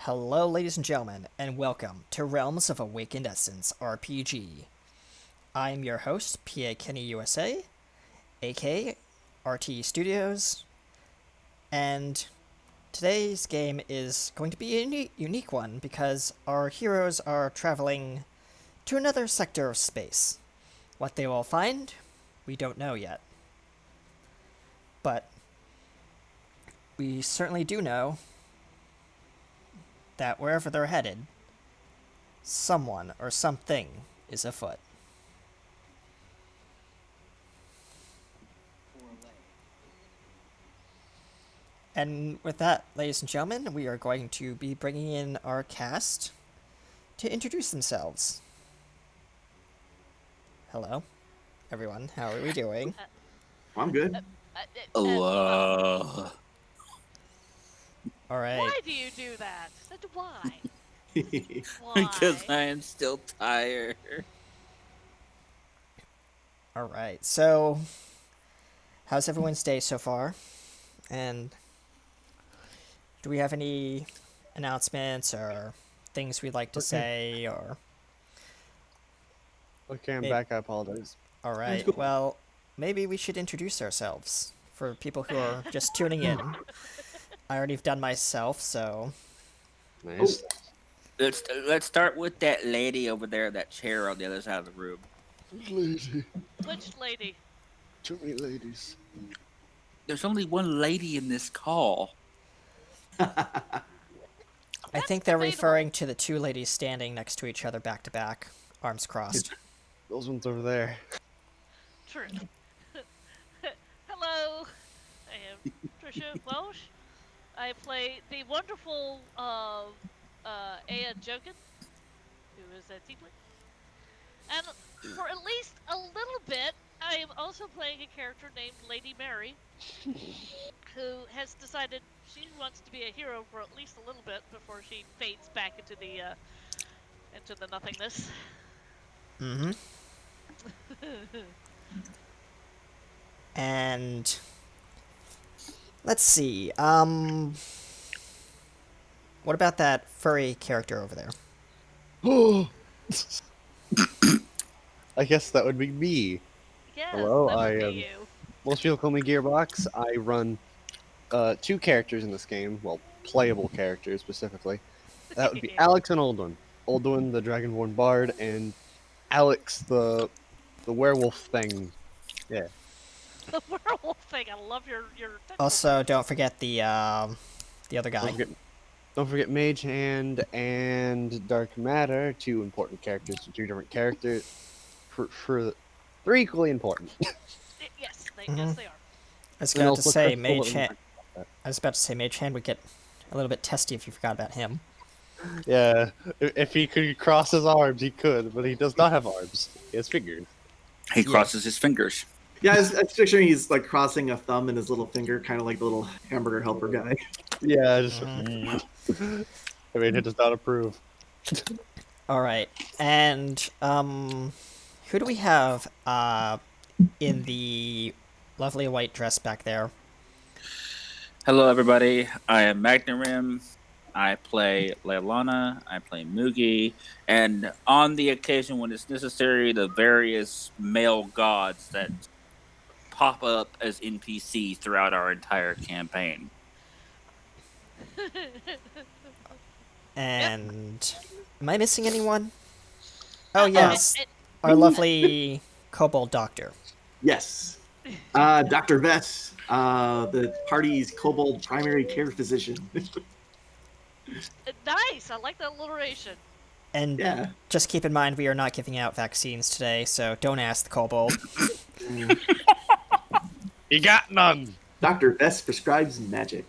Hello, ladies and gentlemen, and welcome to Realms of Awakened Essence RPG. I'm your host, PA Kenny USA, aka RT Studios, and today's game is going to be a unique one because our heroes are traveling to another sector of space. What they will find, we don't know yet. But we certainly do know that wherever they're headed, someone or something is afoot. And with that, ladies and gentlemen, we are going to be bringing in our cast to introduce themselves. Hello, everyone. How are we doing? I'm good. Oh, All right. Why do you do that? Why? because Why? I am still tired. All right. So, how's everyone's day so far? And do we have any announcements or things we'd like to say? Or Okay, I'm Maybe- back. I apologize. all right. cool. Well, maybe we should introduce ourselves for people who are just tuning in. I already have done myself, so Nice. Let's start with that lady over there, that chair on the other side of the room. Lady. Which lady? Too many ladies. There's only one lady in this call. I That's think they're debatable. referring to the two ladies standing next to each other back to back, arms crossed. Those ones over there. True. Hello, I am Trisha Welsh. I play the wonderful Aya Jokin, who is a tiefling. And for at least a little bit, I am also playing a character named Lady Mary, who has decided she wants to be a hero for at least a little bit before she fades back into the nothingness. Mm-hmm. And let's see. What about that furry character over there? Oh. I guess that would be me. Yes, Hello, that would I be am- you. Most people call me Gearbox. I run two characters in this game. Well, playable characters specifically. That would be Alex and Oldwin. Oldwin, the Dragonborn Bard, and Alex, the werewolf thing. Yeah. The werewolf thing. I love your. Also, don't forget the other Don't guy. don't forget Mage Hand and Dark Matter, two important characters, two different characters. They're equally important. Yes, Mhm. yes they are. I was And about to also say Crystal Mage and- Hand. I was about to say Mage Hand would get a little bit testy if you forgot about him. Yeah, if he could cross his arms, he could, but he does not have arms. He has fingers. He crosses his fingers. Yeah, I was picturing he's like crossing a thumb and his little finger, kind of like the little hamburger helper guy. Yeah, just. Mhm. I mean, he does not approve. All right, and who do we have in the lovely white dress back there? Hello, everybody. I am Magnarim. I play Leilana. I play Mugi. And on the occasion when it's necessary, the various male gods that pop up as NPCs throughout our entire campaign. And am I missing anyone? Oh yes, It- our lovely kobold doctor. Yes. Dr. Vess, the party's kobold primary care physician. nice. I like that alliteration. And Yeah. just keep in mind we are not giving out vaccines today, so don't ask the kobold. He got none. Dr. Vess prescribes magic.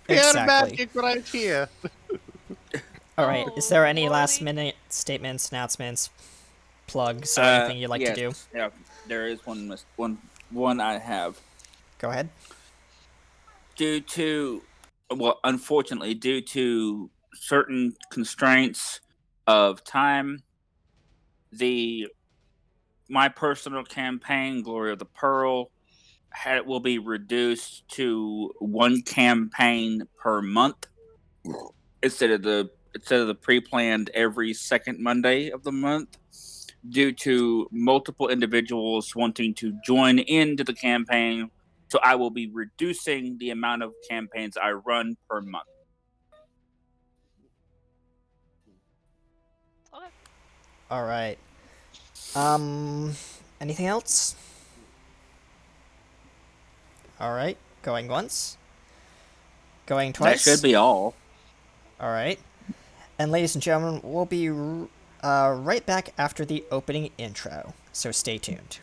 Exactly. right here. All right. Is Oh, there any lordy. last-minute statements, announcements, plugs, or anything you'd like yes. to do? Yeah, there is one I have. Go ahead. Unfortunately, due to certain constraints of time, my personal campaign, Glory of the Pearl, will be reduced to one campaign per month instead of the pre-planned every second Monday of the month, due to multiple individuals wanting to join into the campaign. So I will be reducing the amount of campaigns I run per month. Okay. All right. Anything else? All right. Going once. Going That twice. should be all. All right. And ladies and gentlemen, we'll be right back after the opening intro. So stay tuned.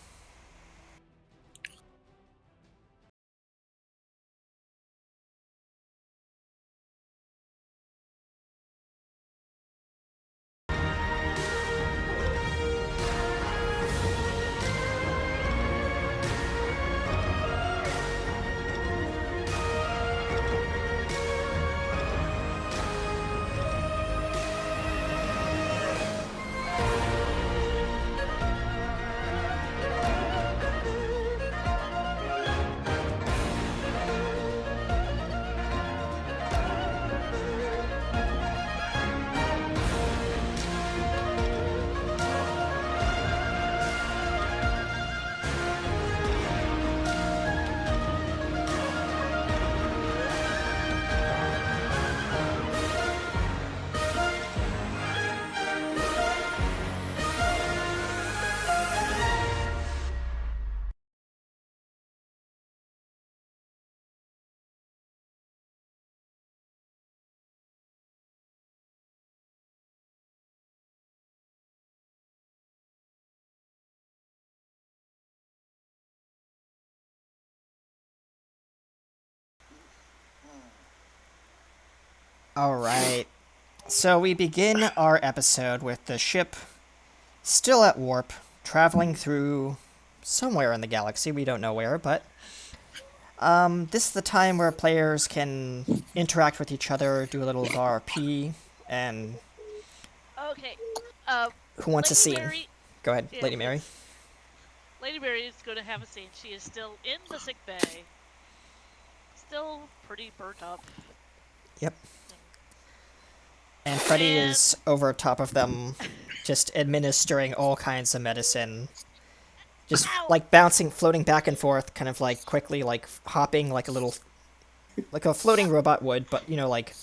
All right. So we begin our episode with the ship still at warp, traveling through somewhere in the galaxy. We don't know where, but this is the time where players can interact with each other, do a little RP, and Okay. who wants a Lady scene? Mary. Go ahead, Yeah, Lady Mary. please. Lady Mary is going to have a scene. She is still in the sick bay. Still pretty burnt up. Yep. And Freddy is over top of them, just administering all kinds of medicine. Just Ow! like bouncing, floating back and forth, kind of like quickly, like hopping like a little, like a floating robot would, but you know, like,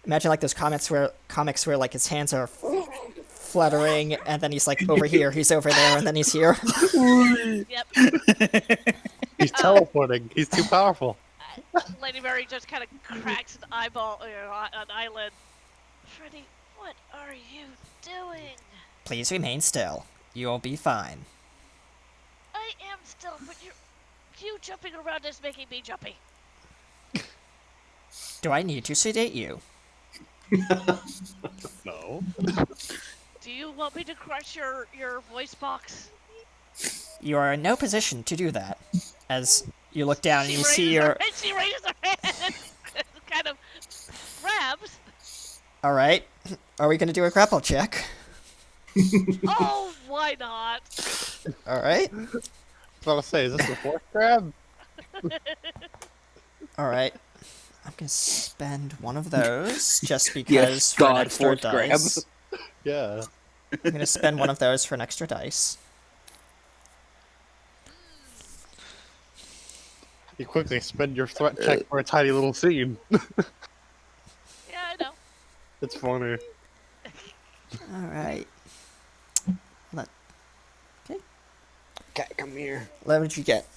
imagine like those comics where like his hands are fluttering, and then he's like over here, he's over there, and then he's here. Yep. He's teleporting. He's too powerful. Lady Mary just kind of cracks an eyeball, an eyelid. Freddy, what are you doing? Please remain still. You'll be fine. I am still, but you jumping around is making me jumpy. Do I need to sedate you? No. Do you want me to crush your voice box? You are in no position to do that. As you look down and you see your... She raises her hand and kind of grabs. Alright. Are we gonna do a grapple check? Oh, why not? Alright. I was about to say, is this the fourth grab? Alright. I'm gonna spend one of those, just because Yes, for an God, extra fourth grab. dice. Yeah. I'm gonna spend one of those for an extra dice. You quickly spend your threat check for a tiny little scene. Yeah, I know. It's funny. Alright. Cat, come here. What did you get?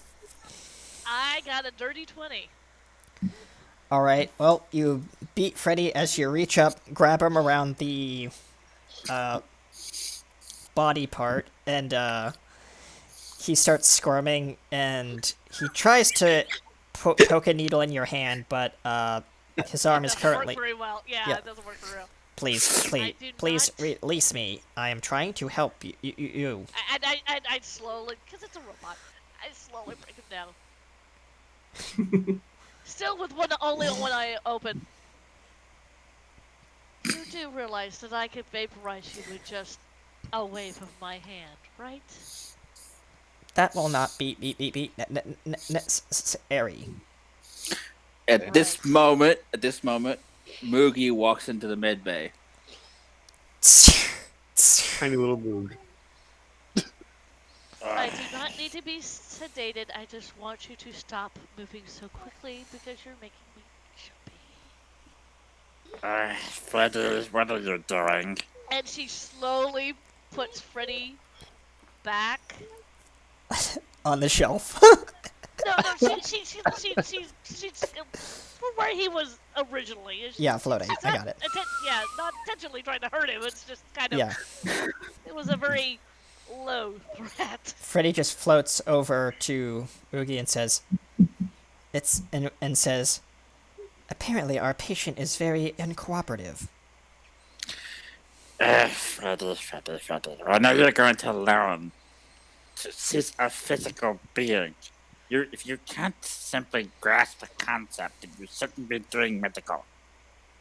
I got a dirty 20. Alright, well, you beat Freddy as you reach up, grab him around the body part, and he starts squirming, and he tries to poke a needle in your hand, but his arm is currently... It doesn't work very well. Yeah, Yeah. it doesn't work very well. Please, I do please not- release me. I am trying to help you. I slowly, because it's a robot, I slowly break him down. Still with only one eye open. You do realize that I can vaporize you with just a wave of my hand, right? That will not be necessary. At this moment, Moogie walks into the med bay. Tiny little moog. I do not need to be sedated. I just want you to stop moving so quickly because you're making me jumpy. Freddy, what are you doing? And she slowly puts Freddy back. On the shelf. No, she's where he was originally. Yeah, floating. She's I not, got it. not intentionally trying to hurt him. It's just kind of. Yeah. It was a very low threat. Freddy just floats over to Oogie and says, and says, apparently our patient is very uncooperative. Freddy. I know you're going to learn. She's a physical being. If you can't simply grasp the concept, then you shouldn't be doing medical.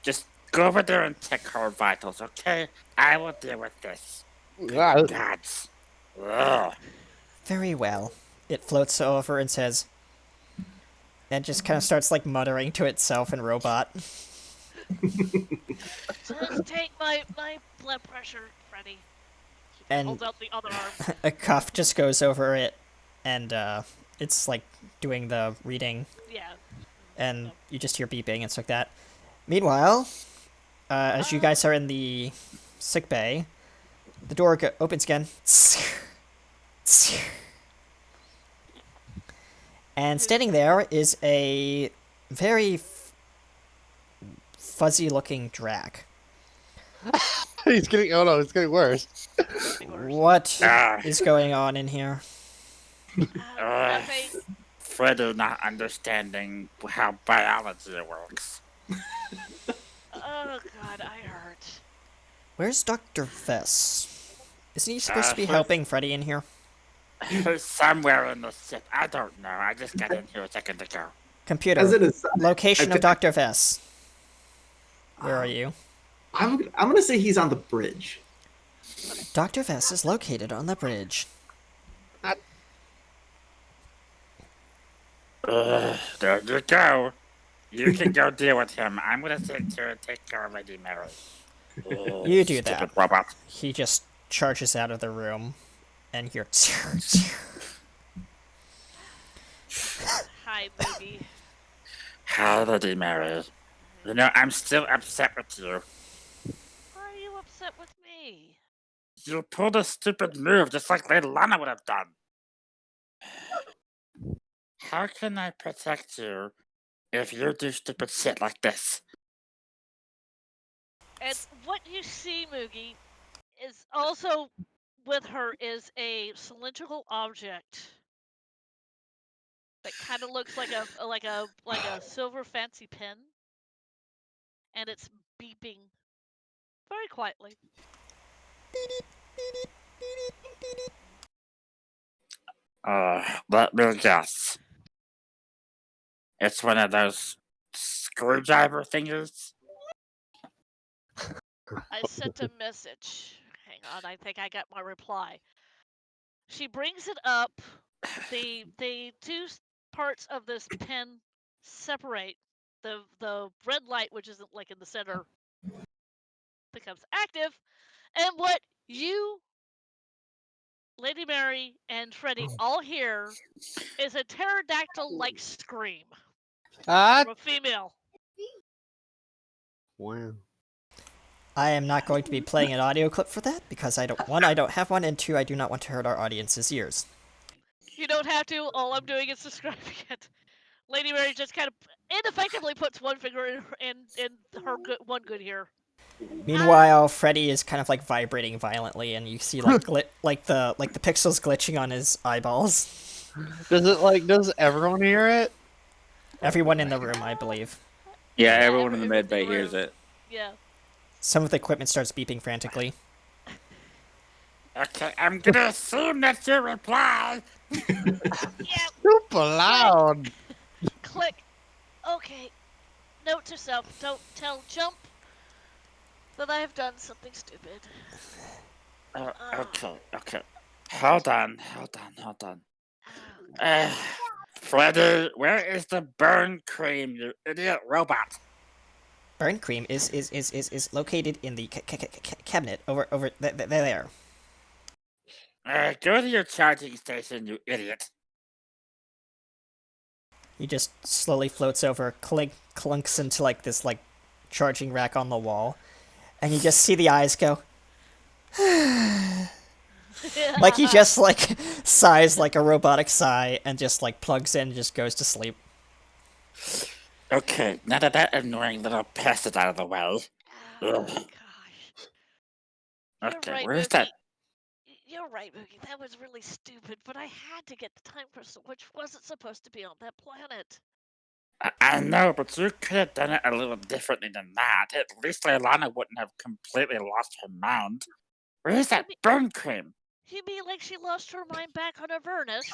Just go over there and check her vitals, okay? I will deal with this. Ah, Gods. Ugh. Very well. It floats over and says, and just kind of starts like muttering to itself in robot. Just take my blood pressure, Freddy. She And- holds out the other arm. A cuff just goes over it, and it's like doing the reading, Yeah. and you just hear beeping and stuff like that. Meanwhile, as you guys are in the sick bay, the door opens again. And standing there is a very fuzzy-looking drag. he's getting. Oh no, it's getting worse. What Ah. is going on in here? Nothing. Freddy not understanding how biology works. Oh god, I hurt. Where's Dr. Vess? Isn't he supposed to be what- helping Freddy in here? He's somewhere in the ship. I don't know. I just got in here a second ago. Computer, As it is, location I of think- Dr. Vess. Where are you? I'm gonna say he's on the bridge. Dr. Vess is located on the bridge. There you go. You can go deal with him. I'm gonna sit here and take care of Lady Mary. You do Stupid that. robot. He just charges out of the room, and you're... Hi, baby. Hi, Lady Mary. You know, I'm still upset with you. Why are you upset with me? You pulled a stupid move just like Lady Lana would have done. How can I protect you if you do stupid shit like this? And what you see, Moogie, is also with her is a cylindrical object that kind of looks like a silver fancy pen, and it's beeping very quietly. Let me guess. It's one of those screwdriver thingies? I sent a message. Hang on, I think I got my reply. She brings it up. The two parts of this pen separate. The red light, which isn't like in the center, becomes active, and what you, Lady Mary, and Freddy all hear is a pterodactyl-like scream Ah, from a female. wow. I am not going to be playing an audio clip for that, because I don't have one, and two, I do not want to hurt our audience's ears. You don't have to. All I'm doing is describing it. Lady Mary just kind of ineffectively puts one finger in her one good ear. Meanwhile, Freddy is kind of like vibrating violently, and you see like like the pixels glitching on his eyeballs. Does everyone hear it? Everyone in the room, I believe. Yeah, Yeah, everyone in the med bay room. hears it. Yeah. Some of the equipment starts beeping frantically. Okay, I'm gonna assume that's your reply. Yeah. Super loud. Click. Okay. Note to self: don't tell Jump that I have done something stupid. Okay. Hold on. Oh, Freddy, where is the burn cream, you idiot robot? burn cream is located in the cabinet over there. Go to your charging station, you idiot. He just slowly floats over, clunks into like this like charging rack on the wall, and you just see the eyes go. Like he just like sighs like a robotic sigh and just like plugs in and just goes to sleep. Okay, now that annoying little pest is out of the way. Oh Ugh. gosh. You're Okay, right, where's Mookie. that? You're right, Mookie. That was really stupid, but I had to get the time crystal, which wasn't supposed to be on that planet. I know, but you could have done it a little differently than that. At least Leilana wouldn't have completely lost her mind. Where's that burn cream? You mean like she lost her mind back on Avernus?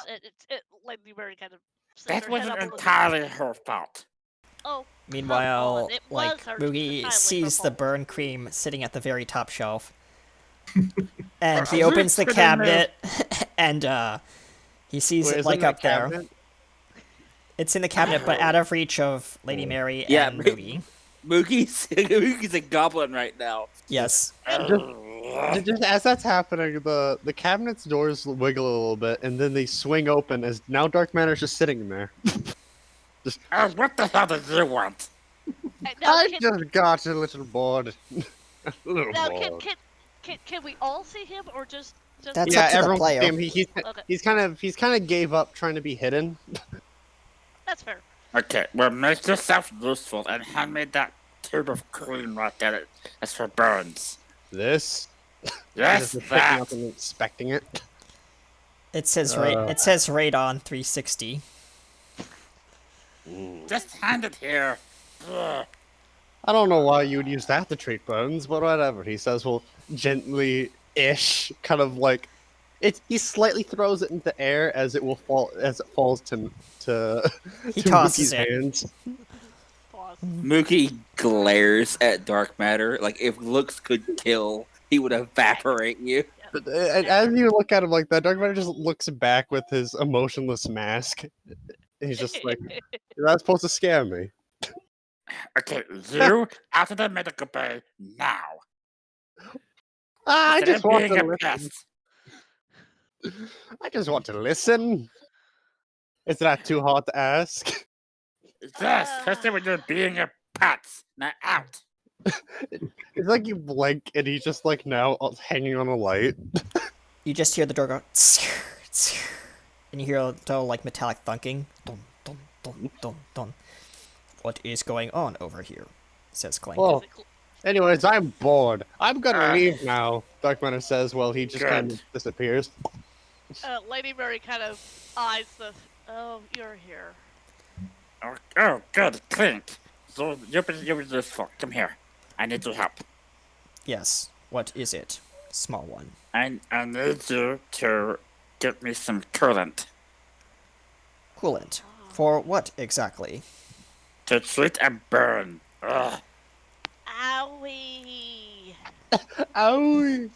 Lady Mary kind of sits That her head wasn't up a little. entirely her fault. Oh, Meanwhile, come on. It like was her, Moogie entirely sees her the fault. burn cream sitting at the very top shelf, and Are he you opens the kidding me? cabinet, and he sees Wait, it is like in the up there. cabinet? It's in the cabinet, but out of reach of Lady Mary Yeah, and Moogie. Moogie's a goblin right now. Yes. Just as that's happening, the cabinet's doors wiggle a little bit, and then they swing open as now Dark Matter's just sitting there. What the hell did you want? Now, I just got a little bored. A little now bored. can we all see him or just That's Yeah, up to the everyone player. can see him. Okay. He's kind of gave up trying to be hidden. That's fair. Okay, well, make yourself useful and hand me that tube of cream right there. That's for burns. This. Yes, Just picking that. up and inspecting it. It says it says radon 360. Just hand it here. Ugh. I don't know why you would use that to treat burns, but whatever. He says, well, gently-ish, kind of like he slightly throws it into air as it falls to He to tosses Mookie's it. hands. Pause. Mookie glares at Dark Matter. Like, if looks could kill, he would evaporate you. But, and as you look at him like that, Dark Matter just looks back with his emotionless mask. He's just like, "That's supposed to scare me." Okay, you out of the medical bay now. I Instead just of want being to a listen. pest. I just want to listen. Is that too hard to ask? Yes, especially when you're being a pet. Now out. It's like you blink and he's just like now hanging on a light. You just hear the door go, and you hear a dull like metallic thunking. Dun, dun, dun, dun, dun. What is going on over here? Says Clank. Well, anyways, I'm bored. I'm gonna Ah. leave now. Dark Matter says, well, he just kind of Good. disappears. Lady Mary kind of eyes the. Oh, you're here. Oh, good. Clink. So you're useful. Come here. I need your help. Yes. What is it? Small one. I need you to get me some coolant Coolant. For what exactly? to treat a burn. Ugh. Owie. Ow!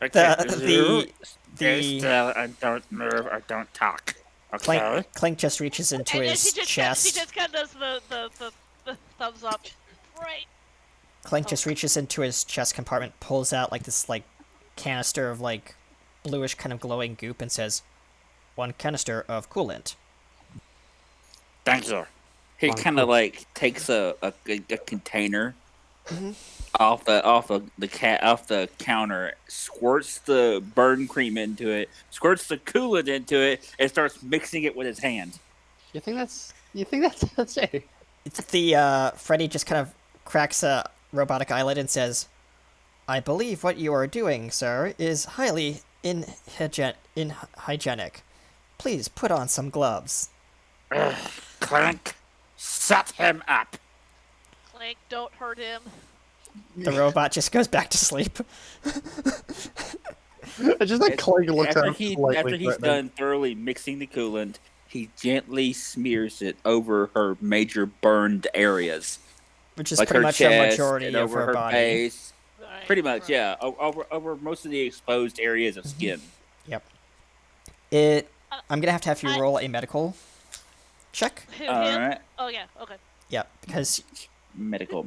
Okay, The you stay the still and don't move or don't talk. Okay? Clank just reaches into And his she chest. just kind of does the thumbs up. Right. Clank just reaches into his chest compartment, pulls out like this like canister of like bluish kind of glowing goop, and says, "1 canister of coolant." Thank you. He Fine, kind of cool. like takes a container off the counter, squirts the burn cream into it, squirts the coolant into it, and starts mixing it with his hand. You think that's it? It's the Freddy just kind of cracks a robotic eyelid and says, "I believe what you are doing, sir, is highly inhygienic. Please put on some gloves." Ugh, Clank, shut him up. Clank, don't hurt him. The robot just goes back to sleep. It's just like Clank looks at After, him he, slightly after he's threatening. done thoroughly mixing the coolant, he gently smears it over her major burned areas. Which is Like pretty her much chest a majority and of over her her body. face. Right, Pretty much, right. yeah. Over most of the exposed areas of skin. Yep. I'm gonna have you roll a medical check. Who, him? Alright. Oh, yeah, okay. Yeah, because Medical.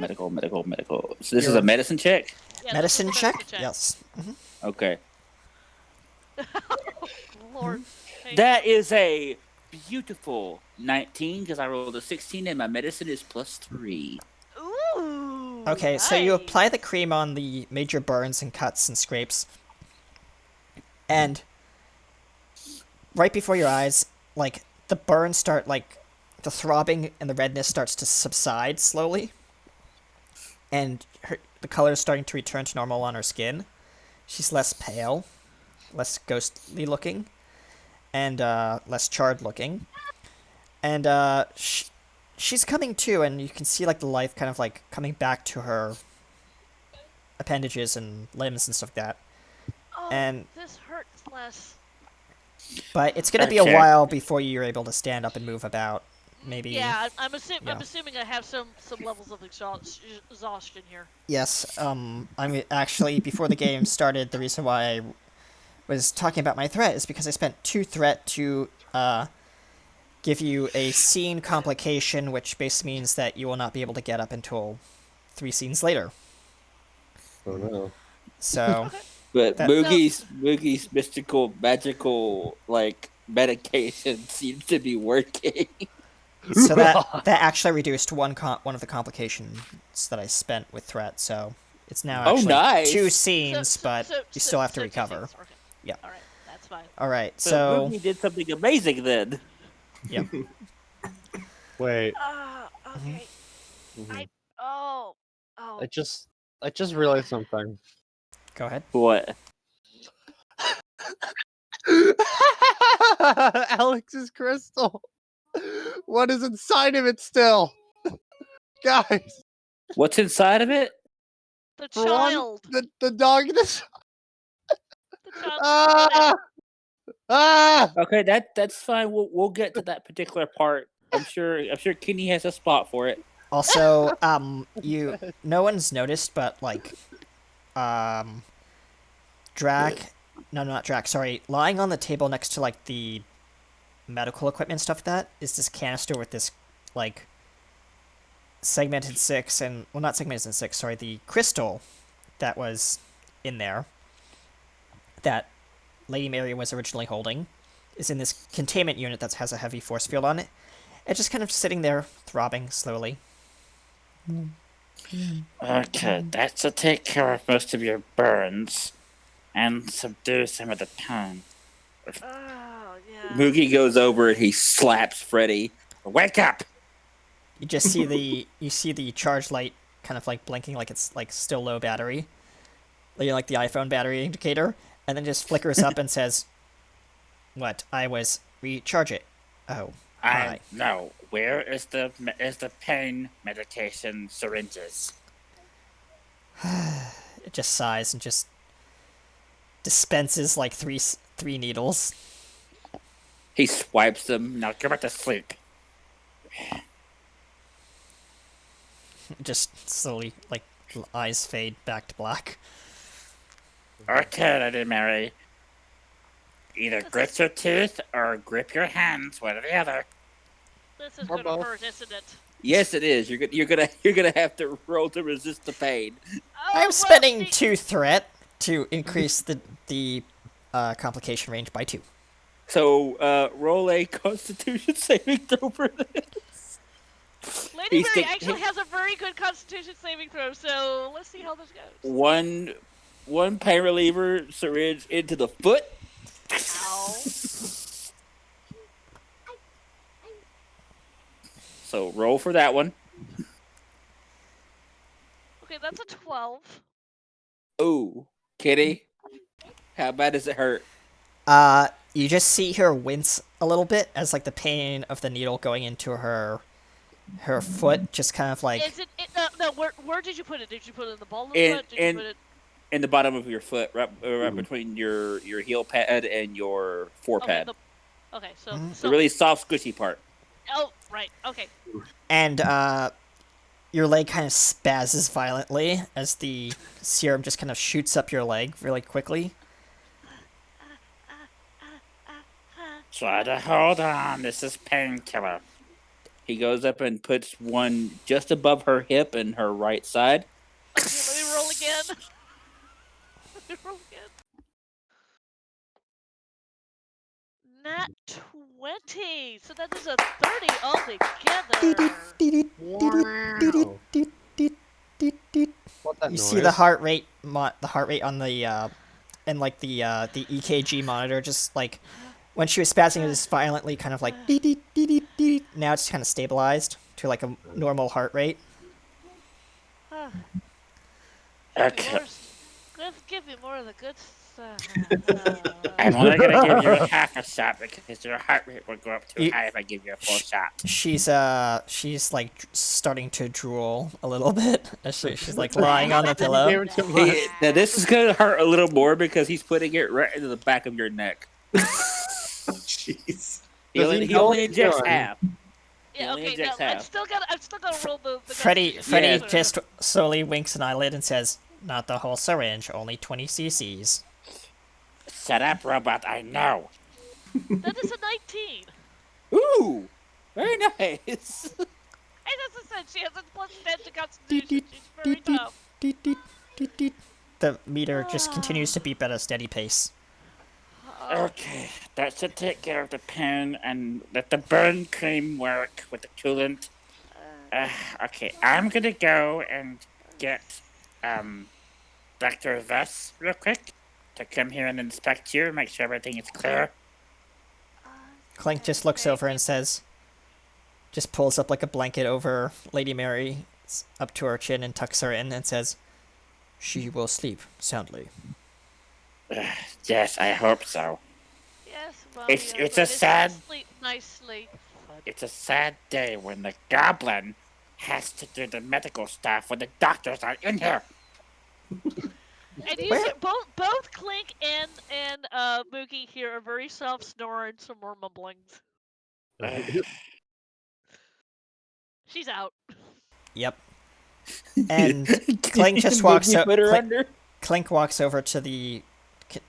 So this is You're- a medicine check? Yeah, Medicine this is a check? medicine check. Yes. Okay. Lord. That is a beautiful 19 because I rolled a 16 and my medicine is +3. Ooh. Okay, so you apply the nice. cream on the major burns and cuts and scrapes, and right before your eyes, like, the burns start, like, the throbbing and the redness starts to subside slowly, and the color is starting to return to normal on her skin. She's less pale, less ghostly looking, and less charred looking. And she's coming to, and you can see, like, the life kind of, like, coming back to her appendages and limbs and stuff like that. Oh, And this hurts less. but it's going to be a Okay. while before you're able to stand up and move about. Maybe. Yeah, I'm yeah. assuming I have some levels of exhaustion here. Yes. I'm actually, before the game started, the reason why I was talking about my threat is because I spent 2 threat to give you a scene complication, which basically means that you will not be able to get up until 3 scenes later. Oh no. So But That- Moogie's mystical, magical, like, medication seems to be working. so that actually reduced one of the complications that I spent with threat. So it's now Oh, actually nice. 2 scenes, but you still have to two recover. scenes, okay. Yeah. All right, that's fine. All right. So So Moogie did something amazing then. yep. Wait. Okay. Mhm. Oh. I just realized something. Go ahead. What? Alex's crystal. What is inside of it still? Guys, What's inside of it? The for one, child. the dog this The child. ah! Ah! Okay, that's fine. We'll get to that particular part. I'm sure Kenny has a spot for it. Also, no one's noticed, but like, not Drac, sorry, lying on the table next to like the medical equipment stuff like that is this canister with this like segmented 6 and well, not segmented in 6, sorry, the crystal that was in there that Lady Mary was originally holding is in this containment unit that has a heavy force field on it. It's just kind of sitting there, throbbing slowly. Okay, that's to take care of most of your burns and subdue some of the pain. Oh yeah. Moogie goes over and he slaps Freddy. Wake up! You just see the charge light kind of like blinking like it's like still low battery, like the iPhone battery indicator, and then just flickers up and says, "What? I was recharge it. Oh, I hi." know. Where is the pain medication syringes? It just sighs and just dispenses like three needles. He swipes them. Now go back to sleep. Just slowly like eyes fade back to black. Okay, Lady Mary. Either grit your teeth or grip your hands, one or the other. This is Or gonna both. hurt, isn't it? Yes, it is. You're gonna have to roll to resist the pain. Oh, I'm well, spending see- 2 threat to increase the complication range by 2. So roll a Constitution saving throw for this. Lady He's Mary the- actually has a very good Constitution saving throw, so let's see how this goes. One pain reliever syringe into the foot. Ow. So roll for that one. Okay, that's a 12. Ooh, Kitty, how bad does it hurt? You just see her wince a little bit as like the pain of the needle going into her foot just kind of like Is it? No. Where did you put it? Did you put it in the ball of the In- foot? Did in- you put it? In the bottom of your foot, right between your heel pad and your forepad. Okay, so Mhm. The really soft, squishy part. Oh, right. Okay. and your leg kind of spazzes violently as the serum just kind of shoots up your leg really quickly. Try to hold on. This is painkiller. He goes up and puts one just above her hip and her right side. Okay, let me roll again. Let me roll again. Nat 20. So that is a 30 altogether. Wow. What that You noise? see the heart rate on the and like the EKG monitor, just like when she was spazzing, it was violently kind of like dee dee dee dee dee. Now it's kind of stabilized to like a normal heart rate. Okay. Give me more of the good stuff. I'm only gonna give you a half a shot because your heart rate will go up too You- high if I give you a full shot. She's like starting to drool a little bit as she's like lying on the pillow. Gave it too much. Now this is gonna hurt a little more because he's putting it right into the back of your neck. Jeez. He Does only, he he know only what he's injects doing? half. He Yeah, only okay, now injects I'm half. still gonna roll the Freddy Constitution. Yeah. just slowly winks an eyelid and says, "Not the whole syringe, only 20 cc's." Shut up, robot. I know. That is a 19. Ooh, very nice. Hey, that's a said she has a plus 10 to Constitution. She's very tough. The meter just continues to beep at a steady pace. Okay, that should take care of the pain and let the burn cream work with the coolant. Okay, I'm gonna go and get Dr. Vess real quick to come here and inspect you, make sure everything is clear. Clink just looks over and says, just pulls up like a blanket over Lady Mary up to her chin and tucks her in and says, "She will sleep soundly." Yes, I hope so. Yes, well, It's- you're it's a going to sad- sleep nicely. It's a sad day when the goblin has to do the medical stuff when the doctors aren't in here. And you Where- hear both Clink and Moogie hear a very soft snore and some more mumblings. She's out. Yep. And Clink just walks Moogie put her Clink, under. Clink walks over to the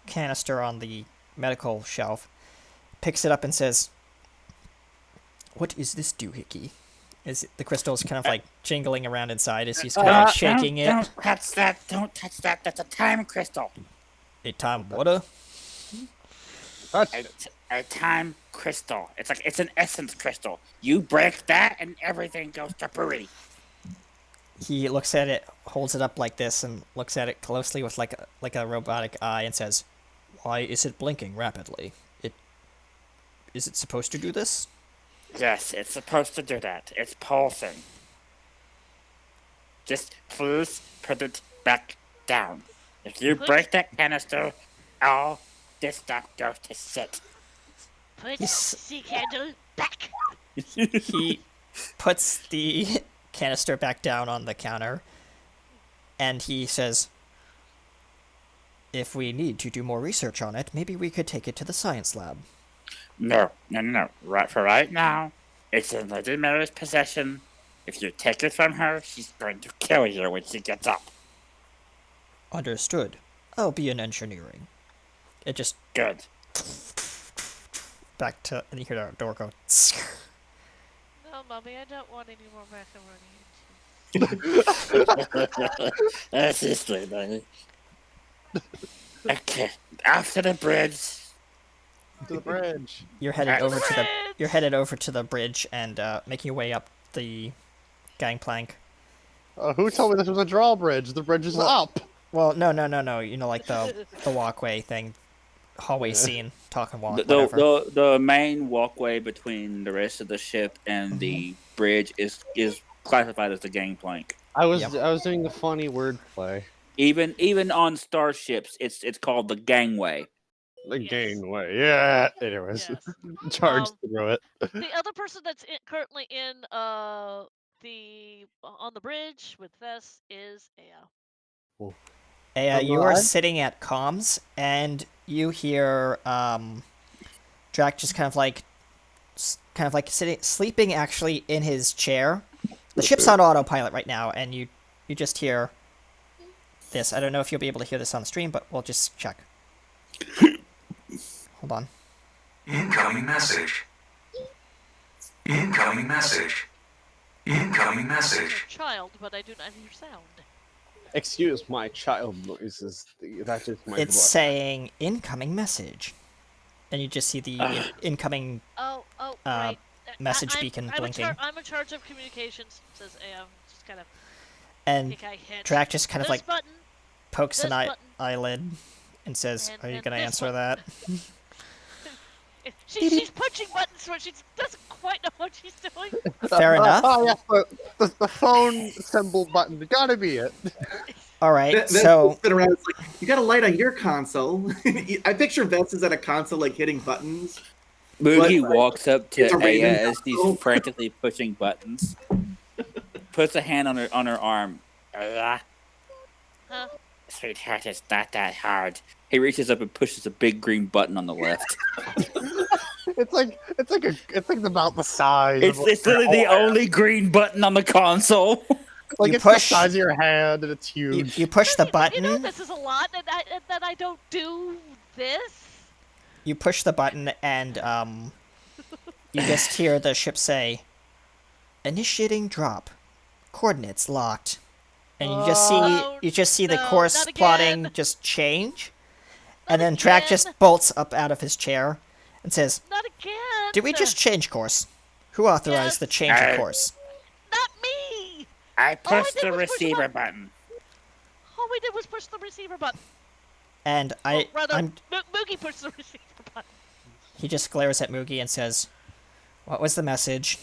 canister on the medical shelf, picks it up and says, "What is this doohickey?" Is the crystal's kind of like jingling around inside as he's kind of like shaking it. Don't touch that. Don't touch that. That's a time crystal. A time water? Touch A, it. a time crystal. It's an essence crystal. You break that and everything goes kapooey. He looks at it, holds it up like this, and looks at it closely with like a robotic eye and says, "Why is it blinking rapidly? Is it supposed to do this?" Yes, it's supposed to do that. It's pulsing. Just please put it back down. If you break that canister, all this stuff goes to shit. Put He's- the candle back. He puts the canister back down on the counter, and he says, "If we need to do more research on it, maybe we could take it to the science lab." No. Right for right now, it's in Lady Mary's possession. If you take it from her, she's going to kill you when she gets up. Understood. I'll be in engineering. It just Good. back to, and you hear the door go. No, Mommy, I don't want any more macaroni. That's just right, buddy. Okay, after the bridge. To the bridge. You're headed over to the Bridge! you're headed over to the bridge and making your way up the gangplank. Who told me this was a drawbridge? The bridge is up. Well, no. You know, like the walkway thing, hallway scene, talk and walk, The, whatever. the main walkway between the rest of the ship and the bridge is classified as the gangplank. I was Yep. I was doing the funny wordplay. Even on starships, it's called the gangway. The Yes. gangway. Yeah. Anyways, Yes. charged through it. The other person that's currently in on the bridge with Vess is Aya. You are Alive? sitting at comms, and you hear Drac just kind of like sleeping actually in his chair. The ship's on autopilot right now, and you just hear this. I don't know if you'll be able to hear this on the stream, but we'll just check. Hold on. Incoming message. Incoming message. Incoming I message. hear child, but I do not hear sound. Excuse my child noises. That is my It's blood. saying incoming message. And you just see the incoming Oh, right. message beacon blinking. I'm in charge of communications, says AM. Just kind of And think I hit Drac just kind of this like button, pokes an this button, eyelid and says, and, "Are you and gonna this answer button. that?" She's punching buttons, but she doesn't quite know what she's doing. Fair enough. Yeah, the phone symbol button. Gotta be it. All right, Vets so spin around. It's like, you got a light on your console. I picture Vets is at a console, like hitting buttons. Moogie But- walks up It's to a Raven Aya as he's console. frantically pushing buttons. Puts a hand on her arm. Huh? Sweetheart, it's not that hard. He reaches up and pushes a big green button on the left. It's like about the size. It's literally the only green button on the console. Like You it's the push- size of your hand and it's you, huge. you push the You know button. this is a lot, and that I don't do this. You push the button, and you just hear the ship say, "Initiating drop, coordinates locked," and you just see the no, course not again. plotting just change, and Not then Track again. just bolts up out of his chair and says, Not again. "Did we just change course? Who authorized Yes. the change of course?" Not me. I All I pushed did the was push a receiver button. button. All we did was push the receiver button. And Rather, Moogie pushed the receiver button. he just glares at Moogie and says, "What was the message?"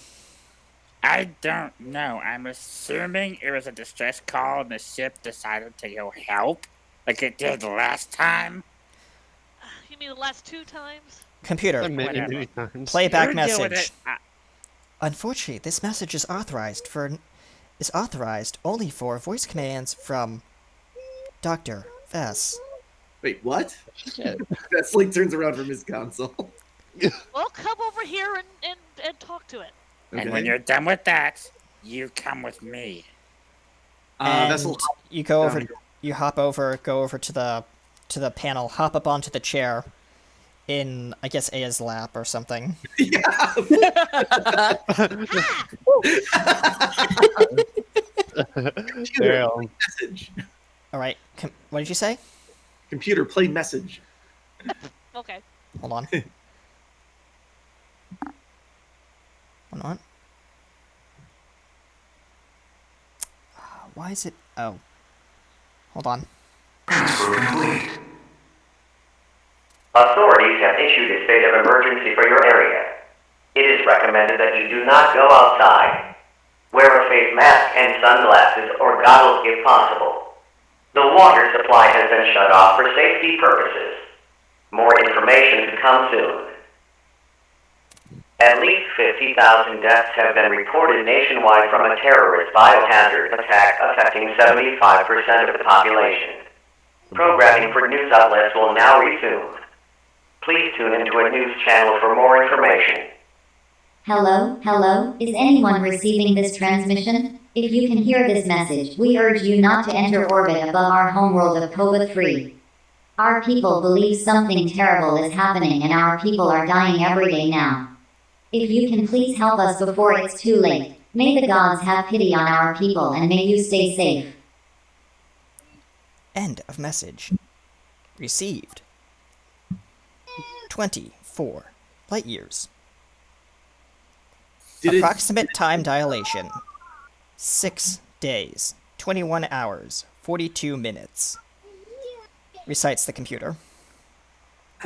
I don't know. I'm assuming it was a distress call and the ship decided to go help, like it did last time. You mean the last 2 times? Computer, Many times. playback You deal with message. it. Unfortunately, this message is authorized only for voice commands from Dr. Vess. Wait, what? Shit. Slink turns around from his console. Well, come over here and talk to it. Okay. And when you're done with that, you come with me. And Vessel you go over, down. go over to the panel, hop up onto the chair in, I guess, Aya's lap or something. Damn. Message. All right, what did you say? Computer, play message. Okay. Hold on. Hold on. Why is it? Oh. Hold on. Transfer complete. Authorities have issued a state of emergency for your area. It is recommended that you do not go outside. Wear a face mask and sunglasses or goggles if possible. The water supply has been shut off for safety purposes. More information to come soon. At least 50,000 deaths have been reported nationwide from a terrorist biohazard attack affecting 75% of the population. Programming for news outlets will now resume. Please tune into a news channel for more information. Hello, is anyone receiving this transmission? If you can hear this message, we urge you not to enter orbit above our homeworld of Koba 3. Our people believe something terrible is happening and our people are dying every day now. If you can please help us before it's too late, may the gods have pity on our people and may you stay safe. End of message. Received. 24 light years. Approximate time dilation. 6 days, 21 hours, 42 minutes. Recites the computer.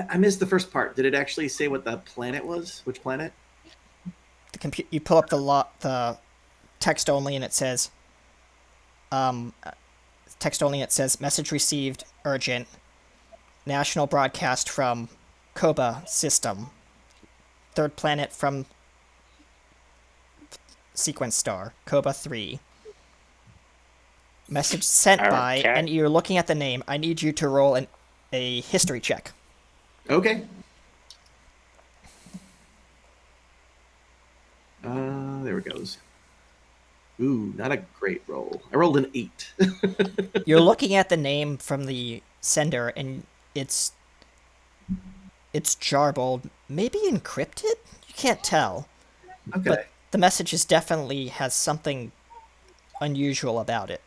I missed the first part. Did it actually say what the planet was? Which planet? You pull up the text only, and it says, message received, urgent, national broadcast from Koba system, third planet from sequence star, Koba 3. Message sent by, Okay. and you're looking at the name. I need you to roll a history check. Okay. There it goes. Ooh, not a great roll. I rolled an 8. You're looking at the name from the sender, and it's jarbled, maybe encrypted. You can't tell. Okay. the message is definitely has something unusual about it.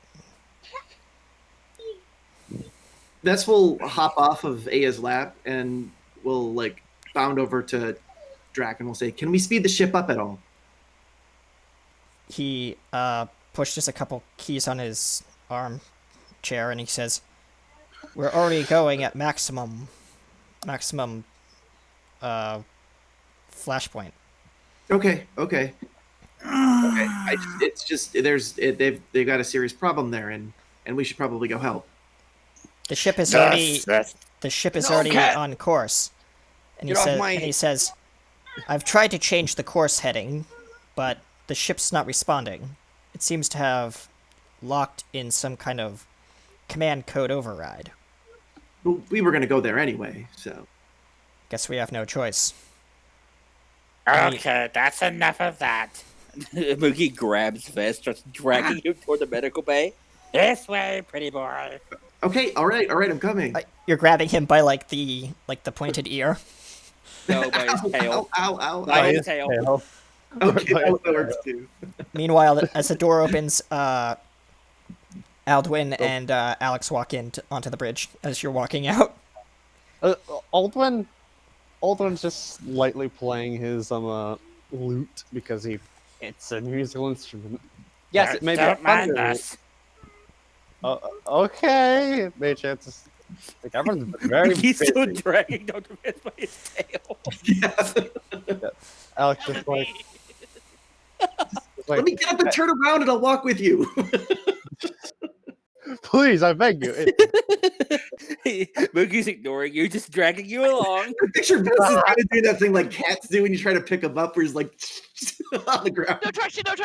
Vess will hop off of Aya's lap and will like bound over to Drac and will say, "Can we speed the ship up at all?" He pushes a couple keys on his arm chair and he says, "We're already going at maximum flashpoint." Okay. It's just they've got a serious problem there, and we should probably go help. The ship is Yes, already on course. And he says, "I've tried to change the course heading, but the ship's not responding. It seems to have locked in some kind of command code override. Well, we were going to go there anyway, so Guess we have no choice." Okay, that's enough of that. Moogie grabs Vess, starts dragging him toward the medical bay. This way, pretty boy. okay. All right, I'm coming. You're grabbing him by like the pointed ear. No, by his tail. Ow. By his tail. Okay, that works too. Meanwhile, as the door opens, Aldwin and Alex walk onto the bridge as you're walking out. Aldwin's just lightly playing his lute because it's a musical instrument. Yes, it may be a Don't mind thunder. us. Okay, Mage Hand is like everyone's been very He's busy. still dragging Dr. Vess by his tail. Yeah. Alex just like, Let me get up and turn around, and I'll walk with you. please, I beg you. Moogie's ignoring you, just dragging you along. I picture Vess is trying to do that thing like cats do when you try to pick them up, where he's like on the ground. No traction, yes.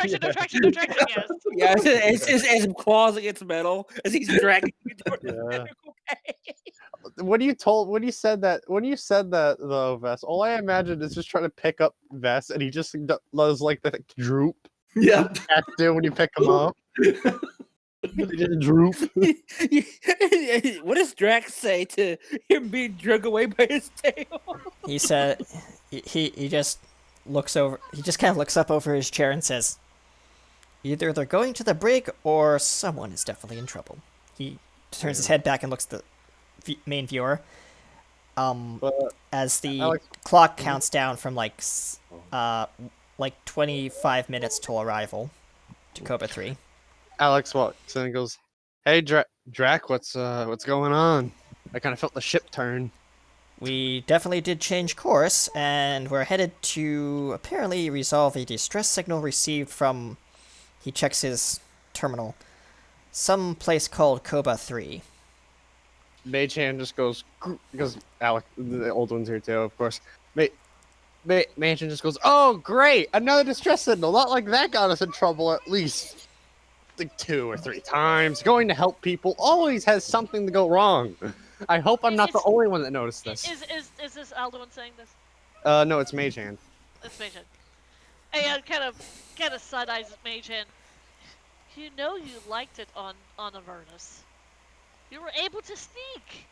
Yeah, it's as claws against metal as he's dragging you toward the Yeah. medical bay. When you said that though, Vess, all I imagined is just trying to pick up Vess, and he just does like the droop Yeah. cats do when you pick him up. They just droop. What does Drax say to him being drug away by his tail? He said, he just looks over. He just kind of looks up over his chair and says, "Either they're going to the brig, or someone is definitely in trouble." He turns his head back and looks at the main viewer. As the Alex- clock counts down from like 25 minutes till arrival to Koba 3. Alex walks in and goes, "Hey, Drac, what's going on? I kind of felt the ship turn." We definitely did change course, and we're headed to apparently resolve a distress signal received from, he checks his terminal, some place called Koba 3. Mage Hand just goes, because Alex, the old one's here too, of course. Mage Hand just goes, "Oh, great! Another distress signal! Not like that got us in trouble at least like 2 or 3 times. Going to help people always has something to go wrong. I hope I'm not the only one that noticed this." Is this Alduin saying this? No, it's Mage Hand. It's Mage Hand. And kind of side eyes at Mage Hand. You know you liked it on Avernus. You were able to sneak.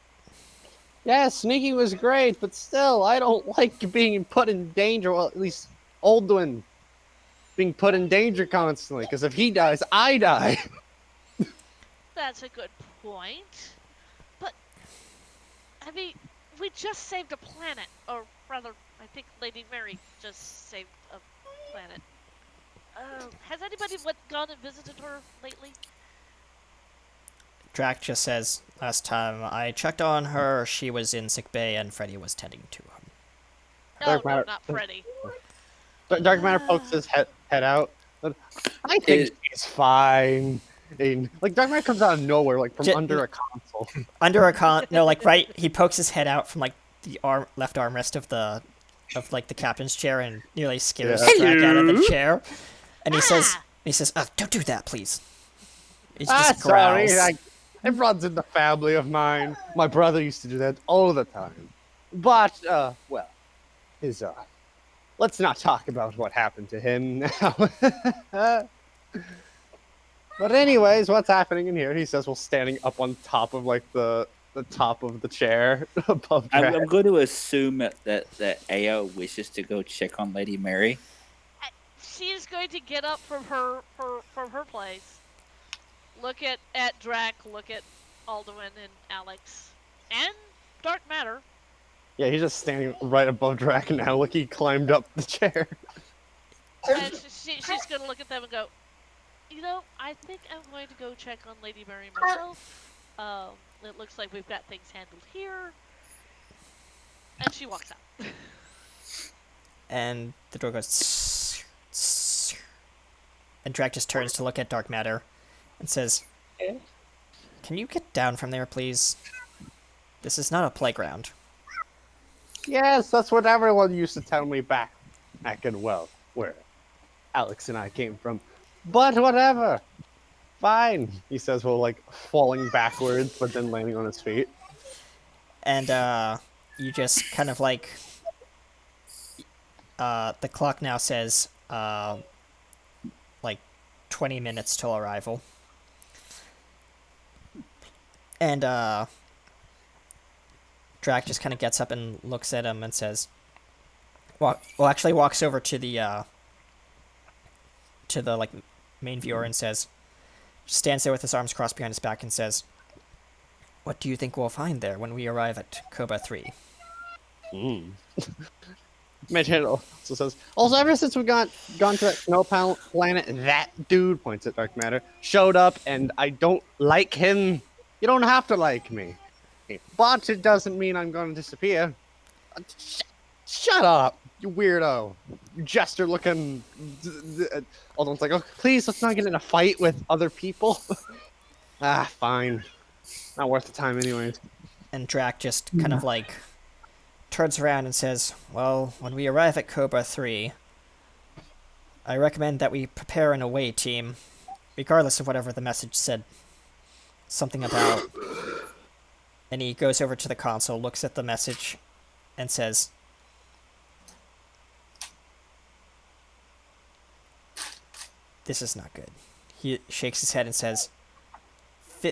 Yeah, sneaking was great, but still, I don't like being put in danger. Well, at least Aldwin being put in danger constantly. Because if he dies, I die. That's a good point. But I mean, we just saved a planet, or rather, I think Lady Mary just saved a planet. Has anybody gone and visited her lately? Drac just says, "Last time I checked on her, she was in sickbay and Freddy was tending to her." Dark No, matter. not Freddy. Dark Matter pokes his head out. But I think she's fine. And, like, Dark Matter comes out of nowhere, like, from under a console. Under a no, like right, he pokes his head out from like the left armrest of the captain's chair and nearly scares Drac out of the chair. And he says, "Don't do that, please." He just growls. Sorry. It runs in the family of mine. My brother used to do that all the time. But, well, let's not talk about what happened to him now. But anyways, what's happening in here? He says, while standing up on top of, like, the top of the chair above Drac. I'm going to assume that Ao wishes to go check on Lady Mary. she's going to get up from her place, look at Drac, look at Alduin and Alex, and Dark Matter. Yeah, he's just standing right above Draken now. Look, he climbed up the chair. And she's going to look at them and go, I think I'm going to go check on Lady Mary myself. It looks like we've got things handled here. And she walks out. And the door goes. Tss, tss. And Drac just turns to look at Dark Matter and says, "Can you get down from there, please? This is not a playground." Yes, that's what everyone used to tell me back in, well, where Alex and I came from. But whatever. Fine, he says while, like, falling backwards, but then landing on his feet. And, you just kind of, like... the clock now says, like, 20 minutes till arrival. And, Drac just kind of gets up and looks at him and says... actually walks over to the, like, main viewer and says... Stands there with his arms crossed behind his back and says... "What do you think we'll find there when we arrive at Koba 3? My channel also says, also, ever since we gone to that snow planet, that dude, points at Dark Matter, showed up, and I don't like him. You don't have to like me. But it doesn't mean I'm going to disappear. Shut up, you weirdo. You jester-looking... Alden's like, oh, please, let's not get in a fight with other people. Fine. Not worth the time anyways. And Drac just kind of, like... turns around and says, "Well, when we arrive at Koba 3, I recommend that we prepare an away team, regardless of whatever the message said. Something about..." And he goes over to the console, looks at the message, and says, "This is not good." He shakes his head and says,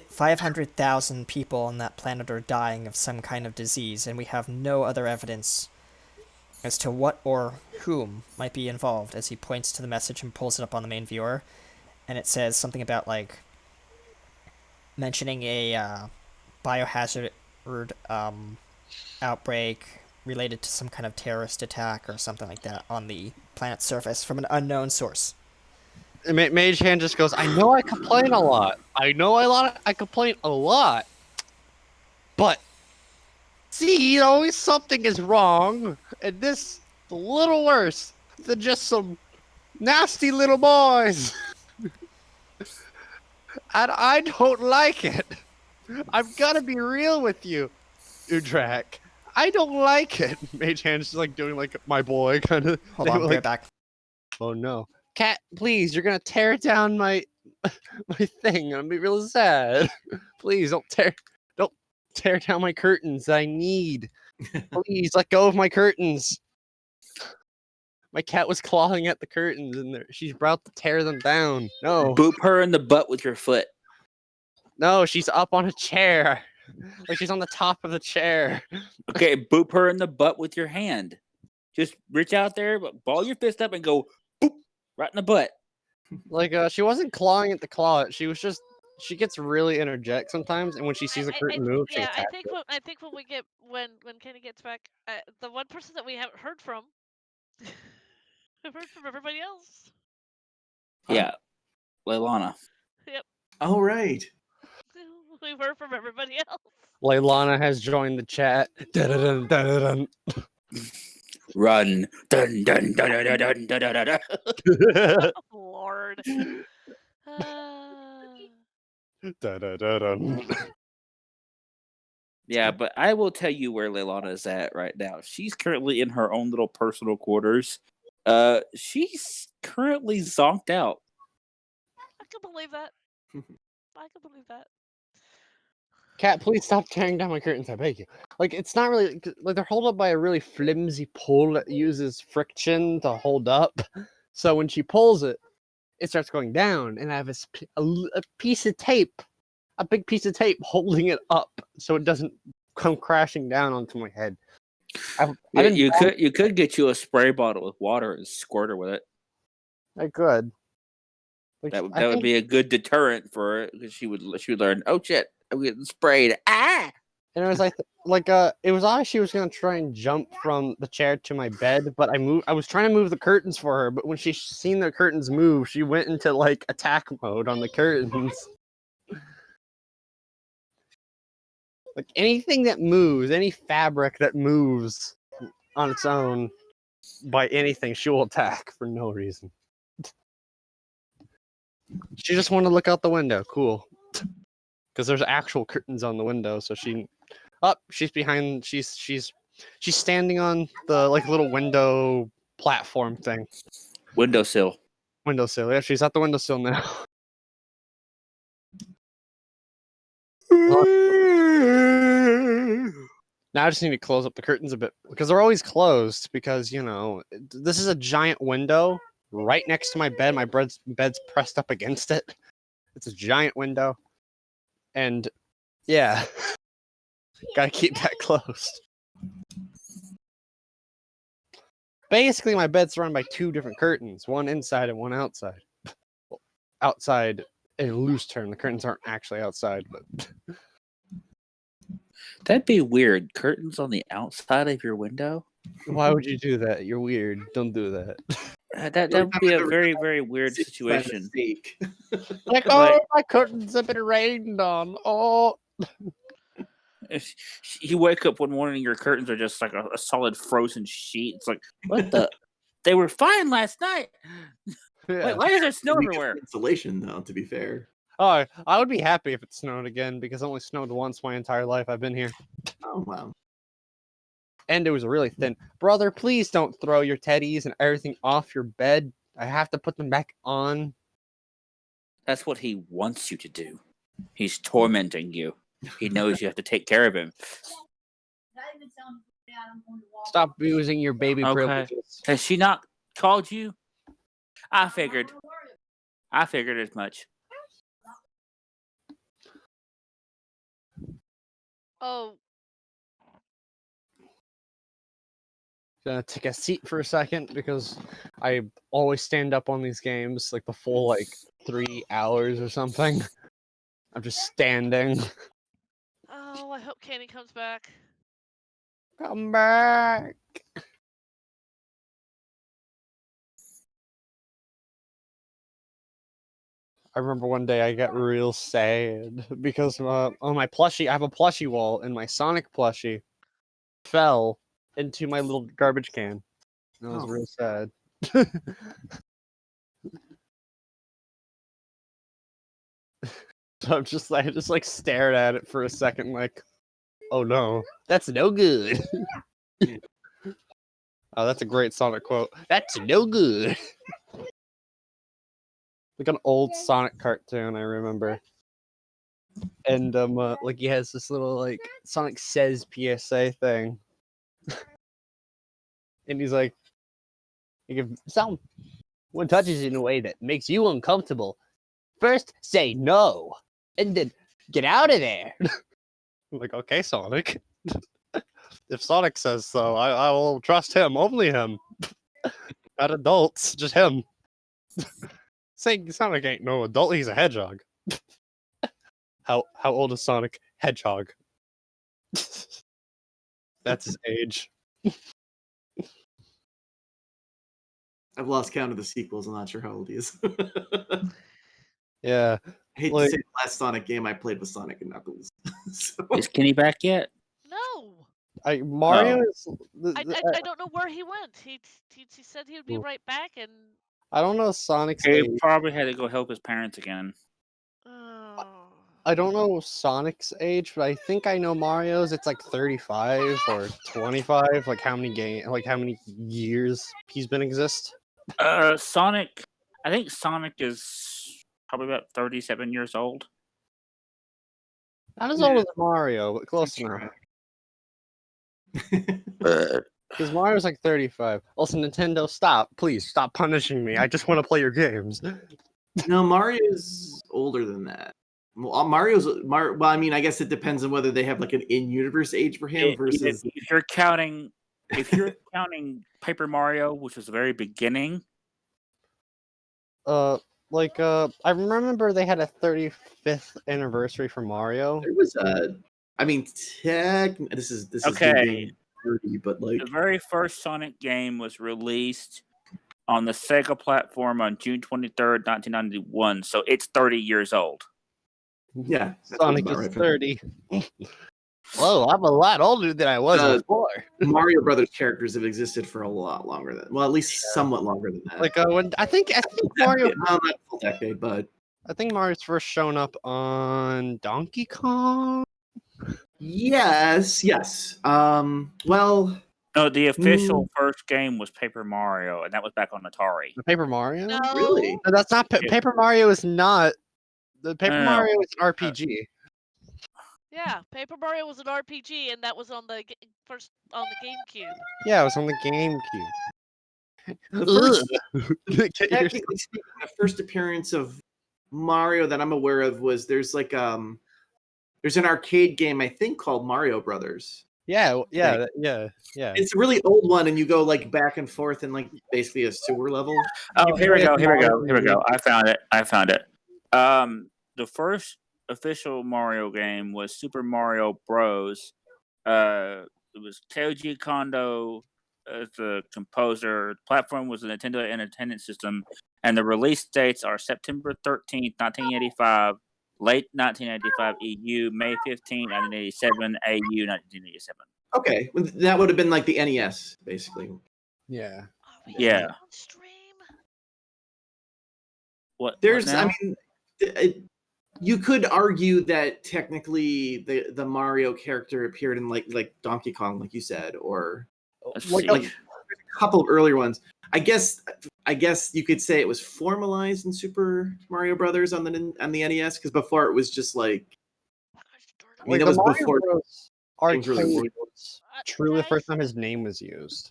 500,000 people on that planet are dying of some kind of disease, and we have no other evidence as to what or whom might be involved," as he points to the message and pulls it up on the main viewer. And it says something about, like, mentioning a biohazard outbreak related to some kind of terrorist attack or something like that on the planet's surface from an unknown source. Mage Hand just goes, I know I complain a lot. I complain a lot. But, see, always something is wrong. And this is a little worse than just some nasty little boys. And I don't like it. I've got to be real with you, Udrak. I don't like it. Mage Hand's just like doing like my boy kind of. Hold on, be right back. Oh no. Cat, please, you're gonna tear down my thing. I'm gonna be real sad. Please don't tear down my curtains. I need. Please let go of my curtains. My cat was clawing at the curtains, and she's about to tear them down. No. Boop her in the butt with your foot. No, she's up on a chair. Like she's on the top of the chair. Okay, boop her in the butt with your hand. Just reach out there, ball your fist up, and go boop right in the butt. Like she wasn't clawing at the claw. She gets really energetic sometimes, and when she sees a curtain move, she attacks it. I think when Kenny gets back, the one person that we haven't heard from, we've heard from everybody else. Yeah, Leilana. Yep. Oh, right. We've heard from everybody else. Leilana has joined the chat. Dun, dun, dun, dun, Run. Dun, dun, dun, dun, dun, dun, dun, dun. dun. Oh, Lord. Dun, dun, dun, dun. Yeah, but I will tell you where Leilana is at right now. She's currently in her own little personal quarters. She's currently zonked out. I can believe that. I can believe that. Cat, please stop tearing down my curtains, I beg you. Like, it's not really... Like, they're held up by a really flimsy pole that uses friction to hold up. So when she pulls it, it starts going down, and I have a piece of tape, a big piece of tape holding it up so it doesn't come crashing down onto my head. You could get you a spray bottle with water and squirt her with it. I could. Like, That I would think, be a good deterrent for her because she would learn. Oh shit! I'm getting sprayed. Ah! and it was it was obvious she was gonna try and jump from the chair to my bed, but I was trying to move the curtains for her, but when she seen the curtains move, she went into like attack mode on the curtains. Like anything that moves, any fabric that moves on its own by anything, she will attack for no reason. She just wanted to look out the window. Cool. Because there's actual curtains on the window, so she's behind. She's standing on the like little window platform thing. Windowsill. Windowsill. Yeah, she's at the windowsill now. Now I just need to close up the curtains a bit because they're always closed because, this is a giant window right next to my bed. My bed's pressed up against it. It's a giant window. And yeah, gotta keep that closed. Basically, my bed's surrounded by two different curtains, one inside and one outside. Well, outside in a loose term, the curtains aren't actually outside, but That'd be weird. Curtains on the outside of your window. why would you do that? You're weird. Don't do that. That would be a very, very weird situation. Like, Like- my curtains have been rained on. Oh, If you wake up one morning, your curtains are just like a solid frozen sheet. It's like, what the? They were fine last night. yeah. Wait, why is there snow everywhere? Insulation, though. To be fair. Oh, I would be happy if it snowed again because it only snowed once my entire life I've been here. Oh wow. And it was really thin. Brother, please don't throw your teddies and everything off your bed. I have to put them back on. That's what he wants you to do. He's tormenting you. He knows you have to take care of him. Stop using your baby Okay. privileges. Has she not called you? I figured as much. Oh, Gonna take a seat for a second because I always stand up on these games like the full 3 hours or something. I'm just standing. oh, I hope Candy comes back. Come back. I remember one day I got real sad because on my plushie, I have a plushie wall, and my Sonic plushie fell into my little garbage can. That was Oh. real sad. So I just stared at it for a second, like, oh no, that's no good. Oh, that's a great Sonic quote. That's no good. Like an old Sonic cartoon, I remember. And he has this little Sonic Says PSA thing. And he's like, if someone touches you in a way that makes you uncomfortable, first say no, and then get out of there. I'm like, okay, Sonic. If Sonic says so, I will trust him, only him. Not adults, just him. Saying Sonic ain't no adult, he's a hedgehog. How old is Sonic? Hedgehog. That's his age. I've lost count of the sequels. I'm not sure how old he is. Yeah. I hate to say the last Sonic game I played was Sonic and Knuckles. So, Is Kenny back yet? No, Mario is. I don't know where he went. He said he would be Ooh. right back, and I don't know Sonic's He age. probably had to go help his parents again. oh, I don't know Sonic's age, but I think I know Mario's. It's like 35 or 25. Like how many years he's been exist. Sonic. I think Sonic is probably about 37 years old. Not as old as Mario, but close enough. Because Mario's like 35. Also, Nintendo, stop. Please, stop punishing me. I just want to play your games. no, Mario's older than that. Well, well, I mean, I guess it depends on whether they have like an in-universe age for him versus. If you're counting Paper Mario, which was the very beginning, I remember they had a 35th anniversary for Mario. There was a. I mean, this is me Okay. being nerdy, but like The very first Sonic game was released on the Sega platform on June 23rd, 1991. So it's 30 years old. yeah, that sounds Sonic about is right. 30. Whoa, I'm a lot older than I was before. Mario Brothers characters have existed for a lot longer than, well, at least somewhat longer than that. Like when I think Mario, not a full decade, but I think Mario's first shown up on Donkey Kong. yes. Well, No, the official first game was Paper Mario, and that was back on Atari. The Paper Mario? No. really? No, that's not Paper Mario. Is not the Paper No. Mario is an RPG. Yeah, Paper Mario was an RPG, and that was on the first on the GameCube. Yeah, it was on the GameCube. The first, Get your- technically speaking, the first appearance of Mario that I'm aware of was there's an arcade game I think called Mario Brothers. yeah. It's a really old one, and you go like back and forth in like basically a sewer level. Oh, You here we play go. as Here we go. Mario. Here we go. I found it. The first official Mario game was Super Mario Bros. It was Teiji Kondo as the composer. The platform was the Nintendo Entertainment System, and the release dates are September 13th, 1985, late 1985 EU, May 15th, 1987 AU, 1987. Okay, that would have been like the NES, basically. Yeah. Are we Yeah. on stream? What? There's, what now? I mean, you could argue that technically the Mario character appeared in like Donkey Kong, like you said, or Let's like- see. like a couple of earlier ones. I guess you could say it was formalized in Super Mario Brothers on the NES, because before it was just like, I mean, Like that the was Mario before Bros. things really Arcade worked. was truly the Guys, first time his name was used.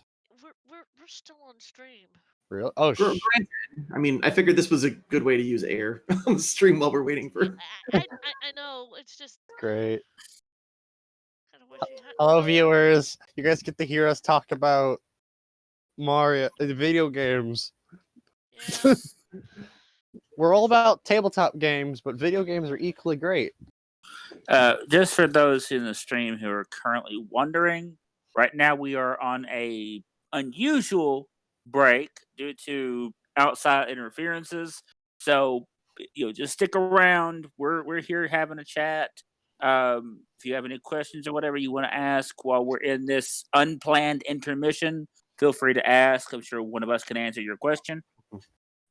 we're still on stream. Really? Oh, Granted, I mean, I figured this was a good way to use air on the stream while we're waiting for. I know. It's just great. kind of wish you hadn't. Hello, viewers. You guys get to hear us talk about Mario video games. Yeah. We're all about tabletop games, but video games are equally great. Just for those in the stream who are currently wondering, right now we are on a unusual break due to outside interferences. So just stick around. We're here having a chat. If you have any questions or whatever you want to ask while we're in this unplanned intermission, feel free to ask. I'm sure one of us can answer your question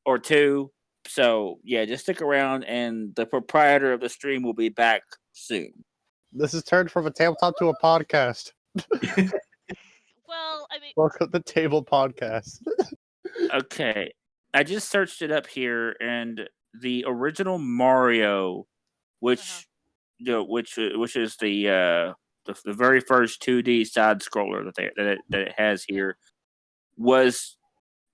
or two. So yeah, just stick around, and the proprietor of the stream will be back soon. This is turned from a tabletop to a podcast. Well, I mean, Welcome to the Table Podcast. Okay, I just searched it up here, and the original Mario, which which is the very first 2D side scroller that it has here, was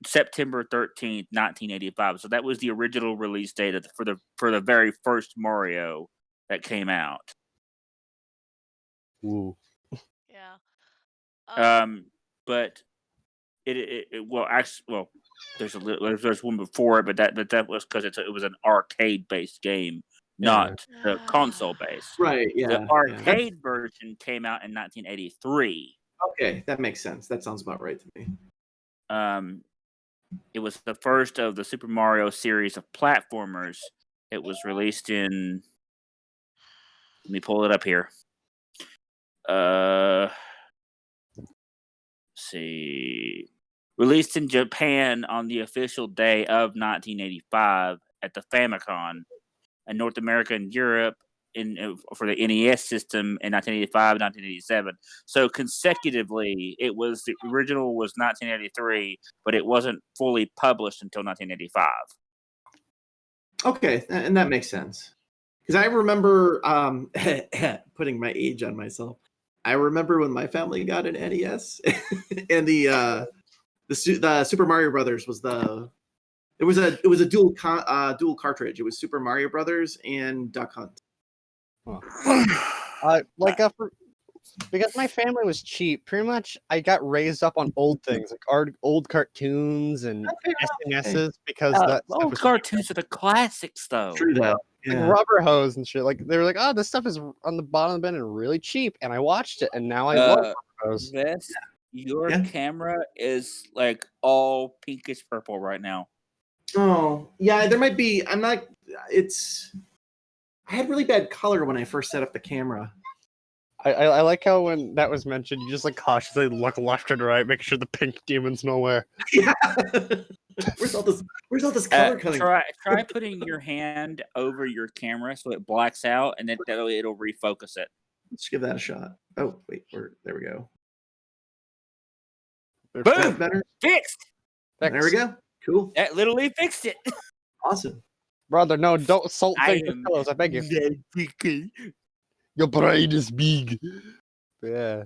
September 13th, 1985. So that was the original release date for the very first Mario that came out. Ooh. yeah. But there's one before it, but that was because it was an arcade based game, not the console based. Right. Yeah. The yeah. arcade version came out in 1983. Okay, that makes sense. That sounds about right to me. It was the first of the Super Mario series of platformers. It was released in. Let me pull it up here. See. Released in Japan on the official day of 1985 at the Famicom, and North America and Europe for the NES system in 1985, 1987. So consecutively, the original was 1983, but it wasn't fully published until 1985. Okay, and that makes sense. Because I remember putting my age on myself. I remember when my family got an NES, and the Super Mario Brothers was it was a dual cartridge. It was Super Mario Brothers and Duck Hunt. because my family was cheap. Pretty much, I got raised up on old things like old cartoons and SNSs because that stuff Old was cartoons are the classics, though. True though. like Yeah. rubber hose and shit. Like they were like, oh, this stuff is on the bottom of the bin and really cheap, and I watched it, and now I love rubber hose. Vest, your Yeah. camera is like all pinkish purple right now. Oh, yeah. There might be. I'm not. It's. I had really bad color when I first set up the camera. I like how when that was mentioned, you just like cautiously look left and right, make sure the pink demon's nowhere. Yeah. Where's all this color coming? Try putting your hand over your camera so it blacks out, and then that way it'll refocus it. Let's give that a shot. Oh wait, there we go. They're Boom! That's better. Fixed. There we go. Cool. That literally fixed it. Awesome. Brother, no, don't assault I things with am pillows, I beg you. Your brain is big. Yeah.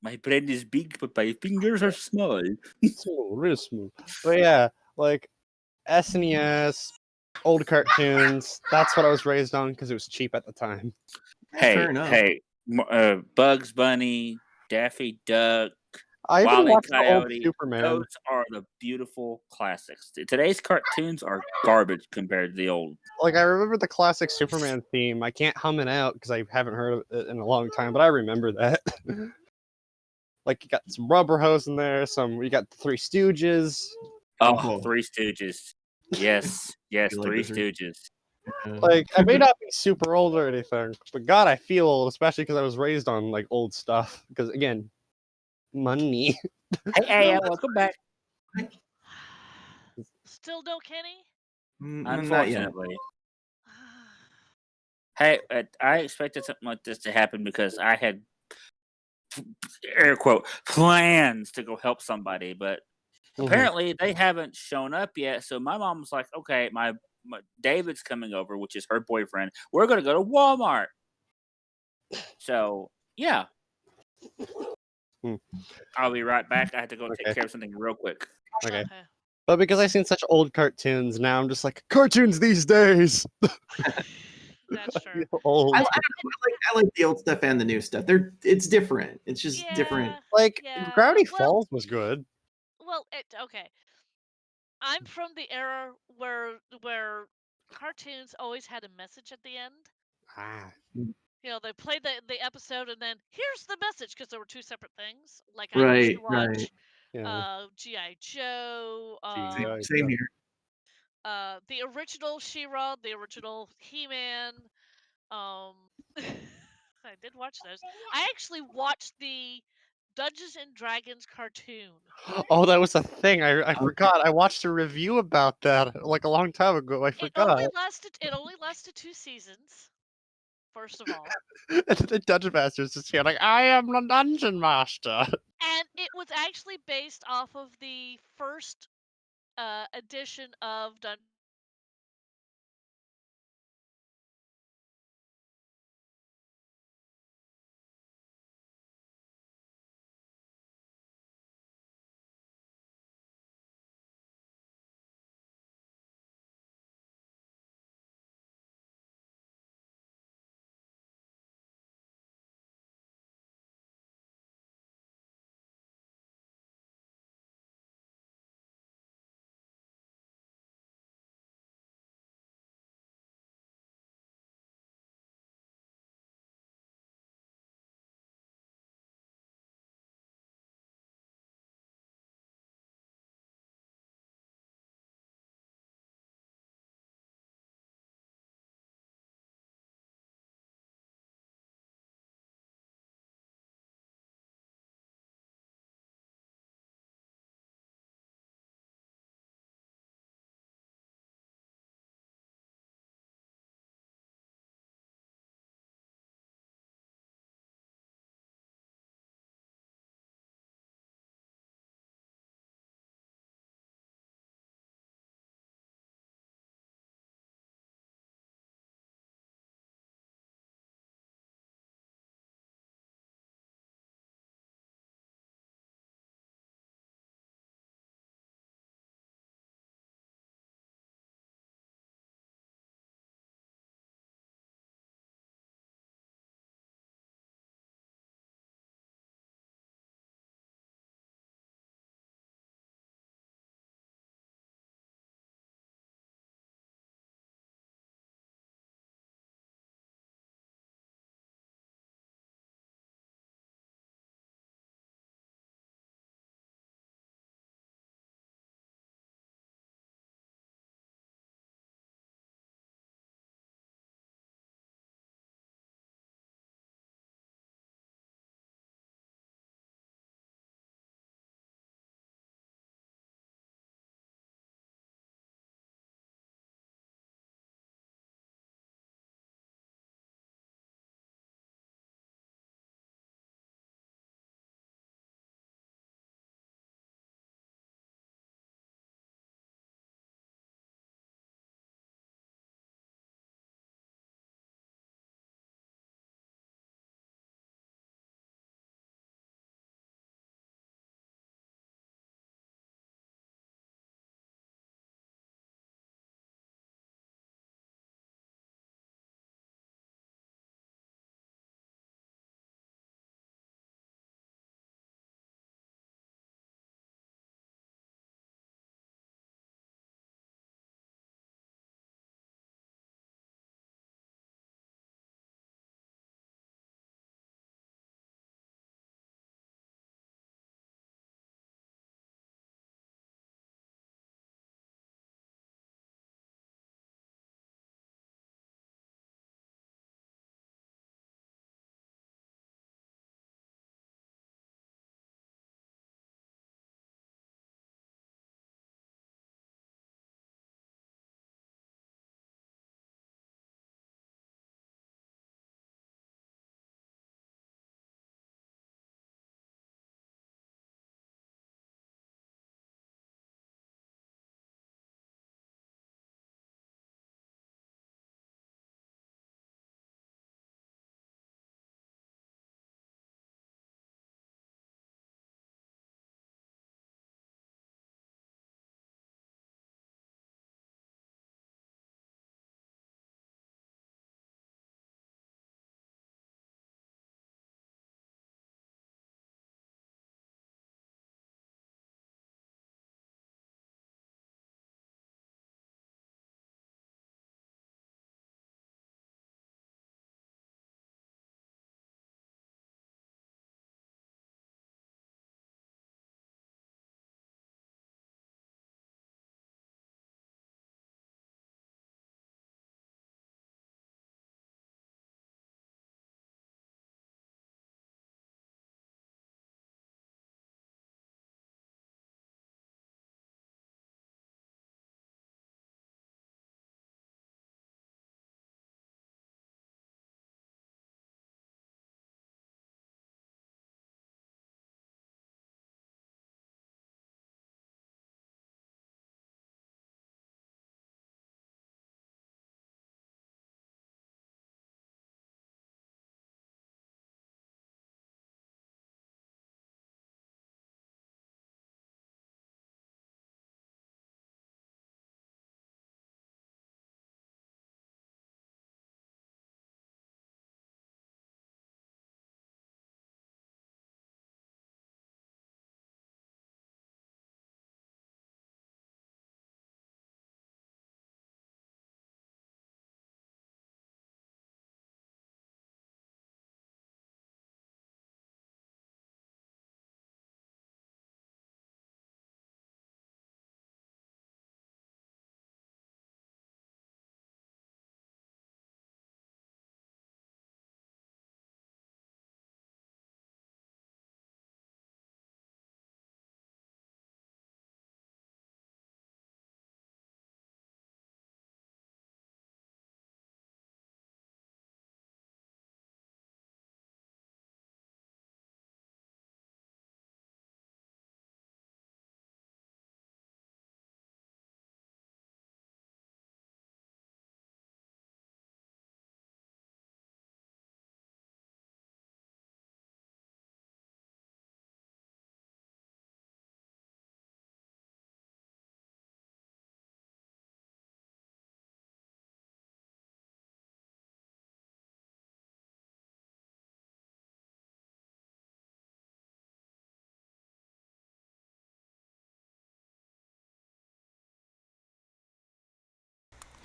My brain is big, but my fingers are small. Smooth, real smooth. But yeah, like SNES, old cartoons. That's what I was raised on because it was cheap at the time. Fair enough. Bugs Bunny, Daffy Duck, I even Wile E. watched the old Coyote. Superman. Those are the beautiful classics. Today's cartoons are garbage compared to the old. Like I remember the classic Superman theme. I can't hum it out because I haven't heard of it in a long time, but I remember that. Like you got some rubber hose in there. We got the Three Stooges. Oh, Three Stooges. Yes, yes, You like Three the Three- Stooges. Like I may not be super old or anything, but God, I feel old, especially because I was raised on like old stuff. Because again, money. Hey, welcome back. Still no Kenny? Not yet. Unfortunately. Hey, I expected something like this to happen because I had air quote plans to go help somebody, but apparently they haven't shown up yet. So my mom was like, "Okay, my David's coming over, which is her boyfriend. We're gonna go to Walmart." So yeah, I'll be right back. I had to go take care of something real quick. Okay. But because I've seen such old cartoons, now I'm just like cartoons these days. That's true. Old. I like the old stuff and the new stuff. It's different. It's just different. Like Yeah, Gravity well- Falls was good. Well, okay. I'm from the era where cartoons always had a message at the end. Ah. You know, they played the episode and then here's the message because there were two separate things. Like I Right, used to watch right. Yeah. G.I. Joe, Same here. the original She-Ra, the original He-Man. I did watch those. I actually watched the Dungeons and Dragons cartoon. Oh, that was a thing. I forgot. I watched a review about that like a long time ago. I forgot. It only lasted 2 seasons. First of all. And the Dungeon Master's just here like, I am the Dungeon Master. And it was actually based off of the first edition of Dungeons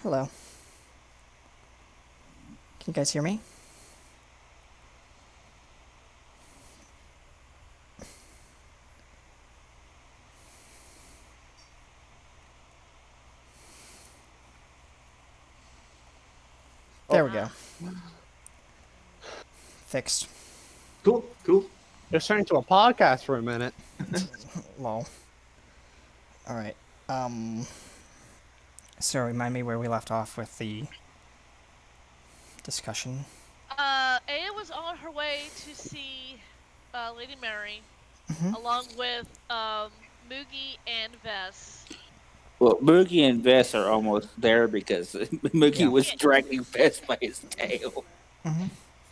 Hello. Can you guys hear me? There we go. Fixed. Cool. Just turned into a podcast for a minute. Lol. Alright. So remind me where we left off with the discussion. Aya was on her way to see Lady Mary, Mhm. along with Moogie and Vess. Well, Moogie and Vess are almost there because Moogie Yeah. was Yeah. dragging Vess by his tail,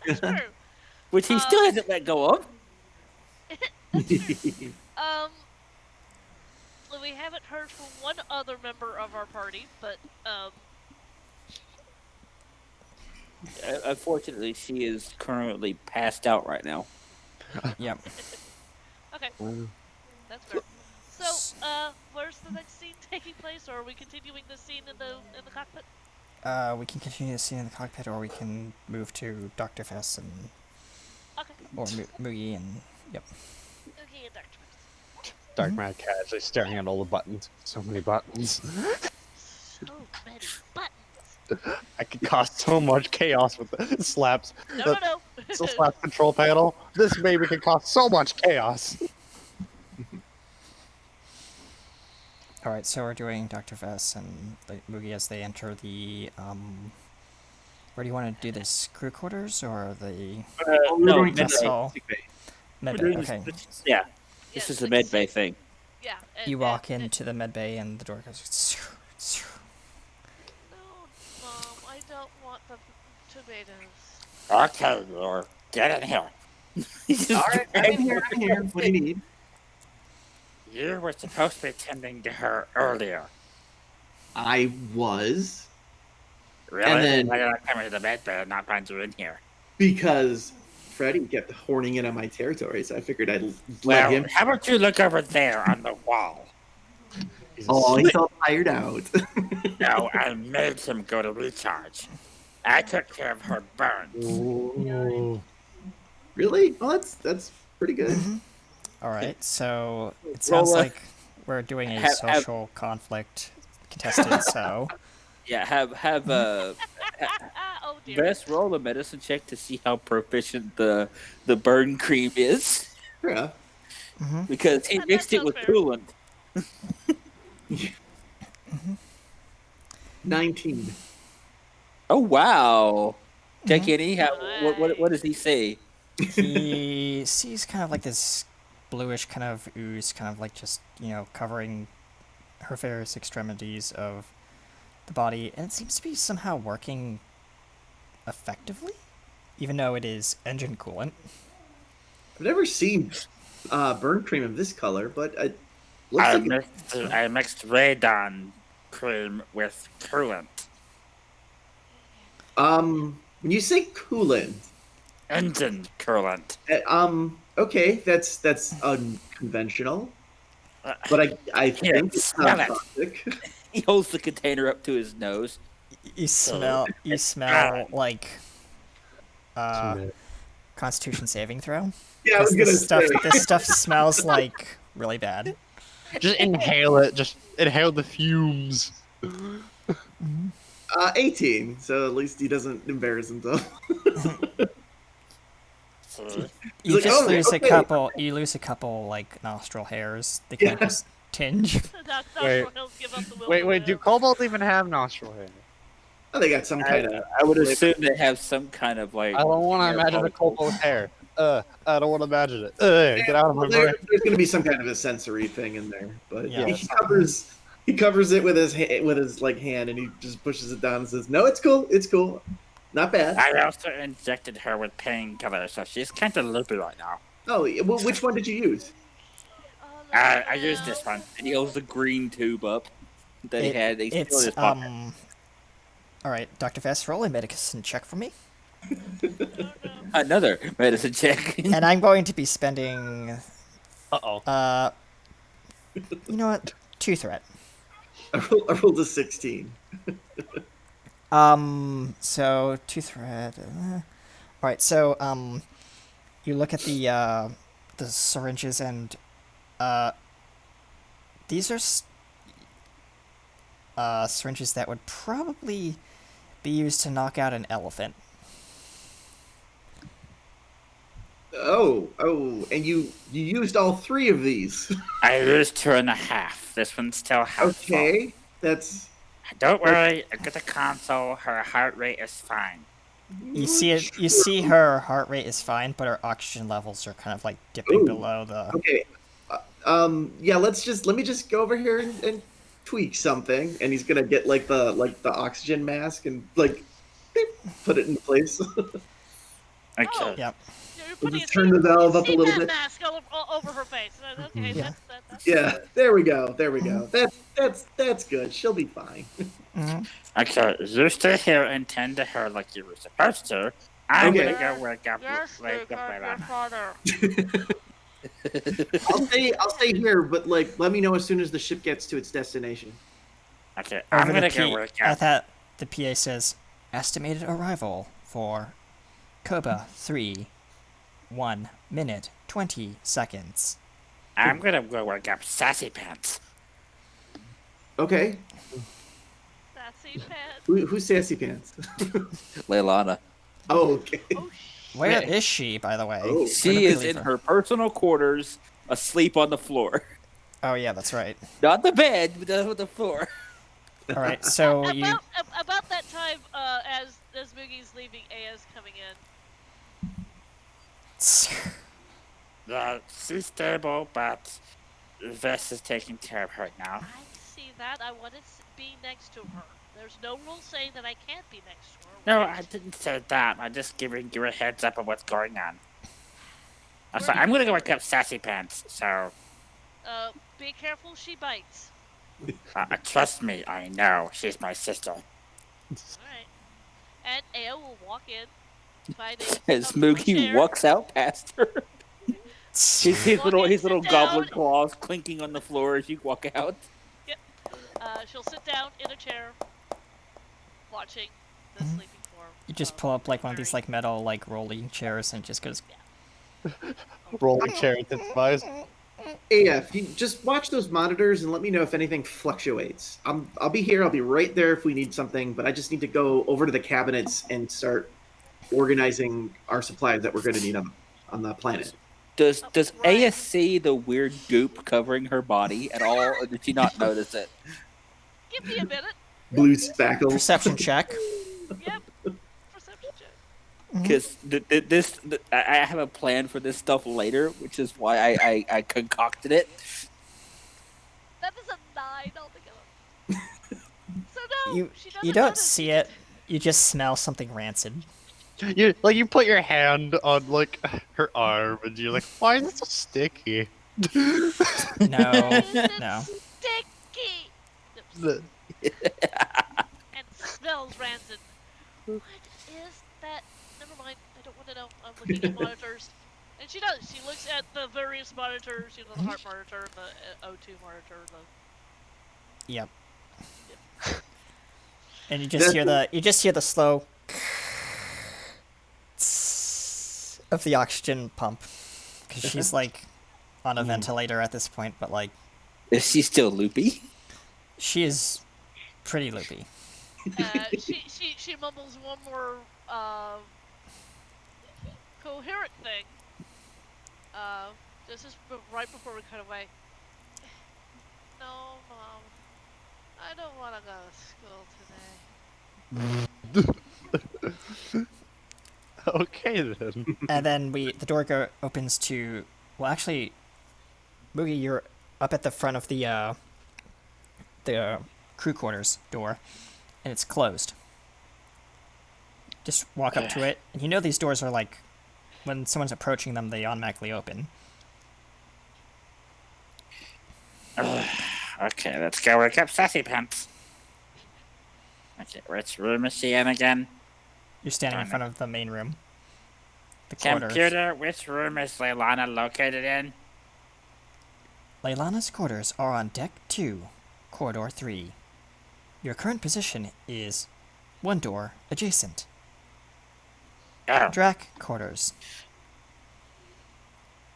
That's true. which he still hasn't let go of. That's true. We haven't heard from one other member of our party, but Unfortunately, she is currently passed out right now. Yep. okay, that's fair. So, where's the next scene taking place, or are we continuing the scene in the cockpit? We can continue the scene in the cockpit, or we can move to Dr. Fess and Okay. or Moogie and yep. Okay, Dr. Vess. Dark Mad casually staring at all the buttons. So many buttons. So many buttons. I could cause so much chaos with the slaps. No. The slap control panel. This baby can cause so much chaos. All right, so we're doing Dr. Vess and Moogie as they enter the where do you want to do this? Crew quarters or the No, going to mess the hall? sick bay. Med We're bay? doing Okay. Yeah, Yeah, this is a like med bay thing. Yeah. You walk into the med bay and the door goes. No, Mom, I don't want the tomatoes. Okay, Lord, get in here. He's All just right, I'm here. What do you need? You were supposed to be tending to her earlier. I was, Really? And then- Why did I come into the med bay and not find you in here? because Freddie kept horning in on my territory, so I figured I'd let Well, him. how about you look over there on the wall? Oh, he's all tired out. No, I made him go to recharge. I took care of her burns. Ooh. Really? Oh, that's pretty good. All right, so it Roll sounds a- like we're doing a social conflict contested. So Yeah, have Oh dear. Vess roll a medicine check to see how proficient the burn cream is, Yeah. because he That mixed it sounds with fair. coolant. 19. Oh wow! Jack Mhm. Kenny, what does he say? he sees kind of like this bluish kind of ooze, kind of like just covering her various extremities of the body, and it seems to be somehow working effectively, even though it is engine coolant. I've never seen burn cream of this color, but it looks I like I mixed Radon cream with coolant. when you say coolant, Engine coolant. okay, that's unconventional, but I Here, think it's smell not it. toxic. He holds the container up to his nose. You smell like Constitution saving throw. Yeah, I was 'Cause gonna say. this stuff smells like really bad. Just inhale it. Just inhale the fumes. 18, so at least he doesn't embarrass himself. See? You like, just "Oh, lose okay." a couple. You lose a couple like nostril hairs. They kind of Yeah. just tinge. Wait. Give up the will Wait, to wait. Do live. kobolds even have nostril hair? Oh, they got some kind of. I would assume they have some kind of like. I don't want to hair imagine a follicle. kobold's hair. I don't want to imagine it. Get out of my Well, brain. there's going to be some kind of a sensory thing in there, but Yeah. he covers it with his like hand, and he just pushes it down and says, "No, it's cool, not bad." I also injected her with painkillers, so she's kind of loopy right now. Oh, well, which one did you use? I used this one. And he holds the green tube up that he had. He's still in It's his pocket. All right, Dr. Fast, roll a medicine check for me, Another medicine check. and I'm going to be spending. Uh-oh. You know what? 2 threat. I rolled a 16. So two thread. All right. So you look at the syringes, and these are syringes that would probably be used to knock out an elephant. Oh, and you used all 3 of these. I used 2.5. This one's still half full. Okay, that's Don't worry, I got the console. Her heart rate is fine. You see it. You see her heart rate is fine, but her oxygen levels are kind of like dipping Ooh. below the. Okay. Yeah. Let me just go over here and tweak something, and he's gonna get like the oxygen mask and like beep, put it in place. Okay. Oh. Yep. You're We'll putting just turn the valve up a little bit. mask over her face. Okay, Yeah. that's Yeah. There we go. There we go. That's good. She'll be fine. Okay, you stay here and tend to her like you were supposed to. I'm Okay. gonna go wake up Yes, wake up your Leilani. father. I'll stay here, but like let me know as soon as the ship gets to its destination. Okay, I'm gonna go wake I up. thought the PA says estimated arrival for Koba 3, 1 minute 20 seconds. I'm gonna go wake up Sassy Pants. Okay. Sassy pants. Who's Sassy Pants? Leilana. Oh, okay. Oh, Where is she, by the way? Oh. Where She did we is leave in her personal quarters, asleep on the floor. Oh yeah, that's right. Not the bed, but the floor. All right, so you. about that time, as Moogie's leaving, Aya's coming in. Yeah, she's stable, but Vess is taking care of her now. I see that. I want to be next to her. There's no rule saying that I can't be next to her. No, right? I didn't say that. I'm just giving you a heads up of what's going on. I'm gonna go wake up Sassy Pants, so Be careful. She bites. trust me, I know. She's my sister. All right. And Aya will walk in, find a As comfortable Moogie chair. walks out past her. His Walk in, little sit goblin down. claws clinking on the floor as you walk out. She'll sit down in a chair, watching the sleeping form. You just pull up like one of these like metal like rolling chairs and it just goes. Rolling chair intensifies. AF, you just watch those monitors and let me know if anything fluctuates. I'll be here. I'll be right there if we need something, but I just need to go over to the cabinets and start organizing our supplies that we're going to need on the planet. Does Right. Aya see the weird goop covering her body at all, or did she not notice it? Give me a minute. Blue spackle. Perception check. Yep. Perception check. Because I have a plan for this stuff later, which is why I concocted it. That is a 9 altogether. So no, You she doesn't you don't notice. see it. You just smell something rancid. You put your hand on like her arm and you're like, why is it so sticky? No, It's no. sticky. The- And smells rancid. What is that? Never mind. I don't want to know. I'm looking at monitors. And she does. She looks at the various monitors. You know, the heart monitor, the O2 monitor, the. Yep. And you just hear the slow of the oxygen pump because she's like on a ventilator at this point, but like Is she still loopy? she is pretty loopy. She mumbles one more coherent thing. This is right before we cut away. No, Mom. I don't want to go to school today. okay then. And then the door opens to, well, actually, Moogie, you're up at the front of the crew quarters door, and it's closed. Just walk up to it, and you know these doors are like, when someone's approaching them, they automatically open. Okay, let's go wake up Sassy Pants. Okay, which room is she in again? You're standing in Darn it. front of the main room. The quarters. Computer, which room is Leilana located in? Leilana's quarters are on deck 2, corridor 3. Your current position is One door adjacent. Oh, Drac quarters.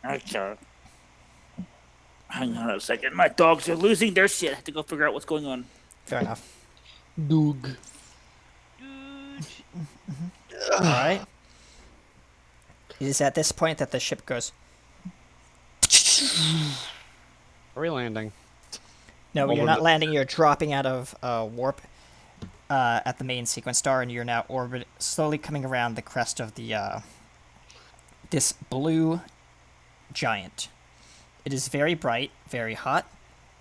okay. Hang on a second. My dogs are losing their shit. I have to go figure out what's going on. Fair enough. Doog. Dude. All right. It is at this point that the ship goes. Are we landing? No, Well, you're we're not not- landing. You're dropping out of warp at the main sequence star, and you're now slowly coming around the crest of the this blue giant. It is very bright, very hot,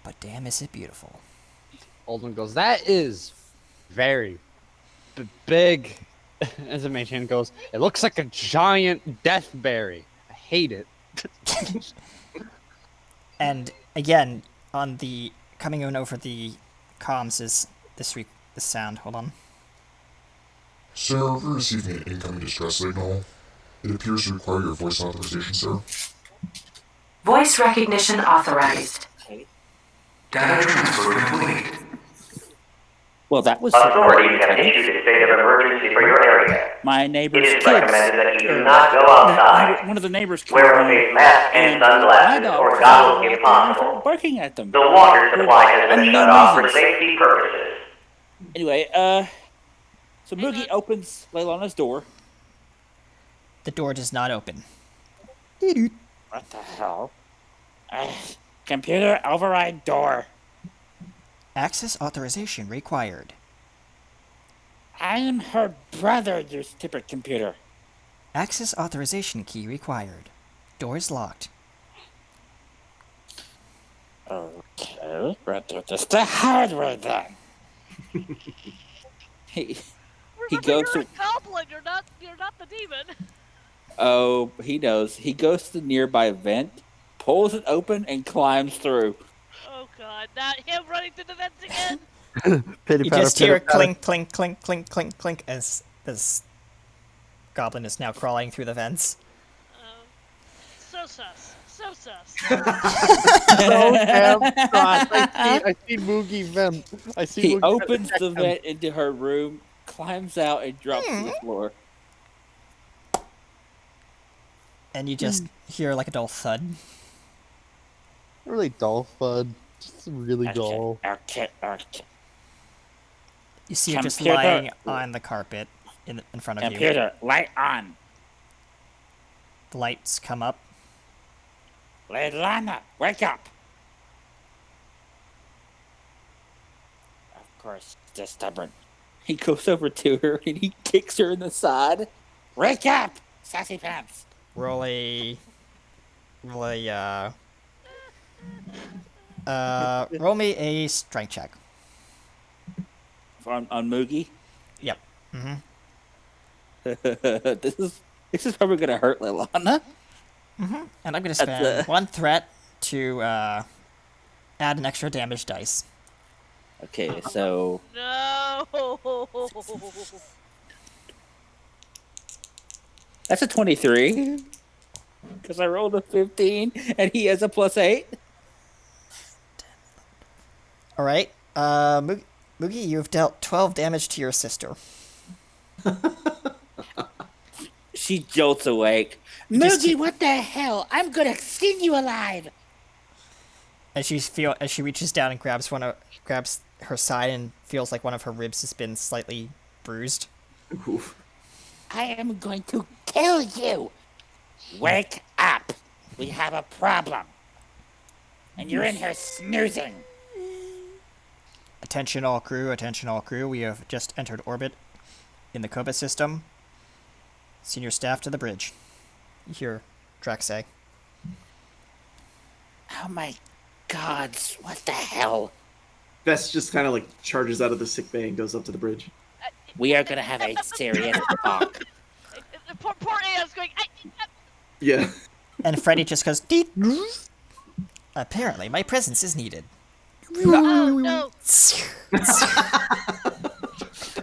but damn, is it beautiful. Alden goes, that is very big. As the mage hand goes, it looks like a giant deathberry. I hate it. And again, on the coming in over the comms is this sound. Hold on. Sir, we're receiving an incoming distress signal. It appears to require your voice authorization, sir. Voice recognition authorized. Data transfer complete. Well, that was Authorities have issued a state of emergency for your area. my It neighbor's is kids. recommended that you do not go outside. One of the neighbors came Wear a home, face mask and sunglasses my or dog goggles decided if to go out there and possible. start barking at them. The water supply has been Unknown shut off for reasons. safety purposes. Anyway, so Hang Moogie on. opens Leilana's door. The door does not open. What the hell? Computer override door. Access authorization required. I'm her brother, you stupid computer. Access authorization key required. Doors locked. Okay, we'll do this the hard way then. he Remember, goes you're to- a goblin. You're not the demon. Oh, he knows. He goes to the nearby vent, pulls it open, and climbs through. Oh god, not him running through the vents again. Pity You patter, just hear pitter patter. clink, clink, clink, clink, clink, clink as this goblin is now crawling through the vents. So sus. So sus. So damn sus. I see Moogie vent. I see He Moogie opens vent. the vent into her room, climbs out, and drops to the floor. And you just hear like a dull thud. Really dull, Fud. Just really dull. Okay. You see it just Computer. lying on the carpet in front of you. Computer, light on. The lights come up. Leilana, wake up. Of course, just stubborn. He goes over to her and he kicks her in the side. Wake up, sassy pants. Roll a me a strength check. On Moogie. Yep. Mm-hmm. this is probably gonna hurt Leilana. And I'm gonna That's spend one threat to add an extra damage dice. Okay, so No. that's a 23. Because I rolled a 15 and he has a +8. All right. Moogie, you've dealt 12 damage to your sister. She jolts awake. Just- Moogie, what the hell? I'm gonna skin you alive. As she reaches down and grabs her side and feels like one of her ribs has been slightly bruised. Oof. I am going to kill you. Wake up. We have a problem. And you're in here snoozing. Attention all crew, attention all crew. We have just entered orbit in the Koba system. Senior staff to the bridge. You hear Drax say. Oh my gods, what the hell? Bess just kind of like charges out of the sick bay and goes up to the bridge. We are gonna have a serious talk. Poor Anne's going. Yeah. And Freddy just goes, "Deet." Apparently, my presence is needed. Oh no.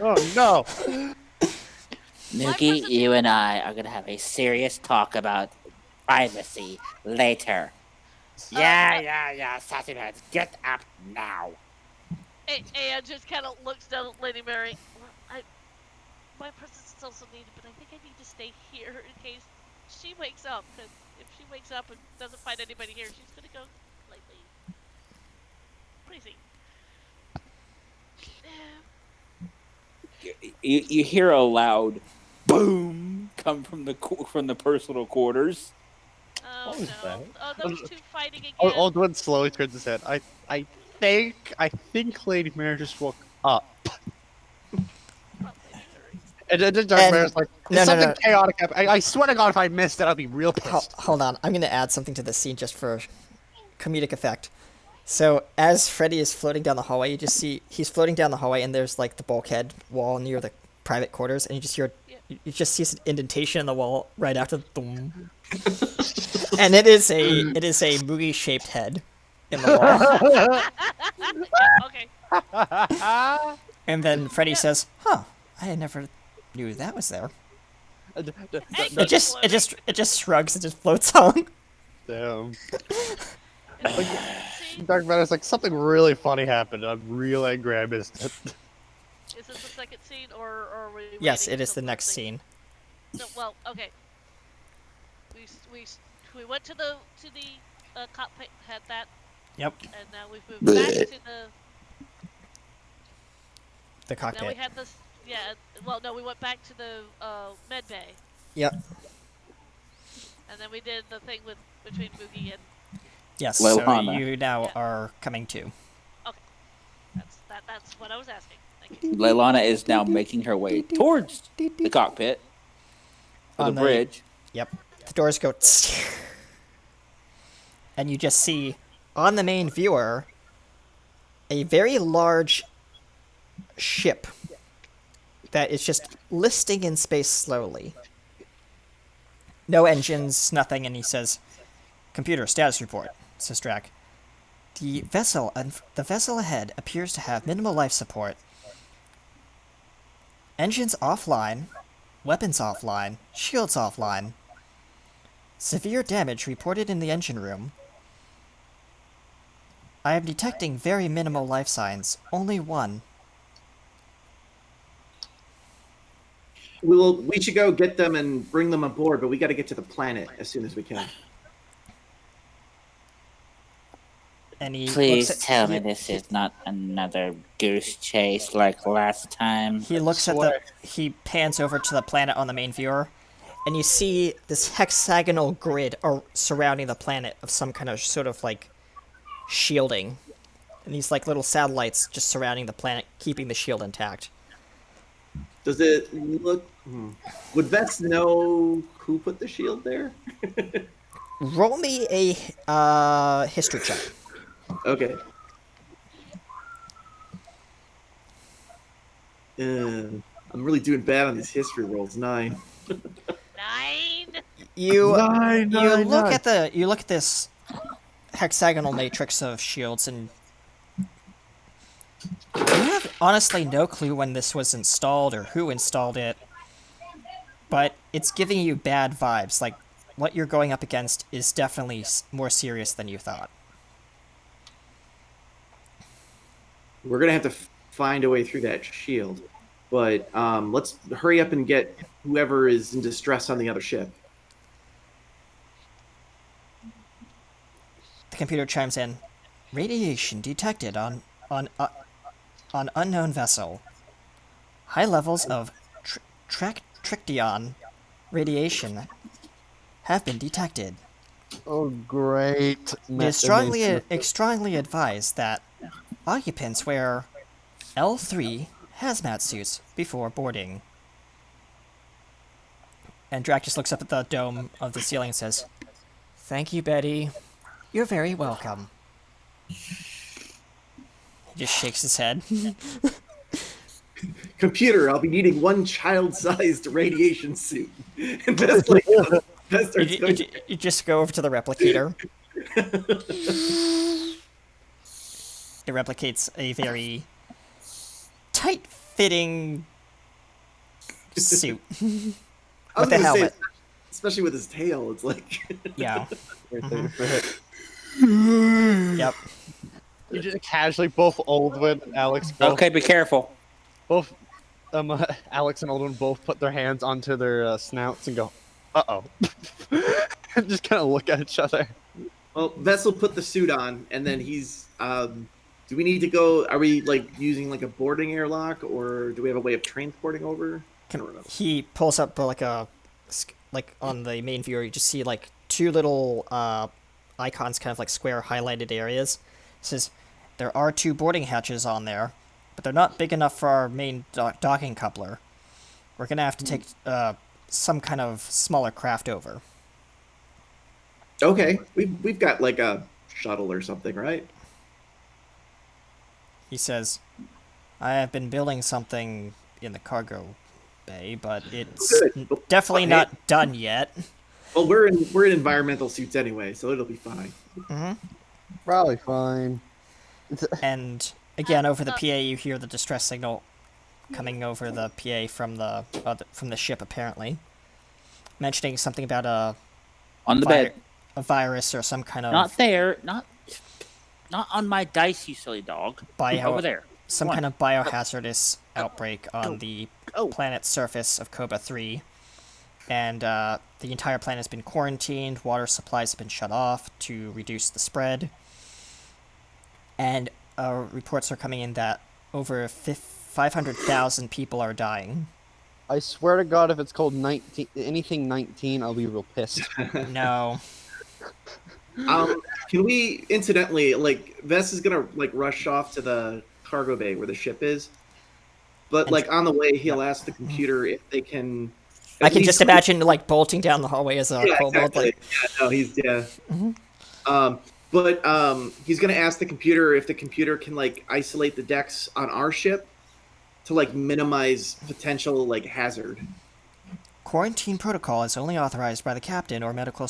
Oh no! Moogie, you and I are gonna have a serious talk about privacy later. Yeah, sassy pants, get up now. Anne just kind of looks down at Lady Mary. my presence is also needed, but I think I need to stay here in case she wakes up. Because if she wakes up and doesn't find anybody here, she's gonna go completely crazy. You hear a loud boom come from the personal quarters. Oh What was no! that? Oh, those two fighting again. Aldwin slowly turns his head. I think Lady Mary just woke up. Not Lady Mary. And then Dark And Mayor's like, no, "There's no, something no. chaotic happening. I swear to God, if I missed it, I'll be real pissed." Hold on, I'm gonna add something to this scene just for comedic effect. So as Freddy is floating down the hallway, you just see he's floating down the hallway, and there's like the bulkhead wall near the private quarters, and you just hear Yeah. you just see an indentation in the wall right after the boom, and it is a movie shaped head in the wall. Yeah. Okay. And then Freddy Yep. says, "Huh, I never knew that was there." And It keeps just floating. it just shrugs and just floats on. Damn. Is this the second scene? Dark Matter's like, something really funny happened. I'm real angry I missed it. Is this the second scene, or are we Yes, waiting it is until the next scene? scene. So, well, okay. We went to the cockpit, had that, Yep, and now we've moved back to the. the Now we cockpit. had this. Yeah. Well, no, we went back to the med bay, Yep. and then we did the thing with between Moogie and. Yes. So Leilana. you now Yeah. are coming to. Okay. That's what I was asking. Thank you. Leilana is now making her way towards the cockpit or the On the- bridge. Yep. The doors go, and you just see on the main viewer a very large ship that is just listing in space slowly. No engines, nothing, and he says, "Computer status report," says Drac. The vessel ahead appears to have minimal life support. Engines offline, weapons offline, shields offline. Severe damage reported in the engine room. I am detecting very minimal life signs, only one. We should go get them and bring them aboard, but we got to get to the planet as soon as we can. And he Please looks at, tell he, me this is not another goose chase like last time. he looks at he pans over to the planet on the main viewer, and you see this hexagonal grid surrounding the planet of some kind of sort of like shielding. And these like little satellites just surrounding the planet, keeping the shield intact. Does it look? Would Vets know who put the shield there? Roll me a history check. Okay. I'm really doing bad on these history rolls. 9. 9. You Nine, look nine. at you look at this hexagonal matrix of shields, and you have honestly no clue when this was installed or who installed it. But it's giving you bad vibes. Like what you're going up against is definitely more serious than you thought. We're gonna have to find a way through that shield, but let's hurry up and get whoever is in distress on the other ship. The computer chimes in. Radiation detected on unknown vessel. High levels of tritium radiation have been detected. Oh, great. It is strongly advised that occupants wear L3 hazmat suits before boarding. And Drac just looks up at the dome of the ceiling and says, "Thank you, Betty. You're very welcome." He just shakes his head. Computer, I'll be needing one child-sized radiation suit. And Vets like, Vets starts going. You just go over to the replicator. It replicates a very tight-fitting suit I was with a gonna say, helmet. especially with his tail, it's like. Yeah. Yep. You just casually, both Aldwin and Alex, both, Okay, be careful. both Alex and Alden both put their hands onto their snouts and go, "Uh-oh," and just kind of look at each other. Well, Vessel put the suit on, and then he's. Do we need to go? Are we like using like a boarding airlock, or do we have a way of transporting over? I don't know. He pulls up like on the main viewer, you just see like two little icons, kind of like square highlighted areas. It says there are two boarding hatches on there, but they're not big enough for our main docking coupler. We're gonna have to take some kind of smaller craft over. Okay, we've got like a shuttle or something, right? He says, I have been building something in the cargo bay, but it's Good. definitely not done yet. Well, we're in environmental suits anyway, so it'll be fine. Probably fine. And again, over the PA, you hear the distress signal coming over the PA from the ship, apparently, mentioning something about On the bed. a virus or some kind of Not there. Not on my dice, you silly dog. Over there. Some kind of biohazardous outbreak on the planet's surface of Koba 3. And the entire planet has been quarantined, water supplies have been shut off to reduce the spread. And reports are coming in that over 500,000 people are dying. I swear to God, if it's called 19, anything 19, I'll be real pissed. No. Can we, incidentally, like, Vess is gonna, like, rush off to the cargo bay where the ship is. But, like, on the way, he'll ask the computer if they can... I can just imagine, like, bolting down the hallway as a kobold. Exactly. Like... Yeah, no, he's... Yeah. But he's gonna ask the computer if the computer can, like, isolate the decks on our ship to, like, minimize potential, like, hazard. Quarantine protocol is only authorized by the captain or medical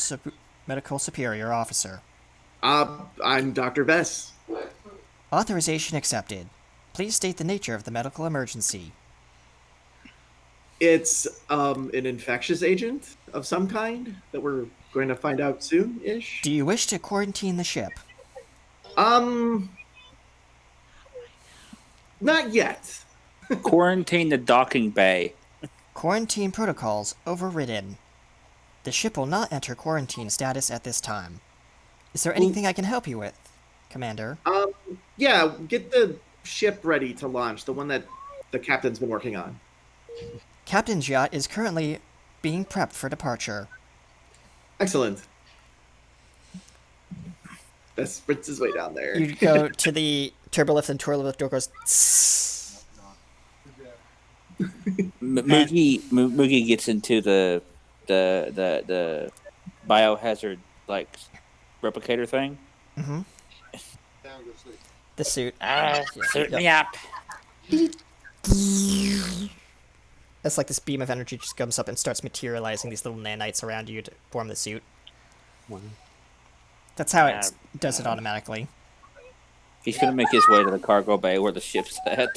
superior officer. I'm Dr. Vess. Authorization accepted. Please state the nature of the medical emergency. It's an infectious agent of some kind that we're going to find out soon-ish. Do you wish to quarantine the ship? Not yet. Quarantine the docking bay. Quarantine protocols overridden. The ship will not enter quarantine status at this time. Is there anything I can help you with, Commander? Yeah, get the ship ready to launch, the one that the captain's been working on. Captain's yacht is currently being prepped for departure. Excellent. That sprints his way down there. You go to the turbolift, and turbolift door goes... Tss. Moogie gets into the biohazard, like, replicator thing. Mm-hmm. The suit. Suit me up. It's like this beam of energy just comes up and starts materializing these little nanites around you to form the suit. Wow. That's how it does it automatically. He's gonna make his way to the cargo bay where the ship's at.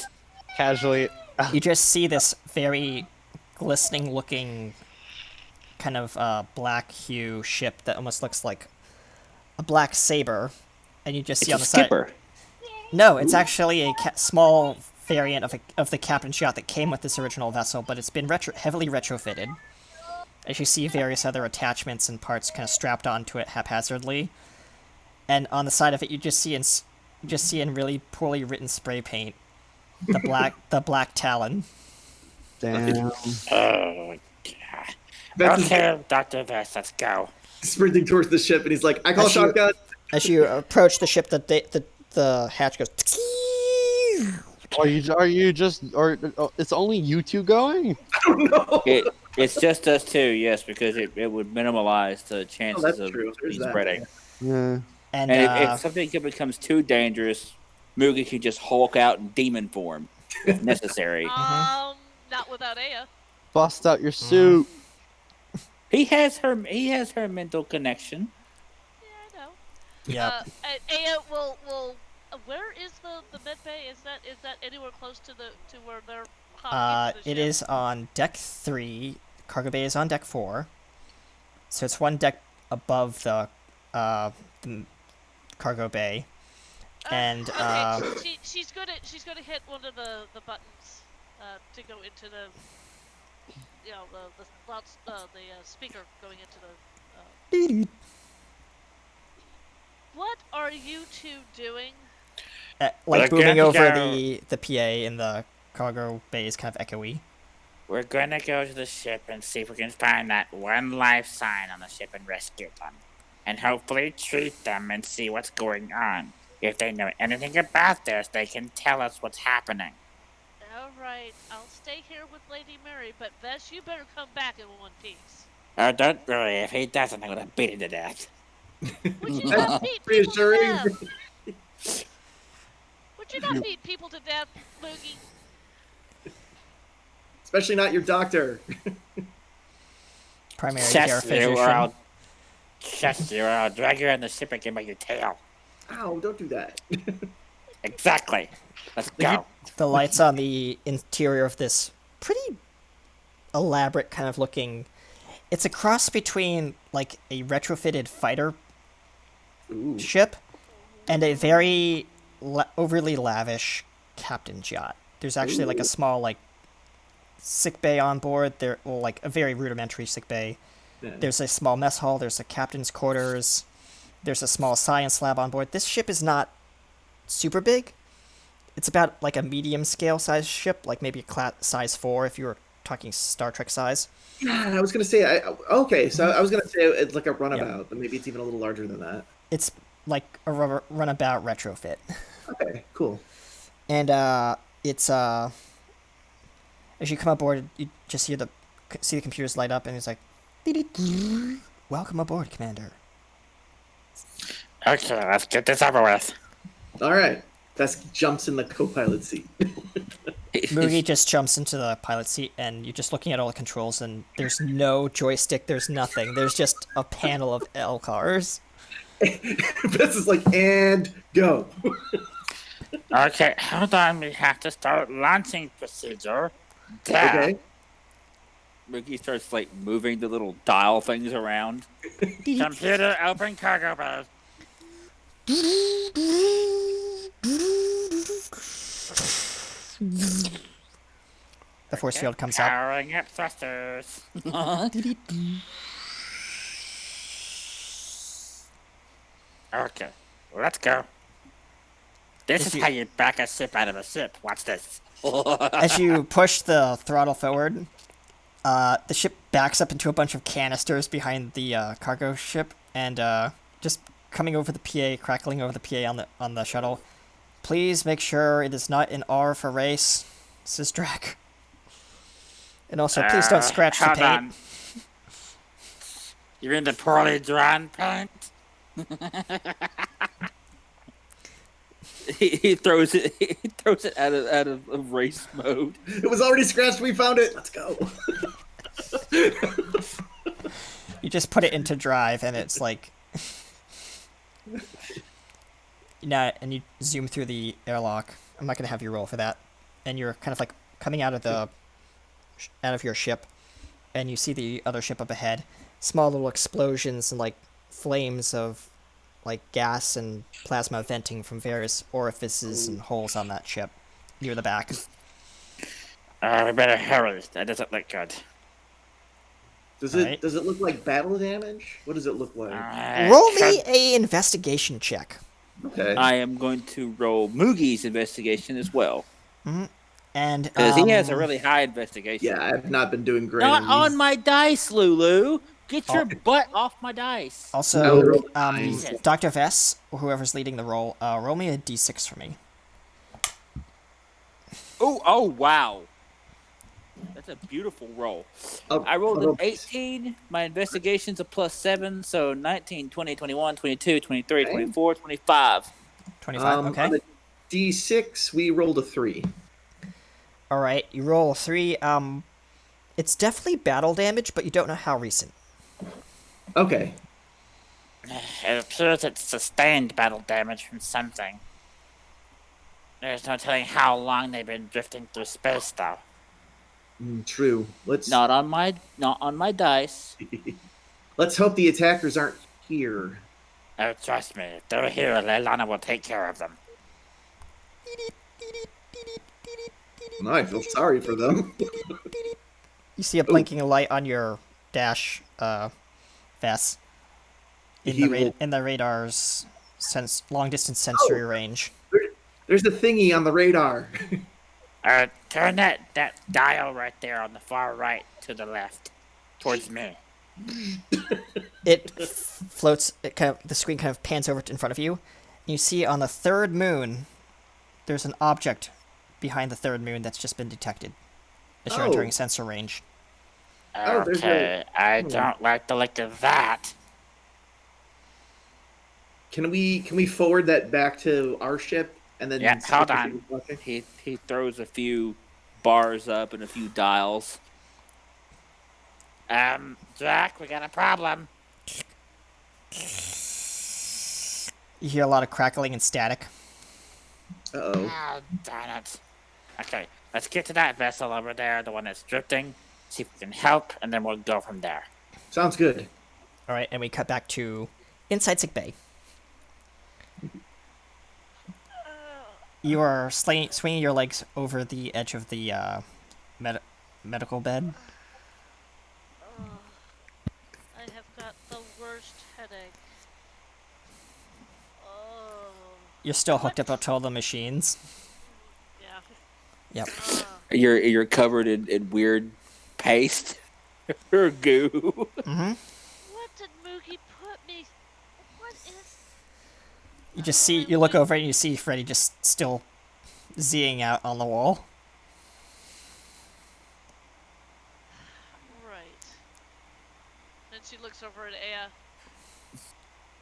Casually. You just see this very glistening looking kind of black hue ship that almost looks like a black saber, and you just see on the skipper. side. No, it's actually a small variant of the captain's yacht that came with this original vessel, but it's been heavily retrofitted. As you see various other attachments and parts kind of strapped onto it haphazardly, and on the side of it, you just see in really poorly written spray paint the black Talon. Damn. Oh, okay, Dr. Vess, let's go. Sprinting towards the ship, and he's like, I call shotgun. As you approach the ship, the hatch goes... Are you just... it's only you two going? I don't know. It's just us two, yes, because it would minimize the chances of spreading. Yeah. And if something becomes too dangerous, Moogie can just Hulk out in demon form if necessary. Not without Aya. Bust out your suit. He has her mental connection. Yeah, I know. Yeah. Aya will. Where is the med bay? Is that anywhere close to where they're hopping into the it ship? is on deck 3. Cargo bay is on deck 4. So it's one deck above the cargo bay. And okay, she's gonna hit one of the buttons. to go into the the speaker going into the. What are you two doing? Like We're booming gonna over go- the PA in the cargo bay is kind of echoey. We're gonna go to the ship and see if we can find that one life sign on the ship and rescue them. And hopefully treat them and see what's going on. If they know anything about this, they can tell us what's happening. All right, I'll stay here with Lady Mary, but Vess, you better come back in one piece. Oh, don't worry. If he doesn't, I'm gonna beat him to death. Would you That's not beat people to reassuring. death? Would you not beat people to death, Moogie? Especially not your doctor. Primary care Shut you, physician. or I'll... Shut you, or I'll drag you on the ship and get by your tail. Ow, don't do that. Exactly. Let's go. The lights on the interior of this pretty elaborate kind of looking. It's a cross between like a retrofitted fighter Ooh. ship and a very overly lavish captain's yacht. There's actually like a small like sick bay on board. There, well, like a very rudimentary sick bay. Yeah. There's a small mess hall. There's a captain's quarters. There's a small science lab on board. This ship is not super big. It's about like a medium scale size ship, like maybe a class size 4 if you were talking Star Trek size. Yeah, I was gonna say. Okay, so I was gonna say it's like a runabout, but maybe it's even a little larger than that. It's like a runabout retrofit. Okay, cool. And it's as you come aboard, you just see the computers light up, and it's like, "Welcome aboard, Commander." Okay, let's get this over with. All right, Vesk jumps in the co-pilot seat. Moogie just jumps into the pilot seat, and you're just looking at all the controls, and there's no joystick, there's nothing. There's just a panel of L cars. Vesk is like, and go. Okay, hold on. We have to start launching procedure. Duh. Okay. Mookie starts like moving the little dial things around. Computer, open cargo bay. The force field comes up. Powering up thrusters. Okay, let's go. This is how you back a ship out of a ship. Watch this. As you push the throttle forward, the ship backs up into a bunch of canisters behind the cargo ship, and just coming over the PA, crackling over the PA on the shuttle. Please make sure it is not an R for race, says Drac. And also, please don't scratch the hold paint. on. You're in the poorly drawn paint? He throws it. He throws it out of race mode. It was already scratched. We found it. Let's go. You just put it into drive, and it's like, and you zoom through the airlock. I'm not gonna have you roll for that. And you're kind of like coming out of your ship, and you see the other ship up ahead. Small little explosions and like flames of like gas and plasma venting from various orifices and holes on that ship near the back. We better hurry. That doesn't look good. Does Right. it look like battle damage? What does it look like? Roll me a investigation check. Okay. I am going to roll Moogie's investigation as well And because he has a really high investigation. Yeah, I've not been doing great. Not on on these. my dice, Lulu. Get your butt off my dice. I also, would roll nines. Dr. Vess, or whoever's leading the roll, roll me a d6 for me. Oh, wow. That's a beautiful roll. I rolled an 18. My investigation's a +7, so 19, 20, 21, 22, 23, 24, 25. 25, okay. On the D6, we rolled a 3. All right, you roll a 3. It's definitely battle damage, but you don't know how recent. Okay. It appears it's sustained battle damage from something. There's no telling how long they've been drifting through space, though. True. Let's Not on my dice. let's hope the attackers aren't here. Oh, trust me, if they're here, Leilana will take care of them. Now I feel sorry for them. You see a blinking light on your dash vest He will. in the radar's long distance sensory Oh, range. there's a thingy on the radar. Turn that dial right there on the far right to the left, towards me. It floats. The screen kind of pans over in front of you. And you see on the third moon, there's an object behind the third moon that's just been detected as you're Oh. entering sensor range. Oh, there's Okay, I don't like the look of that. Can we forward that back to our ship and then? Yeah, see hold if on. it's working? He throws a few bars up and a few dials. Jack, we got a problem. You hear a lot of crackling and static. Uh-oh. Oh, darn it. Okay, let's get to that vessel over there, the one that's drifting, see if we can help, and then we'll go from there. Sounds good. All right, and we cut back to inside sick bay. You are swinging your legs over the edge of the medical bed. I have got the worst headache. Oh. You're still hooked up to all the machines. Yeah. Yep. You're covered in weird paste or goo. Mm-hmm. What did Moogie put me? What is? You look over and you see Freddy just still Zing out on the wall. Right. Then she looks over at Aya.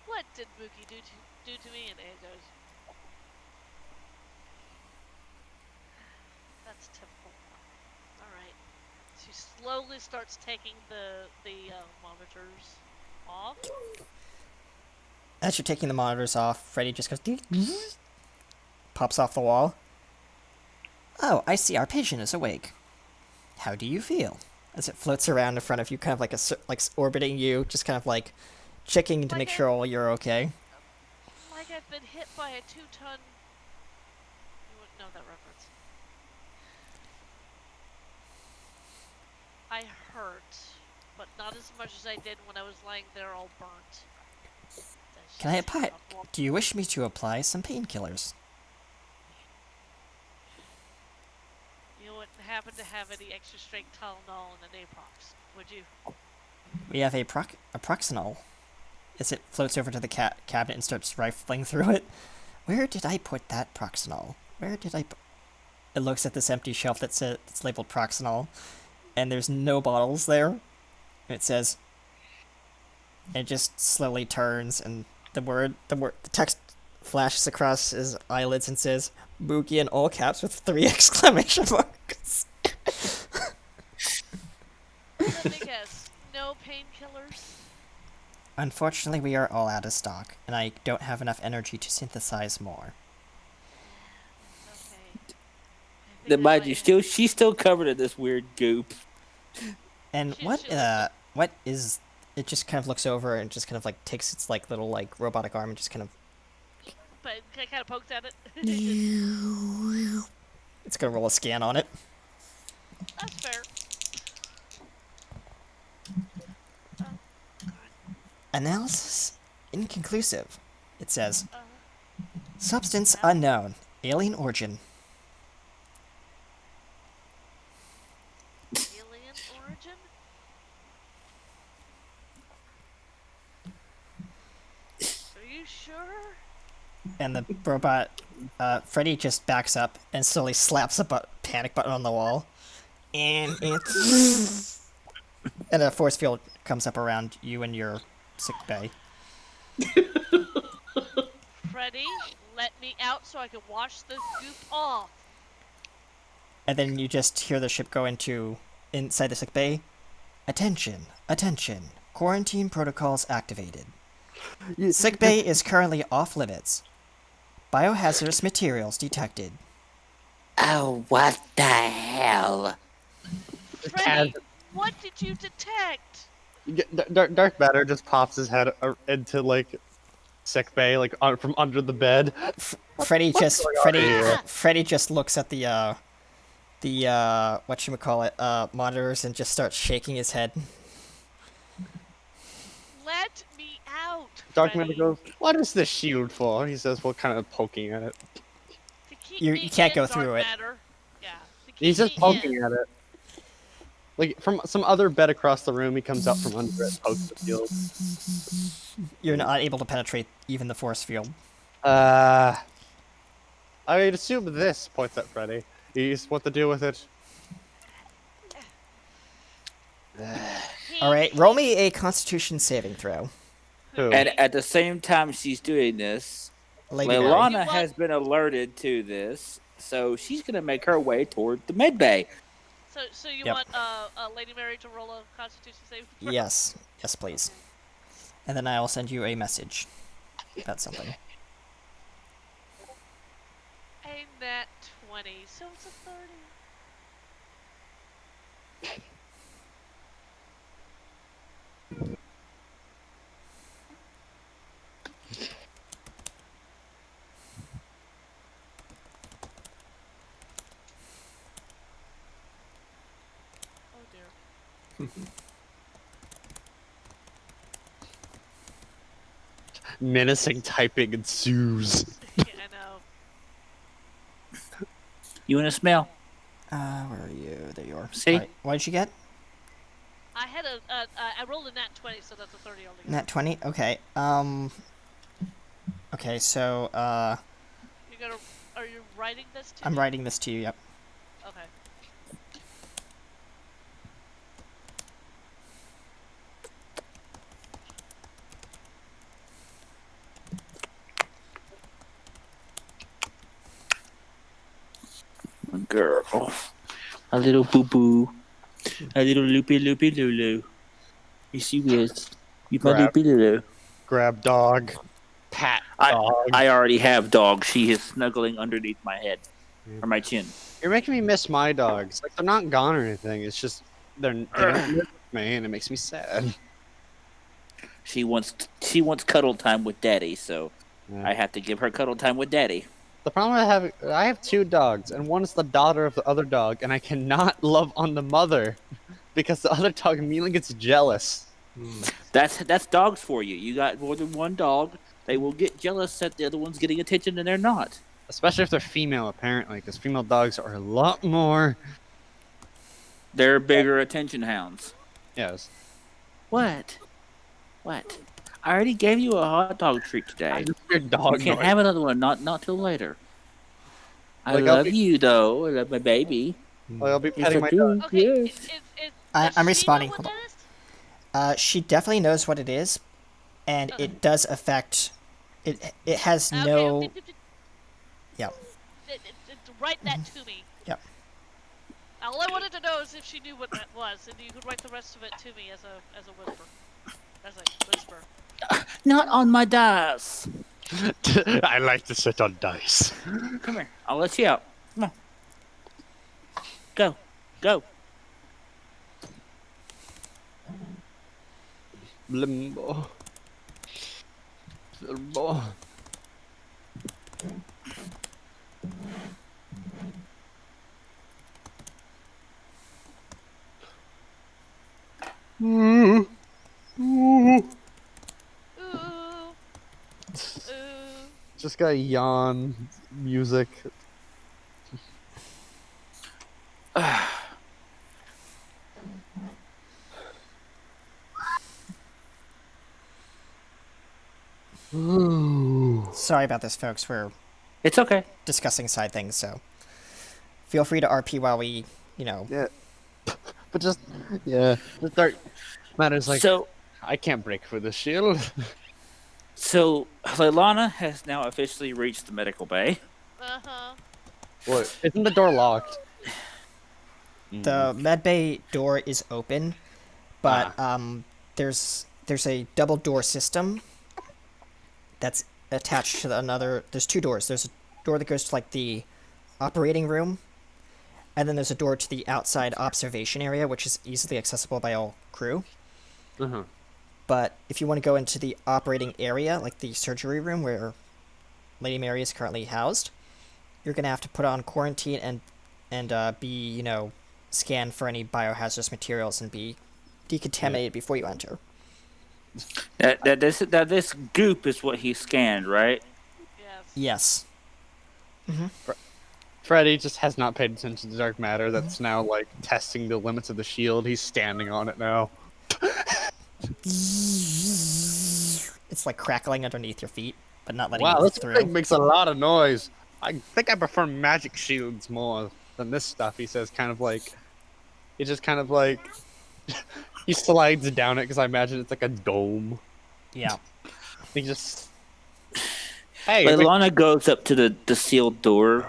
What did Mookie do to me? And Aya goes, that's typical. Alright. She slowly starts taking the monitors off. As you're taking the monitors off, Freddy just goes, pops off the wall. Oh, I see our patient is awake. How do you feel? As it floats around in front of you, kind of like orbiting you, just kind of like checking to make sure all you're okay. Like I've been hit by a 2-ton... You wouldn't know that reference. I hurt, but not as much as I did when I was lying there all burnt. Can I apply? Do you wish me to apply some painkillers? You wouldn't happen to have any extra strength Tylenol and an Aprox, would you? We have a Proxenol. As it floats over to the cabinet and starts rifling through it. Where did I put that Proxenol? Where did I It looks at this empty shelf that's labeled Proxenol, and there's no bottles there. And it says... And it just slowly turns, and the text flashes across his eyelids and says, Mookie in all caps with 3 exclamation marks. Let me guess. No painkillers? Unfortunately, we are all out of stock, and I don't have enough energy to synthesize more. Okay. Mind you, she's still covered in this weird goop. And what is... It just kind of looks over and just kind of like takes its like little like robotic arm and just kind of... But I kind of poked at it. It's gonna roll a scan on it. That's fair. Analysis inconclusive. It says, substance unknown, alien origin. Alien origin? Are you sure? And the robot, Freddy just backs up and slowly slaps a panic button on the wall. And and a force field comes up around you and your sick bay. Freddy, let me out so I can wash this goop off. And then you just hear the ship go inside the sick bay. Attention, attention. Quarantine protocols activated. Sick bay is currently off limits. Biohazardous materials detected. Oh, what the hell? Freddy, what did you detect? Dark Matter just pops his head into like sick bay, like from under the bed. Freddy just looks at the the whatchamacallit, monitors and just starts shaking his head. Let me out, Dark Matter Freddy, goes, "What is this shield for?" He says, "Well, kind of poking at it." to keep You me can't in, go Dark through it. Matter. Yeah, to keep He's just me poking in. at it. Like from some other bed across the room, he comes out from under it, pokes the shield. You're not able to penetrate even the force field. I would assume this points at Freddy. He's what to do with it. All right, roll me a Constitution saving throw. Who? And at the same time she's doing this, Lady Mary. Leilana has been alerted to this, so she's gonna make her way toward the med bay. So you Yep. want Lady Mary to roll a Constitution saving throw? Yes, please. Okay. And then I'll send you a message about something. A nat 20, so it's a 30. Oh dear. Menacing typing ensues. Yeah, I know. You want to smell? Where are you? There you are. See? All right, what did you get? I had I rolled a nat 20, so that's a 30 altogether. Nat 20? Okay. Okay, so, Are you writing this to I'm me? writing this to you, yep. Okay. Girl. A little boo boo. A little loopy loopy lulu. Yes, you is. You my Grab. loopy lulu. Grab dog. Pat dog. I already have dog. She is snuggling underneath my head. Or my chin. You're making me miss my dogs. Like, they're not gone or anything. It's just they don't live with me, and it makes me sad. She wants cuddle time with daddy, so Yeah. I have to give her cuddle time with daddy. The problem I have two dogs, and one is the daughter of the other dog, and I cannot love on the mother because the other dog immediately gets jealous. That's dogs for you. You got more than one dog. They will get jealous that the other one's getting attention and they're not. Especially if they're female, apparently, because female dogs are a lot more. They're bigger attention hounds. Yes. What? What? I already gave you a hot dog treat today. Your dog You can't noise. have another one. Not till later. I Like, I'll love be- you though. I love my baby. Like, I'll be Yes, petting I my do. dog. Okay. Yes. I'm Does she know responding. what Hold that is? She definitely knows what it is, and it does affect. It has Okay, no. okay, Yeah. Write that to me. Yep. All I wanted to know is if she knew what that was, and you could write the rest of it to me as a whisper. As a whisper. Not on my dice. I like to sit on dice. Come here. I'll let you out. Come on. Go. Go. Limbo. Limbo. Ooh. Ooh. Just got yawn music. Sorry about this, folks. We're It's okay. discussing side things, so feel free to RP while we, Yeah. But just, yeah. The Dark Matter's like, So I can't break for the shield. So Leilana has now officially reached the medical bay. Uh-huh. What? Isn't the door locked? The medbay door is open, but there's a double door system that's attached to another. There's two doors. There's a door that goes to like the operating room, and then there's a door to the outside observation area, which is easily accessible by all crew. Uh-huh. But if you want to go into the operating area, like the surgery room where Lady Mary is currently housed, you're going to have to put on quarantine and and be scanned for any biohazardous materials and be decontaminated before you enter. That this goop is what he scanned, right? Yes. Yes. Freddy just has not paid attention to dark matter. That's now like testing the limits of the shield. He's standing on it now. It's like crackling underneath your feet, but not letting Wow, you this through. thing makes a lot of noise. I think I prefer magic shields more than this stuff. He says, kind of like he just kind of like he slides down it because I imagine it's like a dome. Yeah. He just hey, Leilana goes up to the sealed door,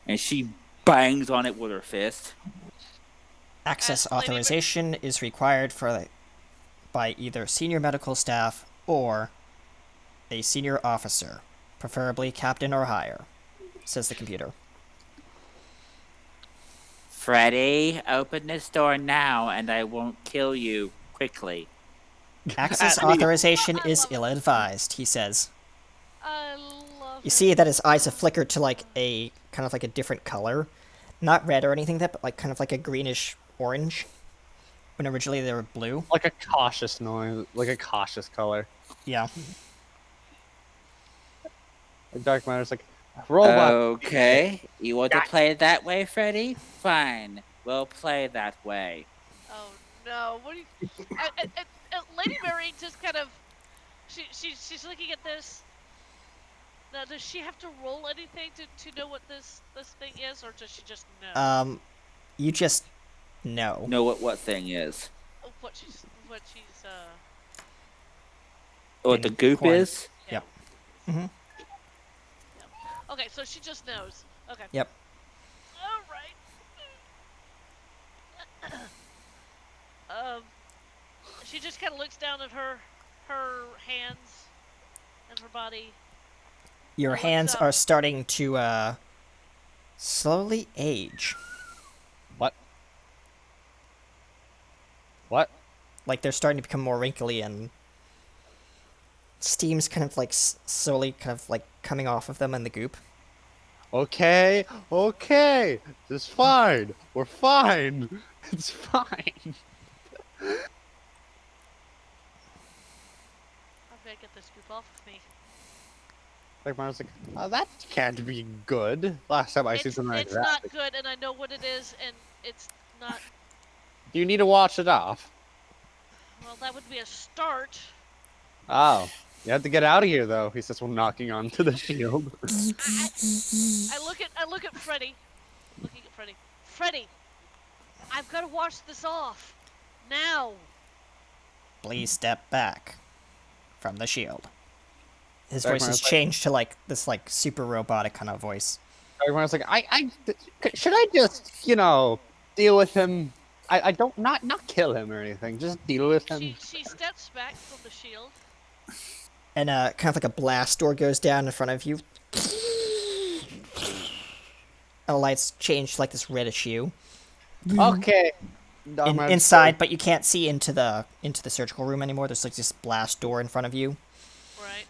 and she bangs on it with her fist. Access Lady authorization is required by either senior medical staff or a senior officer, preferably captain or higher, says the computer. Freddy, open this door now and I won't kill you quickly. Access At least. authorization I is love it. ill-advised, he says. I love You it. see that his eyes have flickered to like a kind of like a different color. Not red or anything but like kind of like a greenish orange. When originally they were blue. Like a cautious noise, like a cautious color. Yeah. Like dark matter's like robot. Okay, you want to play it that way, Freddy? Fine, we'll play that way. Oh no! What do you? Lady Mary just kind of she's looking at this. Now, does she have to roll anything to know what this thing is, or does she just know You just know. Know what thing is? what she's What the goop Corn. is? Yeah. Yep. Yep. Okay, so she just knows. Okay. Yep. All right. She just kind of looks down at her hands and her body. Your What's hands up? are starting to slowly age. What? Like they're starting to become more wrinkly and steam's kind of like slowly kind of like coming off of them in the goop. Okay. It's fine. We're fine. It's fine. I better get this goop off of me. Like Mario's like, oh, that can't be good. Last time I seen something like It's that. not good, and I know what it is, and it's not. Do you need to wash it off? Well, that would be a start. Oh, you have to get out of here though. He says while knocking onto the shield. I look at Freddy. Looking at Freddy. Freddy, I've got to wash this off now. Please step back from the shield. His Dark voice has Mario's like- changed to like this like super robotic kind of voice. Everyone's like, should I just, deal with him? I don't not kill him or anything. Just deal with him. She steps back from the shield. And kind of like a blast door goes down in front of you. And the lights change to like this reddish hue. Okay. Dark Mario's Inside, but you can't see into the surgical room anymore. There's like this blast door in front of you. Right.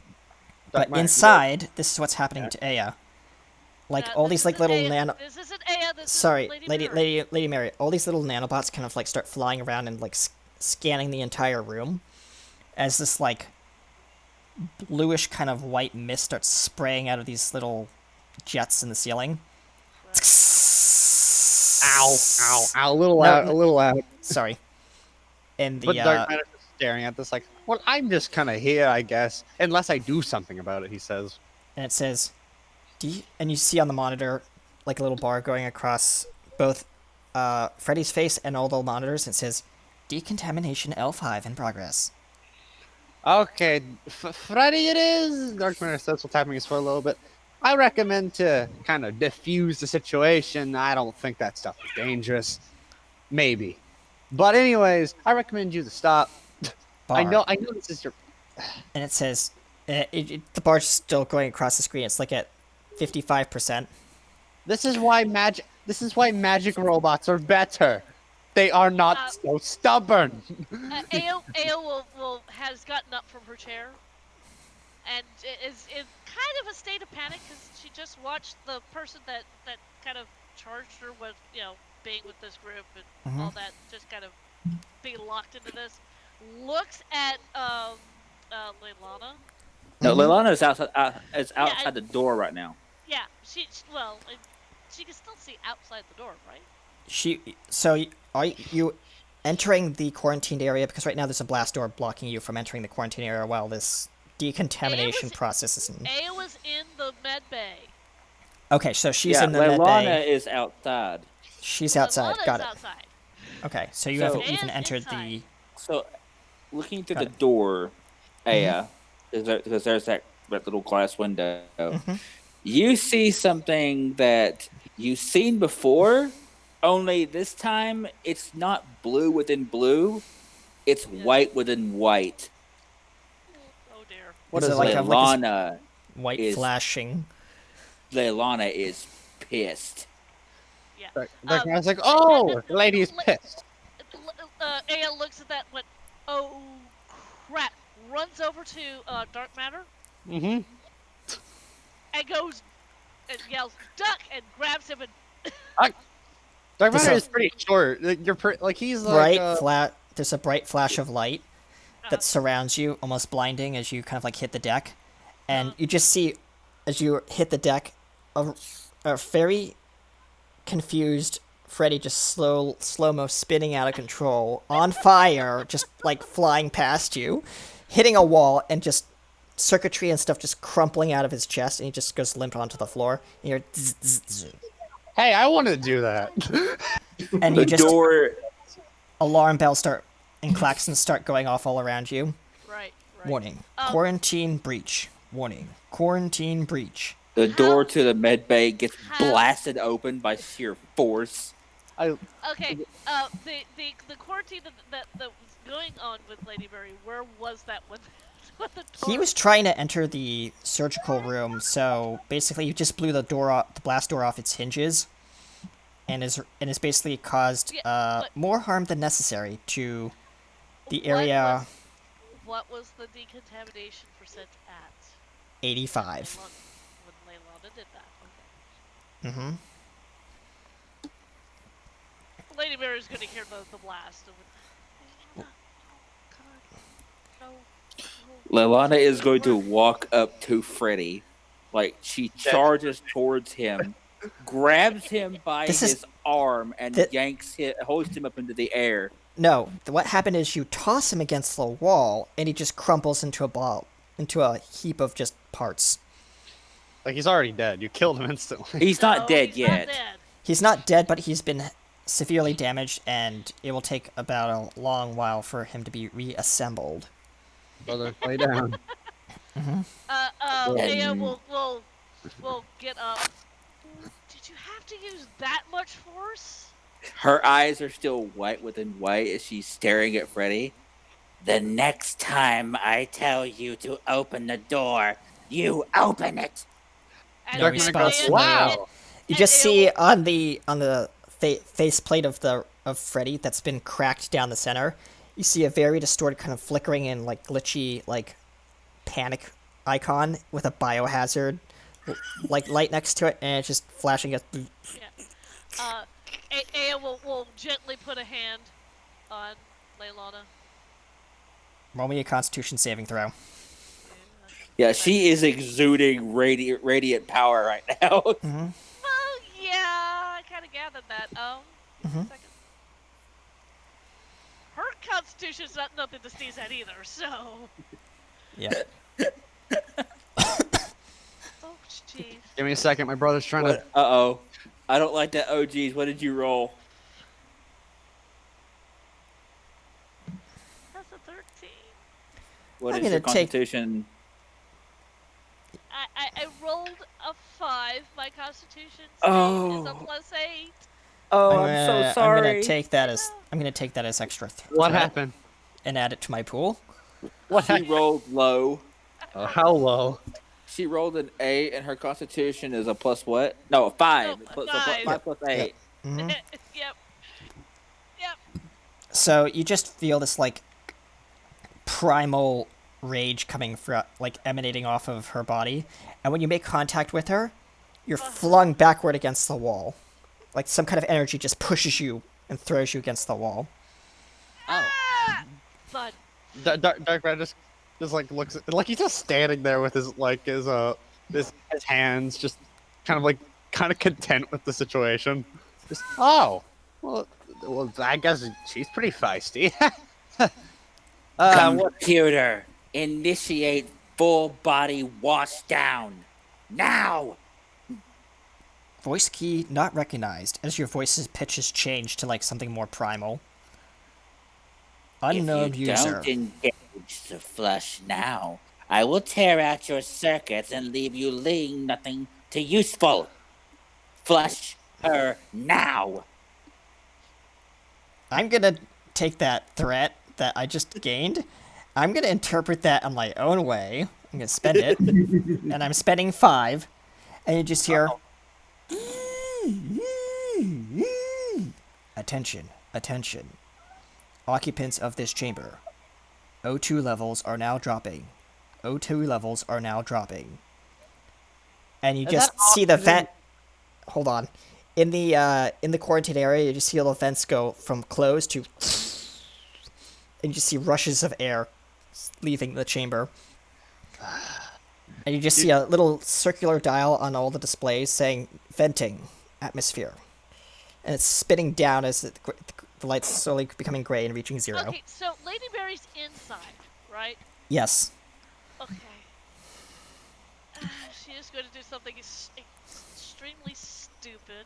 But Mario- inside, this is what's happening to Aya. Like all these like little nano. This isn't Aya. This Sorry, is Lady Mary. Lady Mary. All these little nanobots kind of like start flying around and like scanning the entire room, as this like bluish kind of white mist starts spraying out of these little jets in the ceiling. Ow! A little No, out. no. A little out. Sorry. And But the Dark Matter's just staring at this like, well, I'm just kind of here, I guess, unless I do something about it. He says. and it says, and you see on the monitor like a little bar going across both Freddy's face and all the monitors. It says, decontamination L5 in progress. Okay, Freddy it is. Dark Matter says while tapping his foot a little bit. I recommend to kind of diffuse the situation. I don't think that stuff is dangerous. Maybe. But anyways, I recommend you to stop. Bar. I know this is your... And it says, the bar's still going across the screen. It's like at 55%. This is why magic robots are better. They are not so stubborn. Ao has gotten up from her chair, and is in kind of a state of panic because she just watched the person that kind of charged her with being with this group and Mhm. all that, just kind of being locked into this, looks at Leilana. No, Mhm. Leilana is Yeah, outside the door right now. yeah. Well, she can still see outside the door, right? Are you entering the quarantined area? Because right now there's a blast door blocking you from entering the quarantine area while this decontamination process is in. Aya was in the med bay. Okay, so she's Yeah, in the med bay. Leilana is outside. She's outside. Leilana Got is it. outside. Okay, so you So haven't even Aya's entered inside. the. so looking through Got the it. door, Aya, because there's that little glass window. Mhm. You see something that you've seen before, only this time it's not blue within blue, it's white within white. Oh dear. What Is it is like it? have like this Leilana white is flashing? Leilana is pissed. Yeah. That guy's like, No, oh, the lady is Le- pissed. Aya looks at that, went, oh crap, runs over to Dark Matter Mm-hmm. and goes and yells, duck, and grabs him and Dark This Matter a is pretty short. Like he's like bright flat. There's a bright flash of light that uh, surrounds you, almost blinding as you kind of like hit the deck, and Uh-huh. you just see as you hit the deck a very confused Freddy just slow mo spinning out of control, on fire, just like flying past you, hitting a wall, and just circuitry and stuff just crumpling out of his chest, and he just goes limp onto the floor. And you're zzz, zzz, zzz. hey, I want to do that. And The you just door alarm bells start and klaxons start going off all around you. right. Warning. Quarantine breach. Warning. Quarantine breach. the How- door to the med bay gets how- blasted open by sheer force. Okay. The quarantine that was going on with Lady Mary, where was that when the door? He was trying to enter the surgical room, so basically you just blew the door off, the blast door off its hinges, and is basically caused more harm than necessary to the area. What was the decontamination percent at 85. when Leilana did that? Okay. Mm-hmm. Lady Mary's gonna hear the blast. Leilana, no, Leilana is going to walk up to Freddy. Like, she charges towards him, grabs him by This is- his arm, and Thi- hoists him up into the air. No, what happened is you toss him against the wall, and he just crumples into a ball, into a heap of just parts. Like he's already dead. You killed him instantly. He's not dead he's yet. Not dead. He's not dead, but he's been severely damaged, and it will take about a long while for him to be reassembled. Brother, lay down. Aya will get up. Did you have to use that much force? Her eyes are still white within white as she's staring at Freddy. The next time I tell you to open the door, you open it. And No and response Aya- from the- Wow. You and just Aya see will- on the faceplate of Freddy that's been cracked down the center. You see a very distorted kind of flickering and like glitchy like panic icon with a biohazard like light next to it, and it's just flashing. Aya will gently put a hand on Leilana. Roll me a Constitution saving throw. Yeah, she is exuding radiant power right now. Mm-hmm. Well, yeah, I kind of gathered that. Mhm. Second. Her constitution's not nothing to sneeze at either, so. Yeah. Oh, jeez. Give me a second. My brother's trying to. Uh-oh. I don't like that. Oh, geez. What did you roll? That's a 13. What I'm is your gonna take- constitution? I rolled a 5. My constitution is a Oh. +8. Oh, I'm so sorry. I'm gonna take that as extra. What threat happened? And add it to my pool. What She happened? rolled low. How low? She rolled an 8, and her constitution is a plus what? No, a 5. No, So 5. 5 plus 8. Mhm. Yep. So you just feel this like primal rage coming from like emanating off of her body, and when you make contact with her, you're flung backward against the wall. Like some kind of energy just pushes you and throws you against the wall. Oh. Thud. Dark Red just like looks like he's just standing there with his hands just kind of content with the situation. Just well I guess she's pretty feisty. What? Computer, initiate full body wash down. Now! Voice key not recognized as your voice's pitches change to like something more primal. Unknown If you user. don't engage the flush now, I will tear out your circuits and leave you laying nothing to useful. Flush her now. I'm gonna take that threat that I just gained. I'm gonna interpret that in my own way. I'm gonna spend it, and I'm spending 5. And you just hear, attention, attention. Occupants of this chamber. O2 levels are now dropping. O2 levels are now dropping. And you Is just that see the oxygen? vent. Hold on. In the quarantine area, you just see all the vents go from closed to, and you just see rushes of air leaving the chamber. And you just see a little circular dial on all the displays saying venting atmosphere. And it's spinning down as the light's slowly becoming gray and reaching 0. Okay, so Lady Mary's inside, right? Yes. Okay. She is going to do something extremely stupid.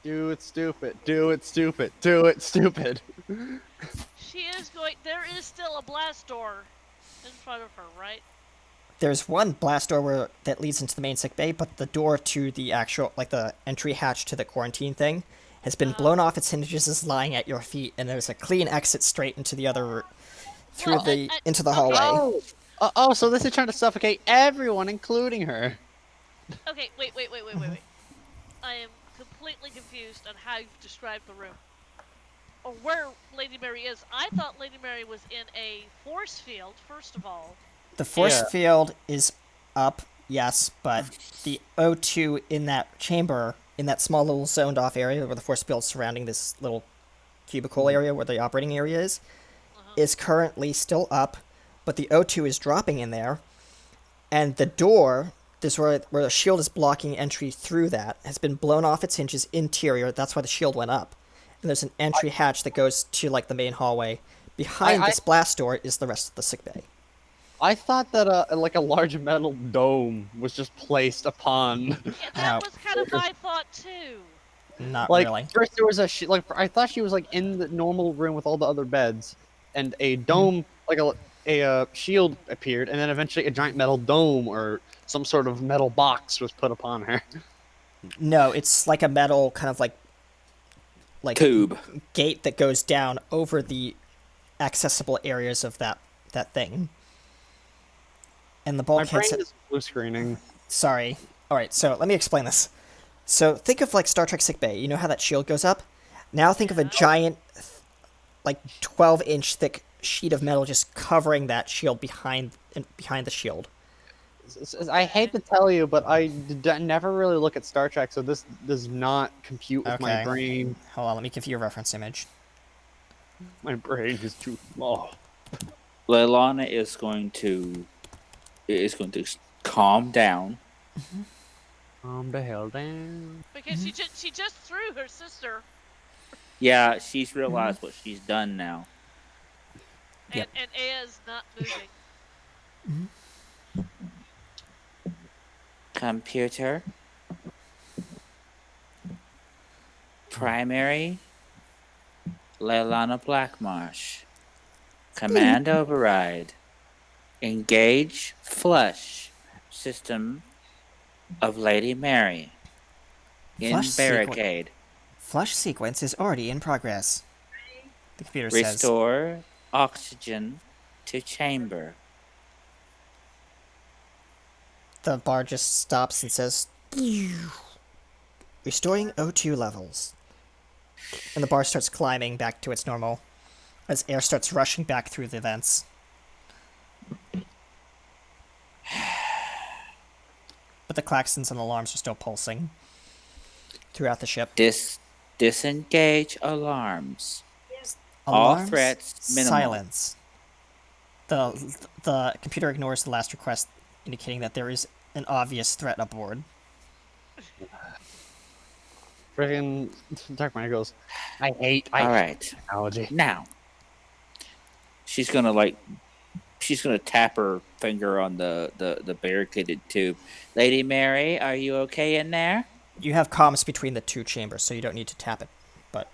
Do it stupid. Do it stupid. Do it stupid. She is going. There is still a blast door in front of her, right? There's one blast door that leads into the main sick bay, but the door to the actual, like the entry hatch to the quarantine thing, has been blown off its hinges, is lying at your feet, and there's a clean exit straight into the other, into the hallway. So this is trying to suffocate everyone, including her. Okay, wait. I am completely confused on how you've described the room. Or where Lady Mary is. I thought Lady Mary was in a force field, first of all. The force field is up, yes, but the O2 in that chamber, in that small little zoned off area where the force field surrounding this little cubicle area where the operating area is currently still up, but the O2 is dropping in there, and the door, this where the shield is blocking entry through that, has been blown off its hinges interior. That's why the shield went up. And there's an entry hatch that goes to like the main hallway. Behind this blast door is the rest of the sickbay. I thought that like a large metal dome was just placed upon. Yeah, that was kind of my thought too. Not Like really. first there was I thought she was like in the normal room with all the other beds, and a dome like a shield appeared, and then eventually a giant metal dome or some sort of metal box was put upon her. No, it's like a metal kind of like Tube. gate that goes down over the accessible areas of that thing. And the My bulkhead. brain is blue screening. Sorry. All right, so let me explain this. So think of like Star Trek sickbay. You know how that shield goes up? Now think of a giant, like 12-inch thick sheet of metal just covering that shield behind the shield. I hate to tell you, but I never really look at Star Trek, so this does not compute with my brain. Hold on, let me give you a reference image. My brain is too small. Leilana is going to calm down. Calm the hell down. Because she just threw her sister. Yeah, she's realized what she's done now. And Aya's not moving. Computer. Primary. Leilana Blackmarsh. Command override. Engage flush system of Lady Mary. In Flush barricade. Flush sequence is already in progress. The computer says. Restore oxygen to chamber. The bar just stops and says, restoring O2 levels. And the bar starts climbing back to its normal as air starts rushing back through the vents. But the klaxons and alarms are still pulsing. throughout the ship. Disengage alarms. All Alarms, threats minimal. silence. The computer ignores the last request, indicating that there is an obvious threat aboard. Friggin' Dark Matter goes, I hate All right. technology. Now, she's gonna tap her finger on the barricaded tube. Lady Mary, are you okay in there? You have comms between the two chambers, so you don't need to tap it. But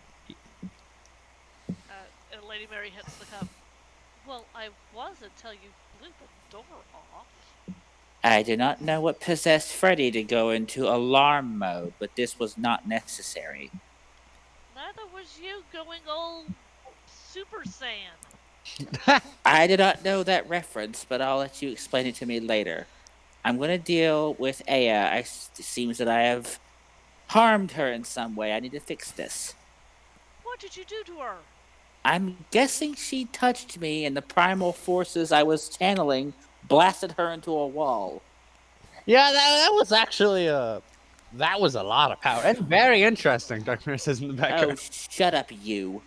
And Lady Mary hits the cup. Well, I was until you blew the door off. I do not know what possessed Freddy to go into alarm mode, but this was not necessary. Neither was you going all Super Saiyan. I did not know that reference, but I'll let you explain it to me later. I'm going to deal with Aya. It seems that I have harmed her in some way. I need to fix this. What did you do to her? I'm guessing she touched me, and the primal forces I was channeling blasted her into a wall. Yeah, that was actually that was a lot of power. It's very interesting, Dark Mirror says in the Oh, background. shut up, you.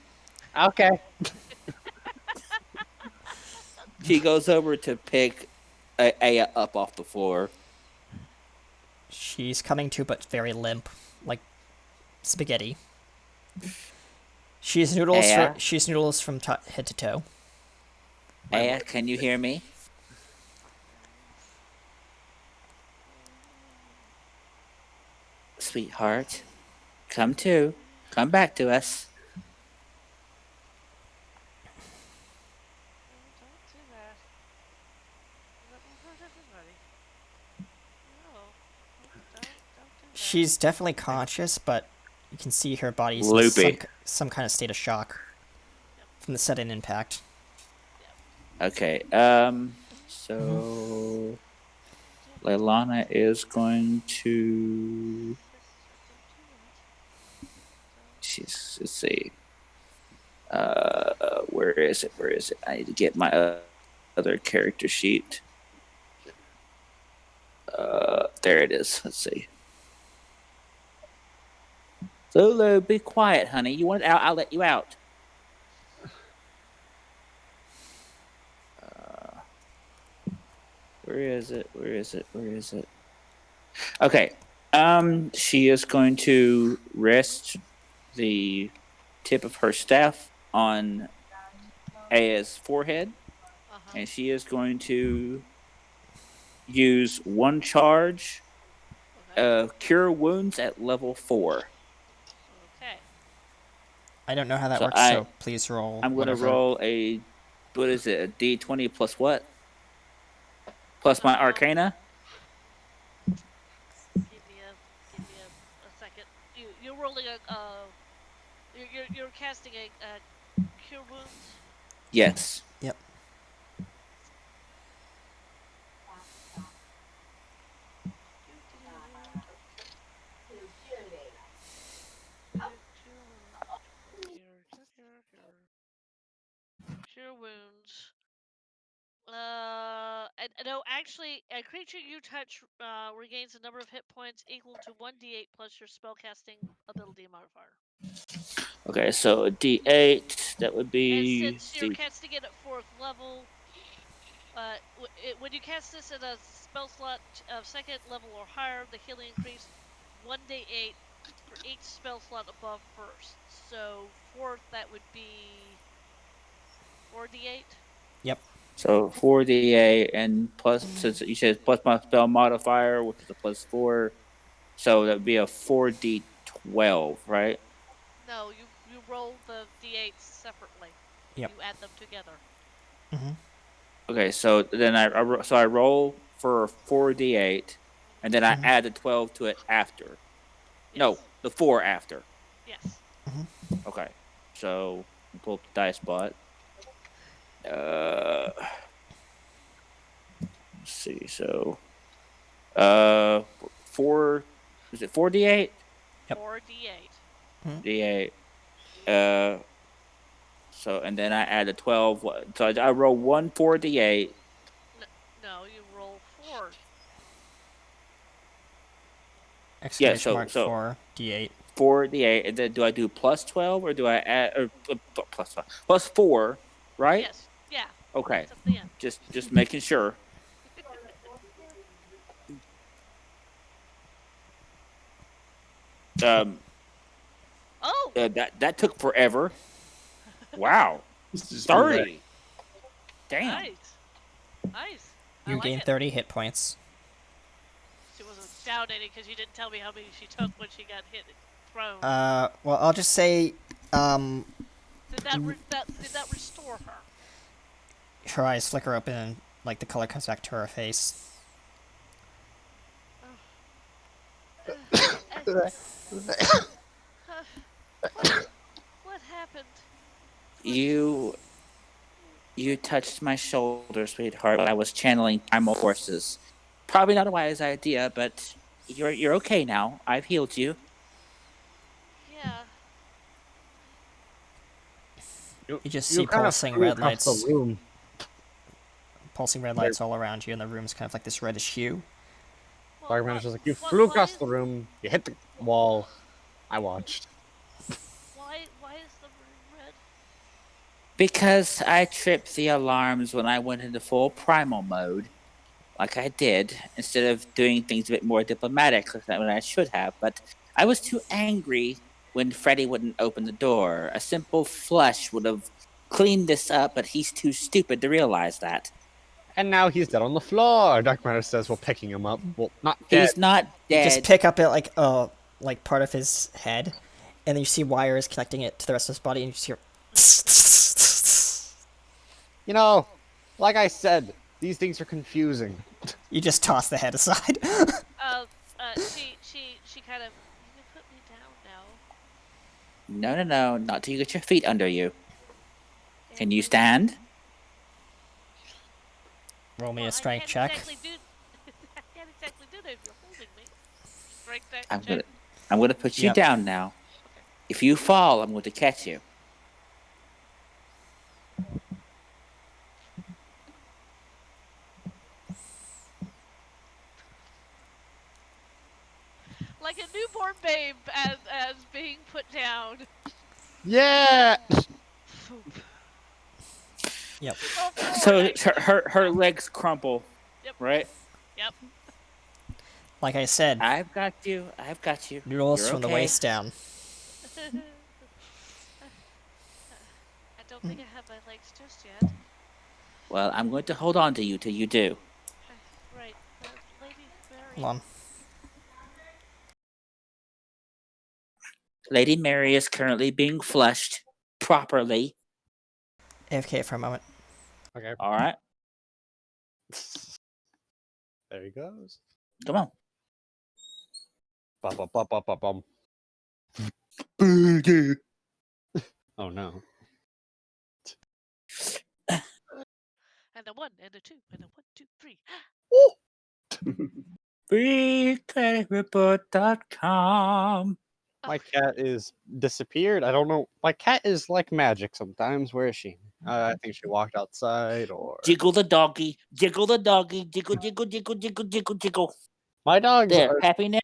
Okay. She goes over to pick Aya up off the floor. she's coming to, but very limp, like spaghetti. She's noodles. Aya? She's noodles from head to toe. Aya, can you hear me? Sweetheart, come to. Come back to us. Don't do that. That will hurt everybody. No. Don't do that. She's definitely conscious, but you can see her body's in Loopy. some kind of state of shock from the sudden impact. Okay, so Leilana is going to. Let's see. Where is it? Where is it? I need to get my other character sheet. There it is. Let's see. Zulu, be quiet, honey. You want it out? I'll let you out. Where is it? Where is it? Where is it? Okay. She is going to rest the tip of her staff on Aya's forehead, and she is going to use one charge, cure wounds at level 4. Okay. I don't know how that So works, so please roll. I'm going to whatever. roll a, what is it? A D20 plus what? Plus my Arcana. Give me a second. You're rolling you're casting a cure wounds. Yes. Yep. Cure wounds. No, actually, a creature you touch regains a number of hit points equal to 1d8 plus your spellcasting ability modifier. Okay, so a D8, that would be. And since you're casting it at 4th level, when you cast this in a spell slot of 2nd level or higher, the healing increase 1d8 for each spell slot above 1st. So 4th, that would be 4d8. Yep. So 4d8 and plus, since you said plus my spell modifier, which is a plus 4, so that would be a 4d12, right? No, you roll the d8s separately. Yep. You add them together. Okay, so then I roll for 4d8, and then I add the 12 to it after. Yes. No, the 4 after. Yes. Okay, so pull up the dice bot. Let's see. So, 4. Is it 4d8? Yep. 4d8. D8. So and then I add a 12. So I roll 1 4d8. No, you roll 4. Yeah. Exclamation mark So 4 d8. for the do I do plus 12 or do I add plus 12 plus 4? Right? Yes. Yeah. Okay. It's at the end. Just making sure. Um, Oh. that took forever. Wow. Let's just be like, 30. Damn. Nice. Nice. I You like gain it. 30 hit points. She wasn't down any because you didn't tell me how many she took when she got hit thrown. Well, I'll just say, Did that restore her? her eyes flicker open and, like, the color comes back to her face. What happened? You touched my shoulder, sweetheart, while I was channeling primal forces. Probably not a wise idea, but you're okay now. I've healed you. Yeah. You just You see kind of pulsing flew red across lights. the room. Pulsing red lights all around you, and the room's kind of like this reddish hue. Well, Dark Manager's like, you flew across the room, you hit the wall. I watched. Why is the room red? Because I tripped the alarms when I went into full primal mode, like I did, instead of doing things a bit more diplomatic than I should have. But I was too angry when Freddy wouldn't open the door. A simple flush would have cleaned this up, but he's too stupid to realize that. And now he's dead on the floor, Dark Matter says while picking him up. Well, not dead. He's not You just dead. pick up it like part of his head, and then you see wires connecting it to the rest of his body, and you just hear. You know, like I said, these things are confusing. You just toss the head aside. She kind of. You can put me down now. No, not till you get your feet under you. Can you stand? Roll me a strength check. I can't exactly do that if you're holding me. Strength check. I'm gonna put you Yep. down now. If you fall, I'm going to catch you. Like a newborn babe as being put down. Yeah! Yep. Fall forward, So actually. her legs crumple, Yep. right? Yep. Like I said, I've got you. noodles You're from the okay. waist down. I don't think I have my legs just yet. Well, I'm going to hold on to you till you do. Right. Lady Mary. Hold on. Lady Mary is currently being flushed properly. AFK for a moment. Okay. All right. There he goes. Come on. Bum. Oh no. And a 1, and a 2, and a 1, 2, 3. FreeCreditReport.com. My cat is disappeared. I don't know. My cat is like magic sometimes. Where is she? I think she walked outside or. Jiggle the doggy. Jiggle the doggy. Jiggle, jiggle, jiggle, jiggle, jiggle, jiggle. My dogs There. are. Happy now?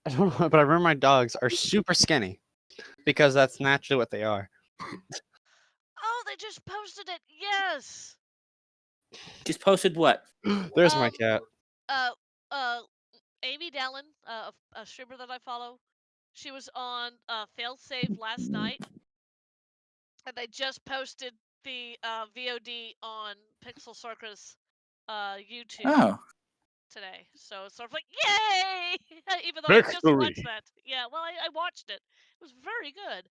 I don't know, but I remember my dogs are super skinny because that's naturally what they are. Oh, they just posted it. Yes. Just posted what? There's my cat. Amy Dallin, a streamer that I follow, she was on Failsafe last night, and they just posted the VOD on Pixel Circus YouTube today. So it's sort of like, yay! Even though I just watched that. Yeah, well, I watched it. It was very good.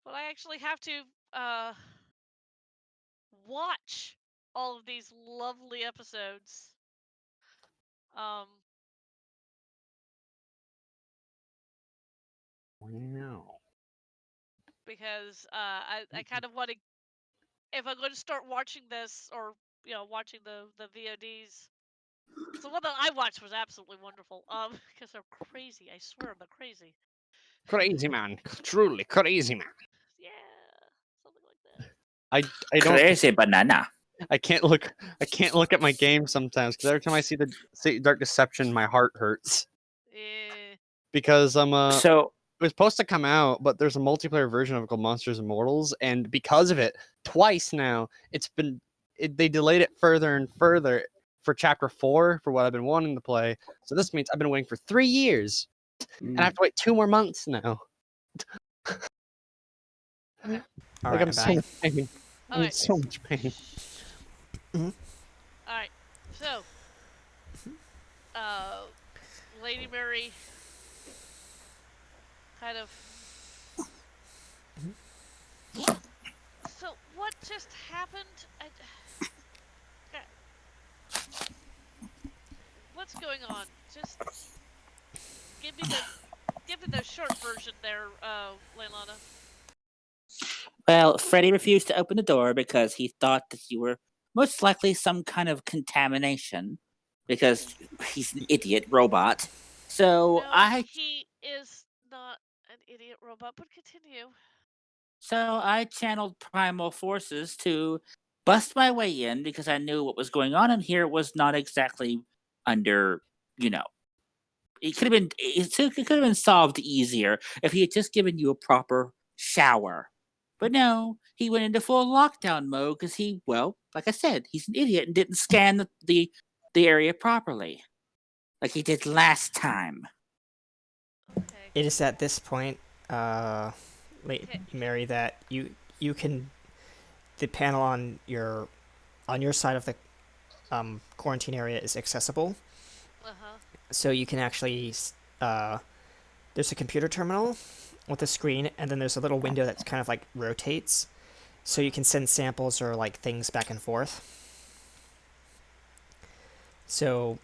But I actually have to watch all of these lovely episodes. Wow. Because I kind of want to, if I'm going to start watching this or watching the VODs. So the one that I watched was absolutely wonderful. Because they're crazy. I swear they're crazy. Crazy man, truly crazy man. Yeah, something like that. I don't. Crazy banana. I can't look at my game sometimes because every time I see the Dark Deception, my heart hurts. Yeah. because So it was supposed to come out, but there's a multiplayer version of it called Monsters Immortals, and because of it, twice now they delayed it further and further for Chapter 4 for what I've been wanting to play. So this means I've been waiting for 3 years, and I have to wait 2 more months now. All Like right, I'm I'm so back. much pain. I'm in Alright. so much pain. Alright. So, Lady Mary kind of. So, what just happened? What's going on? Just give me the short version there, Leilana. Well, Freddy refused to open the door because he thought that you were most likely some kind of contamination, because he's an idiot robot. So No, I he is not an idiot robot, but continue. so I channeled primal forces to bust my way in because I knew what was going on, and here was not exactly under, you know, it could have been solved easier if he had just given you a proper shower. But no, he went into full lockdown mode because like I said, he's an idiot and didn't scan the area properly, like he did last time. Okay. It is at this point, Okay. Mary, that you can the panel on your side of the quarantine area is accessible, Uh-huh. so you can actually there's a computer terminal with a screen, and then there's a little window that kind of like rotates, so you can send samples or like things back and forth. So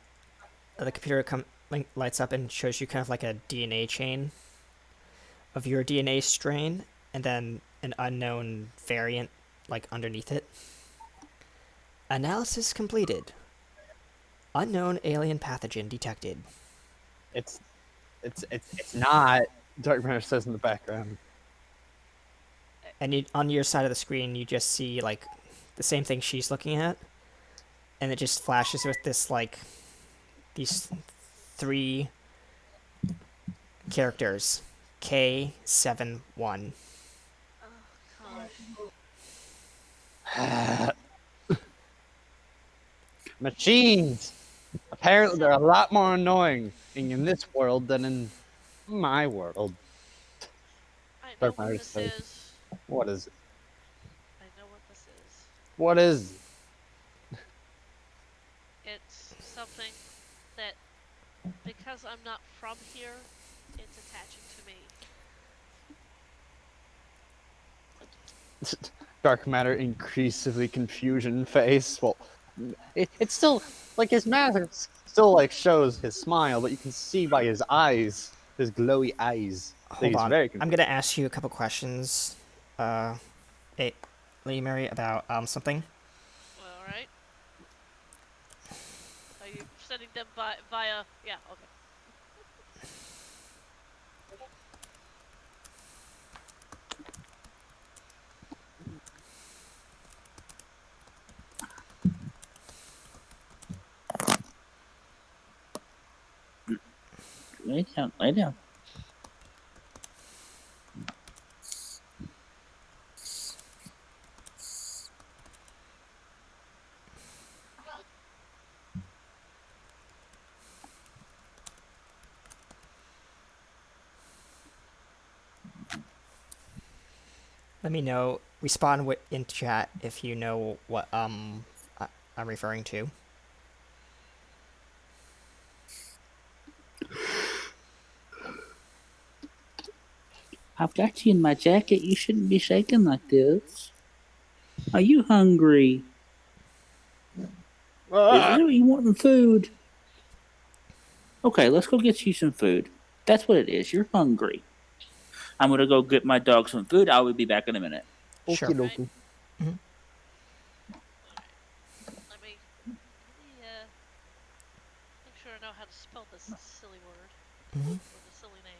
the computer lights up and shows you kind of like a DNA chain of your DNA strain, and then an unknown variant like underneath it. Analysis completed. Unknown alien pathogen detected. It's not. Dark Matter says in the background. And on your side of the screen, you just see like the same thing she's looking at, and it just flashes with this like these 3 characters, K71. Oh gosh. Machines. Apparently, they're a lot more annoying in this world than in my world. I know Dark what Matter this says. is. What is it? I know what this is. What is it? It's something that, because I'm not from here, it's attaching to me. Dark Matter increasingly confusion face. Well, it's still like his mask still like shows his smile, but you can see by his eyes, his glowy eyes, that Hold he's on. very I'm confused. gonna ask you a couple questions, hey, Lady Mary, about something. All right. Are you sending them via? Yeah. Okay. Lay down, lay down. Let me know. Respond in chat if you know what I'm referring to. I've got you in my jacket. You shouldn't be shaking like this. Are you hungry? Is it you wanting food? Okay, let's go get you some food. That's what it is. You're hungry. I'm gonna go get my dog some food. I will be back in a minute. Sure. Okie dokie. Mhm. All right. Let me make sure I know how to spell this silly word Mhm. or the silly name.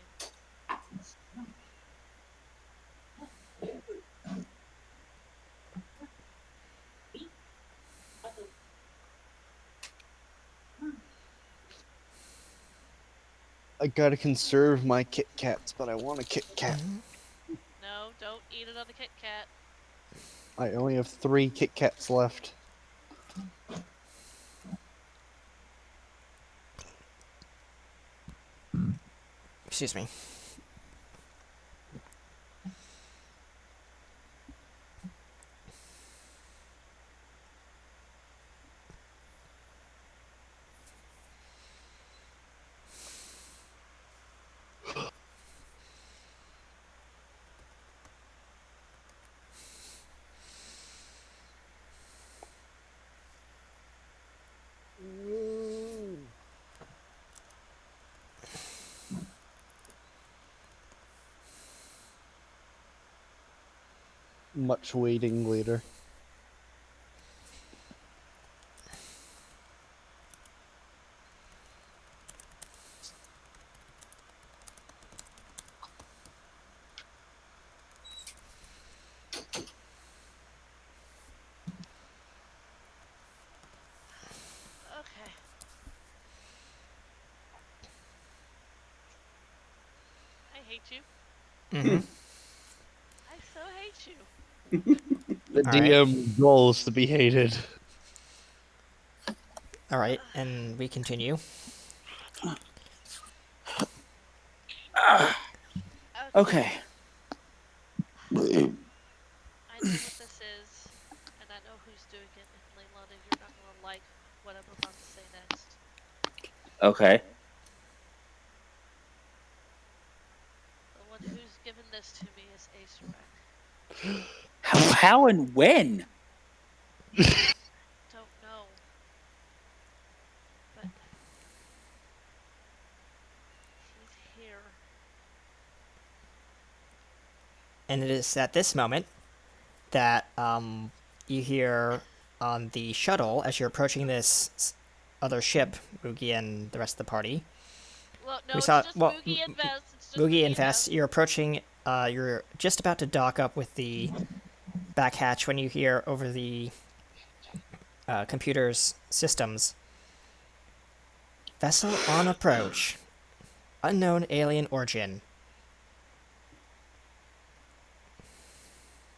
I gotta conserve my Kit Kats, but I want a Kit Kat. No, don't eat another Kit Kat. I only have 3 Kit Kats left. Excuse me. Much waiting later. Okay. I hate you. Mm-hmm. I so hate you. The All right. DM goal is to be hated. All right, and we continue. Okay. Okay. I know what this is, and I know who's doing it. And Leilani, you're not gonna like what I'm about to say next. Okay. The one who's given this to me is Ace Rec. How and when? Don't know, but he's here. And it is at this moment that you hear on the shuttle as you're approaching this other ship, Mugi and the rest of the party. Well, no, We it's saw just well, Moogie and Vess. It's just Mugi Moogie and Vess. You're approaching. You're just about to dock up with the back hatch when you hear over the computer's systems. Vessel on approach. Unknown alien origin.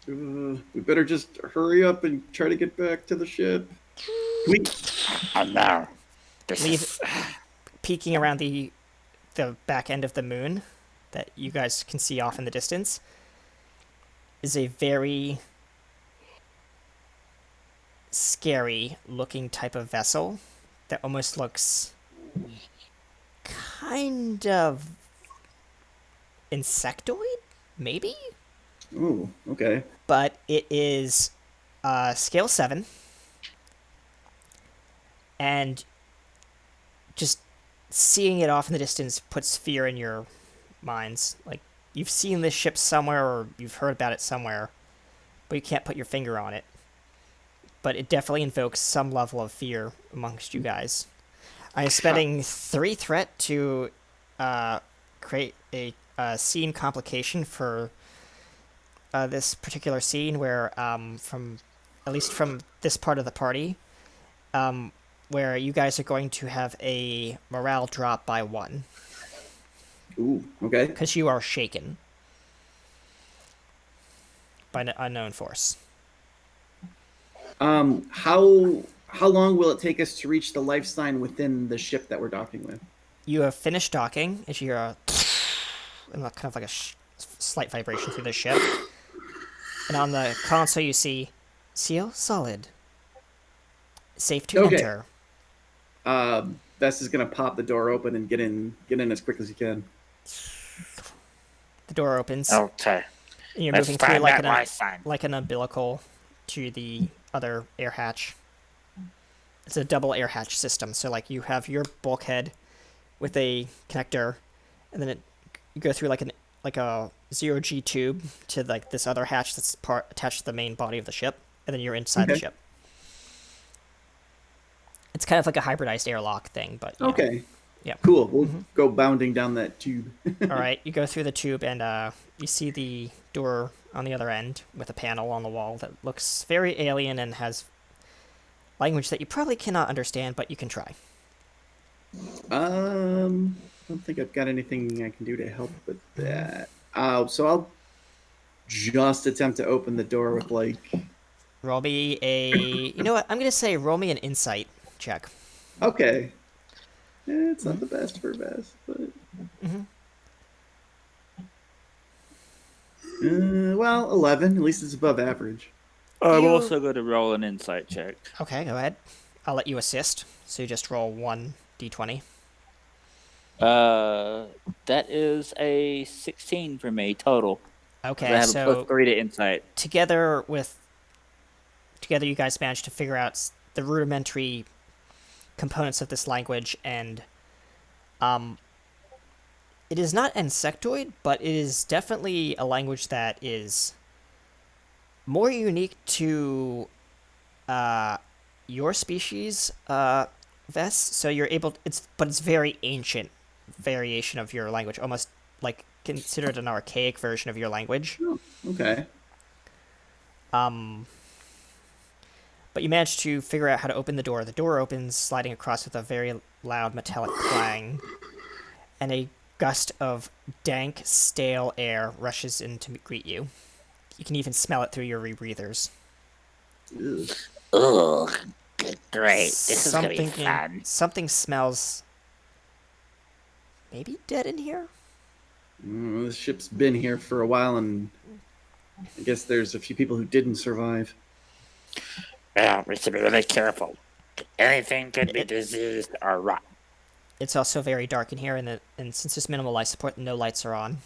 We better just hurry up and try to get back to the ship. We Oh no. This Leave is. peeking around the back end of the moon that you guys can see off in the distance is a very scary looking type of vessel that almost looks kind of insectoid, maybe? Oh, okay. But it is scale 7, and just seeing it off in the distance puts fear in your minds. Like, you've seen this ship somewhere or you've heard about it somewhere, but you can't put your finger on it. But it definitely invokes some level of fear amongst you guys. I'm spending 3 threat to create a scene complication for this particular scene where, from at least from this part of the party, where you guys are going to have a morale drop by 1 Ooh, okay. because you are shaken by an unknown force. How long will it take us to reach the life sign within the ship that we're docking with? You have finished docking as you hear a and kind of like a slight vibration through the ship. And on the console you see seal solid. Safe to Okay. enter. Bess is gonna pop the door open and get in as quick as you can. The door opens. Okay. And you're Let's moving through find that life sign. like an umbilical to the other air hatch. It's a double air hatch system, so like you have your bulkhead with a connector, and then you go through like a 0G tube to like this other hatch that's attached to the main body of the ship, and then you're inside the ship. It's kind of like a hybridized airlock thing, but okay. Yeah. Cool. We'll go bounding down that tube. All right, you go through the tube and you see the door on the other end with a panel on the wall that looks very alien and has language that you probably cannot understand, but you can try. don't think I've got anything I can do to help with that. So I'll just attempt to open the door with like. Roll me a. You know what? I'm gonna say roll me an insight check. Okay. It's not the best for best, but. Well, 11. At least it's above average. I'm You- also going to roll an insight check. Okay, go ahead. I'll let you assist. So you just roll 1d20. That is a 16 for me total. I Okay, have a so +3 to insight. together you guys managed to figure out the rudimentary components of this language, and it is not insectoid, but it is definitely a language that is more unique to your species, Vess. So you're able. But it's very ancient variation of your language, almost like considered an archaic version of your language. Oh, okay. But you manage to figure out how to open the door. The door opens, sliding across with a very loud metallic clang, and a gust of dank, stale air rushes in to greet you. You can even smell it through your rebreathers. Ugh. Ugh, great. This is gonna be Something fun. something smells maybe dead in here. The ship's been here for a while, and I guess there's a few people who didn't survive. Well, we should be really careful. Anything could be diseased or rot. It's also very dark in here, and since there's minimal light support, no lights are on.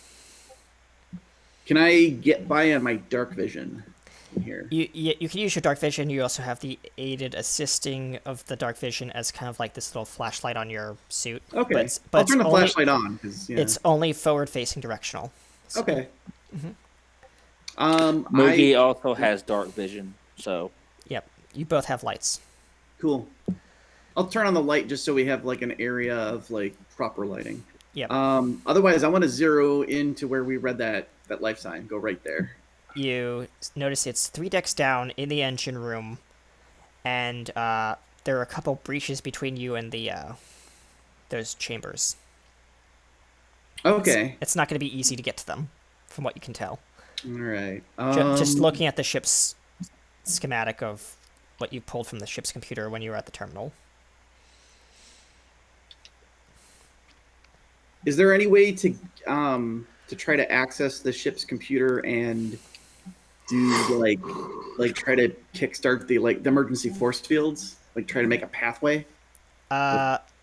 Can I get by on my dark vision in here? You can use your dark vision. You also have the aided assisting of the dark vision as kind of like this little flashlight on your suit. Okay. But I'll it's turn the only, flashlight on. It's only forward-facing directional. So, Okay. Moogie also has dark vision, so Yep. You both have lights. Cool. I'll turn on the light just so we have like an area of like proper lighting. Yep. Otherwise, I want to zero into where we read that life sign. Go right there. You notice it's 3 decks down in the engine room, and there are a couple breaches between you and the those chambers. Okay. It's not going to be easy to get to them, from what you can tell. All right. Just looking at the ship's schematic of what you pulled from the ship's computer when you were at the terminal. Is there any way to try to access the ship's computer and do like try to kickstart the emergency force fields? Like try to make a pathway?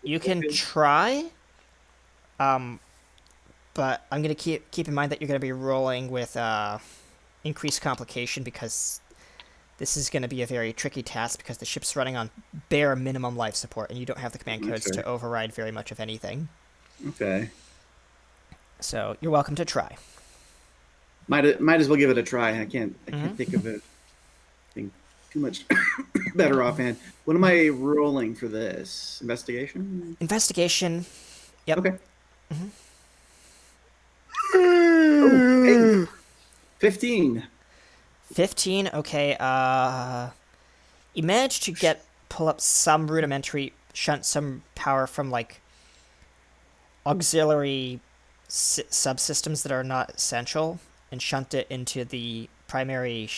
You can try, but I'm gonna keep in mind that you're gonna be rolling with increased complication, because this is gonna be a very tricky task because the ship's running on bare minimum life support, and you don't have the command codes to override very much of anything. Okay. So you're welcome to try. Might as well give it a try. I can't think of it. Think too much better offhand. What am I rolling for this? Investigation? Investigation. Yep. Okay. Oh, hey. 15. 15. Okay. You managed to pull up some rudimentary shunt some power from like auxiliary subsystems that are not essential, and shunt it into the primary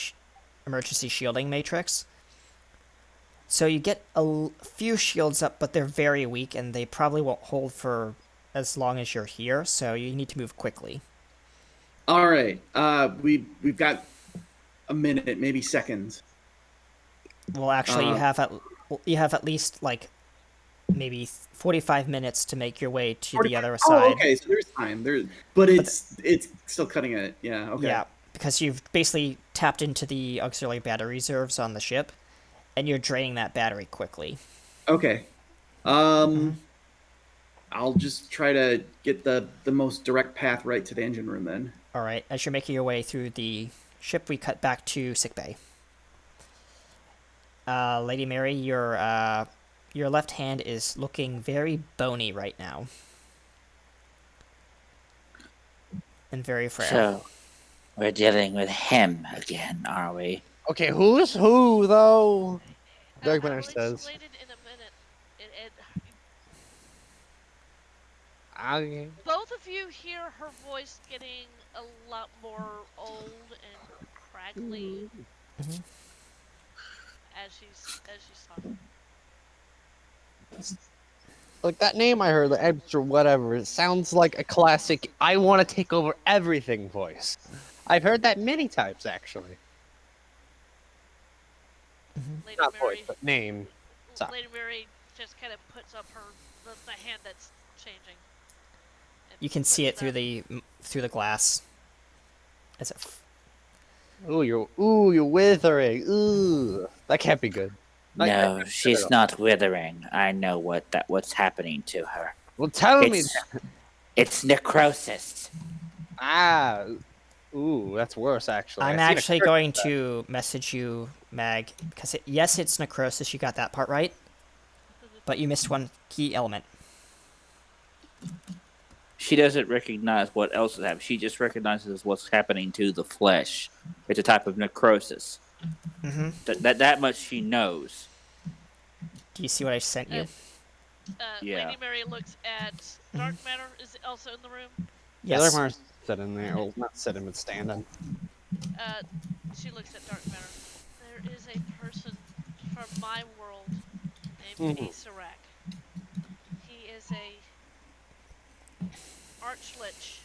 emergency shielding matrix. So you get a few shields up, but they're very weak, and they probably won't hold for as long as you're here, so you need to move quickly. All right. We've got a minute, maybe seconds. Well, actually, you have at least like maybe 45 minutes to make your way to the other side. Oh, okay. So there's time. But it's still cutting it. Yeah. Okay. Yeah, because you've basically tapped into the auxiliary battery reserves on the ship, and you're draining that battery quickly. Okay. I'll just try to get the most direct path right to the engine room then. All right. As you're making your way through the ship, we cut back to sickbay. Lady Mary, your left hand is looking very bony right now. And very frail. So, we're dealing with him again, are we? Okay, who's who though? Doug Banner I'll says. explain it in a minute. Okay. Both of you hear her voice getting a lot more old and crackly as she's talking. Like that name I heard, the extra whatever, it sounds like a classic I want to take over everything voice. I've heard that many times, actually. Lady Not voice, Mary, but name. Sorry. Lady Mary just kind of puts up the hand that's changing. And You can see puts it through the glass. As if You're withering. Ooh, that can't be good. Like, that No, can't be good at she's all. not withering. I know what's happening to her. Well, tell me. It's necrosis. Ah, ooh, that's worse, actually. I'm I seen a actually curse going for that. to message you, Mag, because yes, it's necrosis. You got that part right, but you missed one key element. She doesn't recognize what else is happening. She just recognizes what's happening to the flesh. It's a type of necrosis. Mm-hmm. That much she knows. Do you see what I sent you? Yeah. Lady Mary looks at Dark Matter. Is also in the room. Yeah, Dark Yes. Matter's sitting there. Well, not sitting, but standing. She looks at Dark Matter. There is a person from my world named Mhm. Asarak. He is a archlich.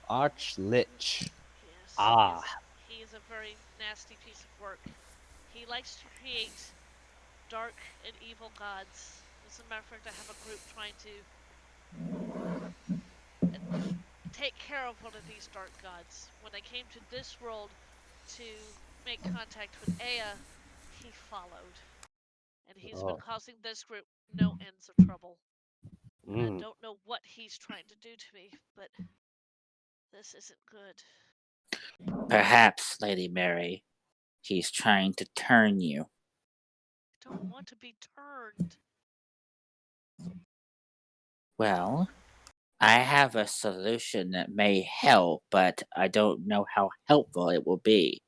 Archlich. Yes, Ah. he is a very nasty piece of work. He likes to create dark and evil gods. As a matter of fact, I have a group trying to take care of one of these dark gods. When I came to this world to make contact with Aya, he followed. And he's been Oh. causing this group no ends of trouble. And I Mm. don't know what he's trying to do to me, but this isn't good. Perhaps, Lady Mary, he's trying to turn you. I don't want to be turned. Well, I have a solution that may help, but I don't know how helpful it will be.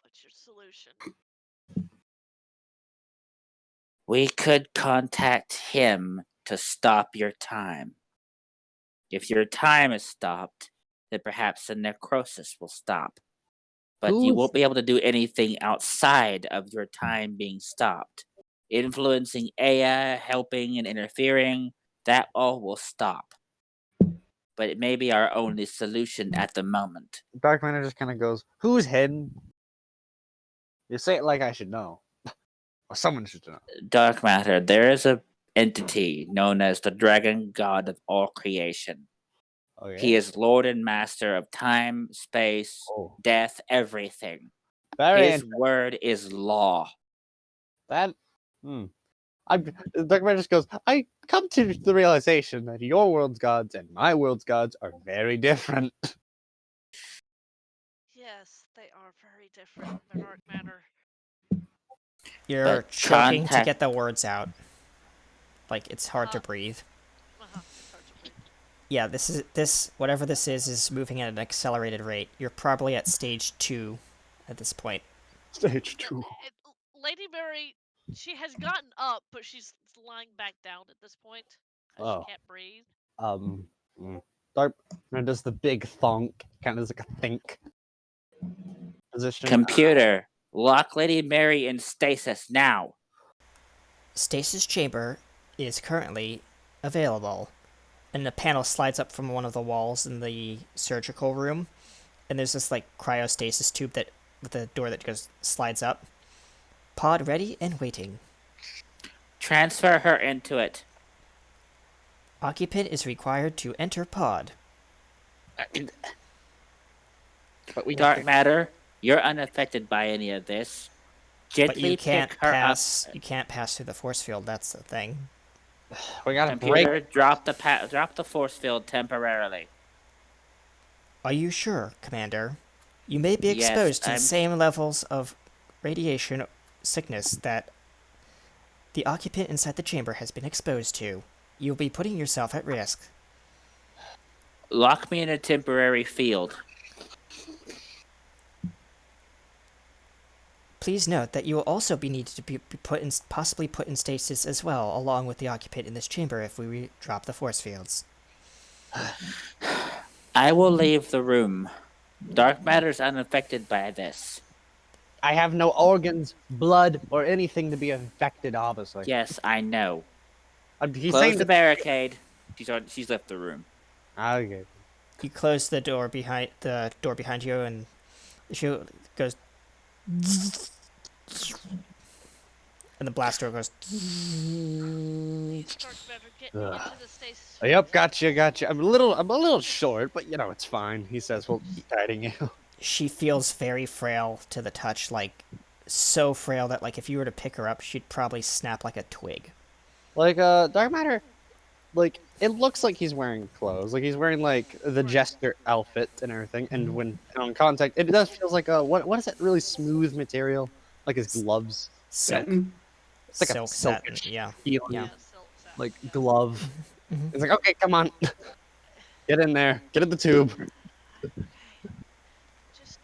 What's your solution? We could contact him to stop your time. If your time is stopped, then perhaps the necrosis will stop. But you Who's won't be able to do anything outside of your time being stopped. Influencing Aya, helping and interfering, that all will stop. But it may be our only solution at the moment. Dark Matter just kind of goes, "Who's hidden?" You say it like I should know, or someone should know. Dark matter, there is a entity known as the Dragon God of all creation. Oh yeah. He is Lord and Master of time, space, Oh, death, everything. very His interesting. word is law. That. Hmm. Dark Matter just goes, I come to the realization that your world's gods and my world's gods are very different. Yes, they are very different in the dark matter. You're But choking to contact get the words out. Like it's hard to Uh-huh. breathe. It's hard to breathe. Yeah, this whatever this is moving at an accelerated rate. You're probably at stage 2 at this point. Stage 2. Lady Mary, she has gotten up, but she's lying back down at this point because Oh. she can't breathe. Dark Matter does the big thonk, kind of like a think position. computer, lock Lady Mary in stasis now. Stasis chamber is currently available, and a panel slides up from one of the walls in the surgical room, and there's this like cryostasis tube that with a door that slides up. Pod ready and waiting. Transfer her into it. Occupant is required to enter pod. But we Dark matter, you're unaffected by any of this. But Gently you can't pick her pass. up. You can't pass through the force field. That's the thing. we gotta break. Computer, drop the force field temporarily. Are you sure, Commander? You may be Yes, exposed to the I'm same levels of radiation sickness that the occupant inside the chamber has been exposed to. You'll be putting yourself at risk. Lock me in a temporary field. Please note that you will also be needed to be put in, possibly put in stasis as well, along with the occupant in this chamber if we drop the force fields. I will leave the room. Dark matter is unaffected by this. I have no organs, blood, or anything to be infected, obviously. Yes, I know. He's Close saying the that. barricade. She's left the room. Okay. You close the door behind you, and she goes, and the blast door goes. You start better getting Ugh. into the stasis. Yep, gotcha. I'm a little short, but it's fine. He says, "Well, guiding you." She feels very frail to the touch, like so frail that like if you were to pick her up, she'd probably snap like a twig. Like, dark matter. Like, it looks like he's wearing clothes. Like he's wearing like the jester outfit and everything. And when on contact, it does feels like a what is that really smooth material? Like his gloves. Silk. Satin. It's like a Silk satin, silkish yeah. feeling, Yeah. Silk satin, like yeah. glove. Mhm. It's like, okay, come on, get in there, get in the tube. Okay. Just,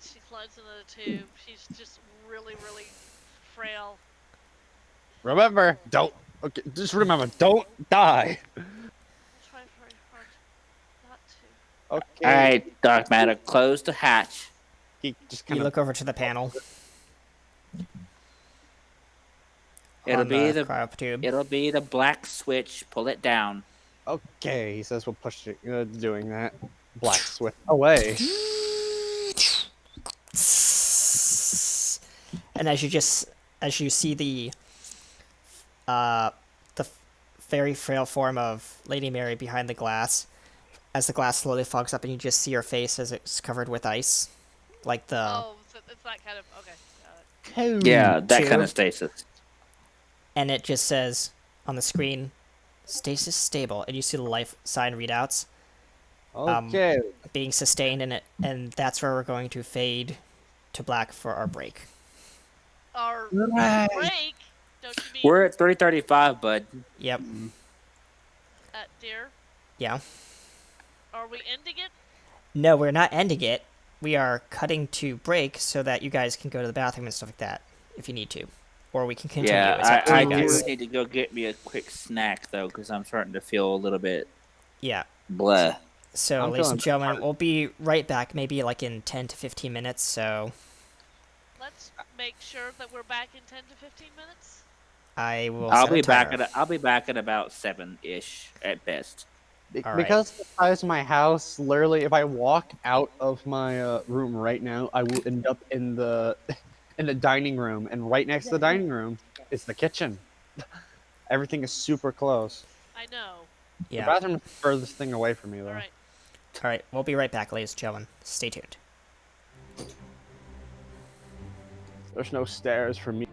she climbs into the tube. She's just really, really frail. Remember, just remember, don't die. We'll try very hard not to. Okay. All right, dark matter, close the hatch. He just You kind look over to the panel. It'll on be the the cryo tube. It'll be the black switch. Pull it down. Okay, he says we'll push it, doing that. Black switch away. And as you see the very frail form of Lady Mary behind the glass, as the glass slowly fogs up and you just see her face as it's covered with ice, like the Oh, so it's that kind of. Okay, got it. Yeah, that Two. kind of stasis. and it just says on the screen, stasis stable, and you see the life sign readouts Okay. being sustained in it, and that's where we're going to fade to black for our break. Our Right. break. Don't you mean We're at 3:35, bud. Yep. dear? Yeah. Are we ending it? No, we're not ending it. We are cutting to break so that you guys can go to the bathroom and stuff like that if you need to. Or we can continue. Yeah, It's up to I you do guys. need to go get me a quick snack though, because I'm starting to feel a little bit Yeah. bleh. So, I'm ladies feeling and gentlemen, we'll be right back, maybe like in 10 to 15 minutes. So, Let's make sure that we're back in 10 to 15 minutes. I will I'll set be a timer. I'll be back at about 7-ish at best. All right. Because of the size of my house, literally, if I walk out of my room right now, I will end up in the in the dining room, and right next to the dining room is the kitchen. Everything is super close. I know. Yeah. The bathroom is the furthest thing away from me, though. All right. All right. We'll be right back, ladies and gentlemen. Stay tuned. There's no stairs for me.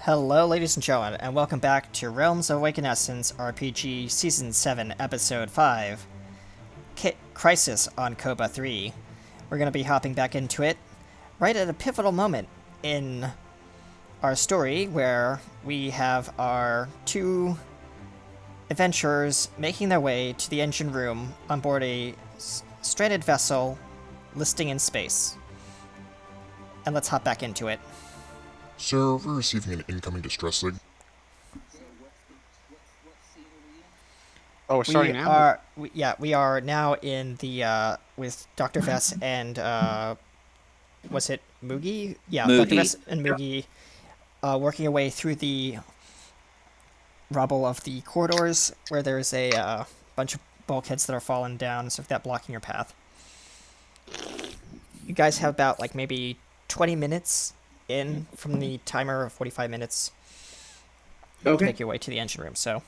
Hello, ladies and gentlemen, and welcome back to Realms of Awakened Essence RPG Season 7, Episode 5, Crisis on Koba 3. We're going to be hopping back into it right at a pivotal moment in our story where we have our two adventurers making their way to the engine room on board a stranded vessel listing in space. And let's hop back into it. Sir, we're receiving an incoming distress signal. Oh, we're starting we now? are we are now in the with Dr. Vess and was it Moogie? Yeah, Moogie. Dr. Vess and Moogie working our way through the rubble of the corridors where there's a bunch of bulkheads that are falling down and stuff like that blocking your path. You guys have about like maybe 20 minutes in from the timer of 45 minutes to Okay. make your way to the engine room, so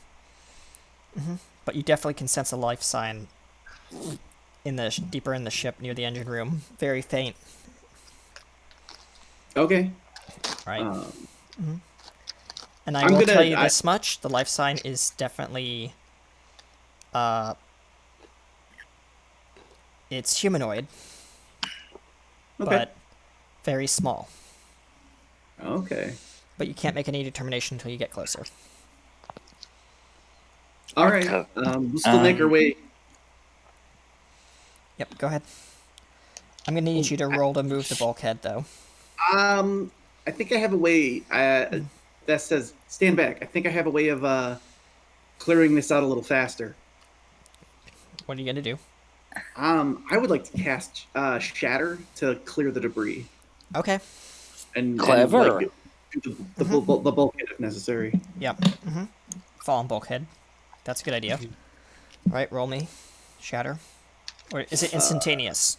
but you definitely can sense a life sign in the deeper in the ship near the engine room. Very faint, Okay. right? And I I'm will gonna- tell you this much: the life sign is definitely, it's humanoid, Okay. but very small. Okay. But you can't make any determination until you get closer. All right. We'll still make our way. Yep, go ahead. I'm gonna need you to roll to move the bulkhead, though. I think I have a way. That says stand back. I think I have a way of clearing this out a little faster. What are you gonna do? I would like to cast Shatter to clear the debris Okay. and Clever. like, do the bulkhead if necessary. Yep. Fallen bulkhead. That's a good idea. All right, roll me. Shatter. Or is it instantaneous?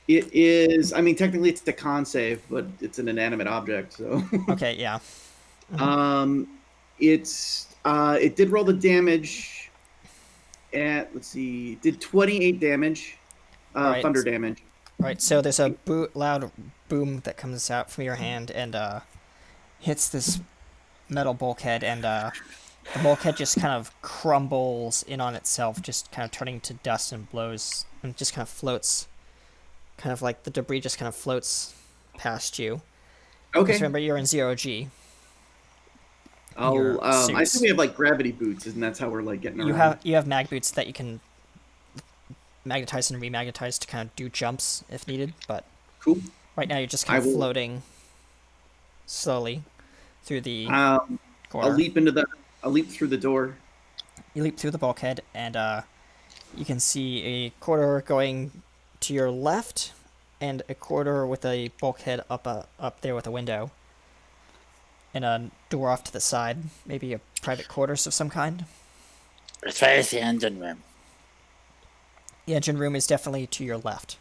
It is. I mean, technically it's a con save, but it's an inanimate object, so. Okay, yeah. It did roll the damage at, let's see, did 28 damage, Right. thunder damage. All right, so there's a loud boom that comes out from your hand and hits this metal bulkhead, and the bulkhead just kind of crumbles in on itself, just kind of turning to dust and blows, and just kind of floats, kind of like the debris just kind of floats past you. Okay. Just remember, you're in 0G. I'll, I suits. think we have like gravity boots, and that's how we're like getting around. You have mag boots that you can magnetize and remagnetize to kind of do jumps if needed, but Cool. right now you're just kind I of will- floating slowly through the I'll corridor. leap through the door. You leap through the bulkhead, and you can see a corridor going to your left, and a corridor with a bulkhead up there with a window, and a door off to the side, maybe a private quarters of some kind. Which way is the engine room? The engine room is definitely to your left,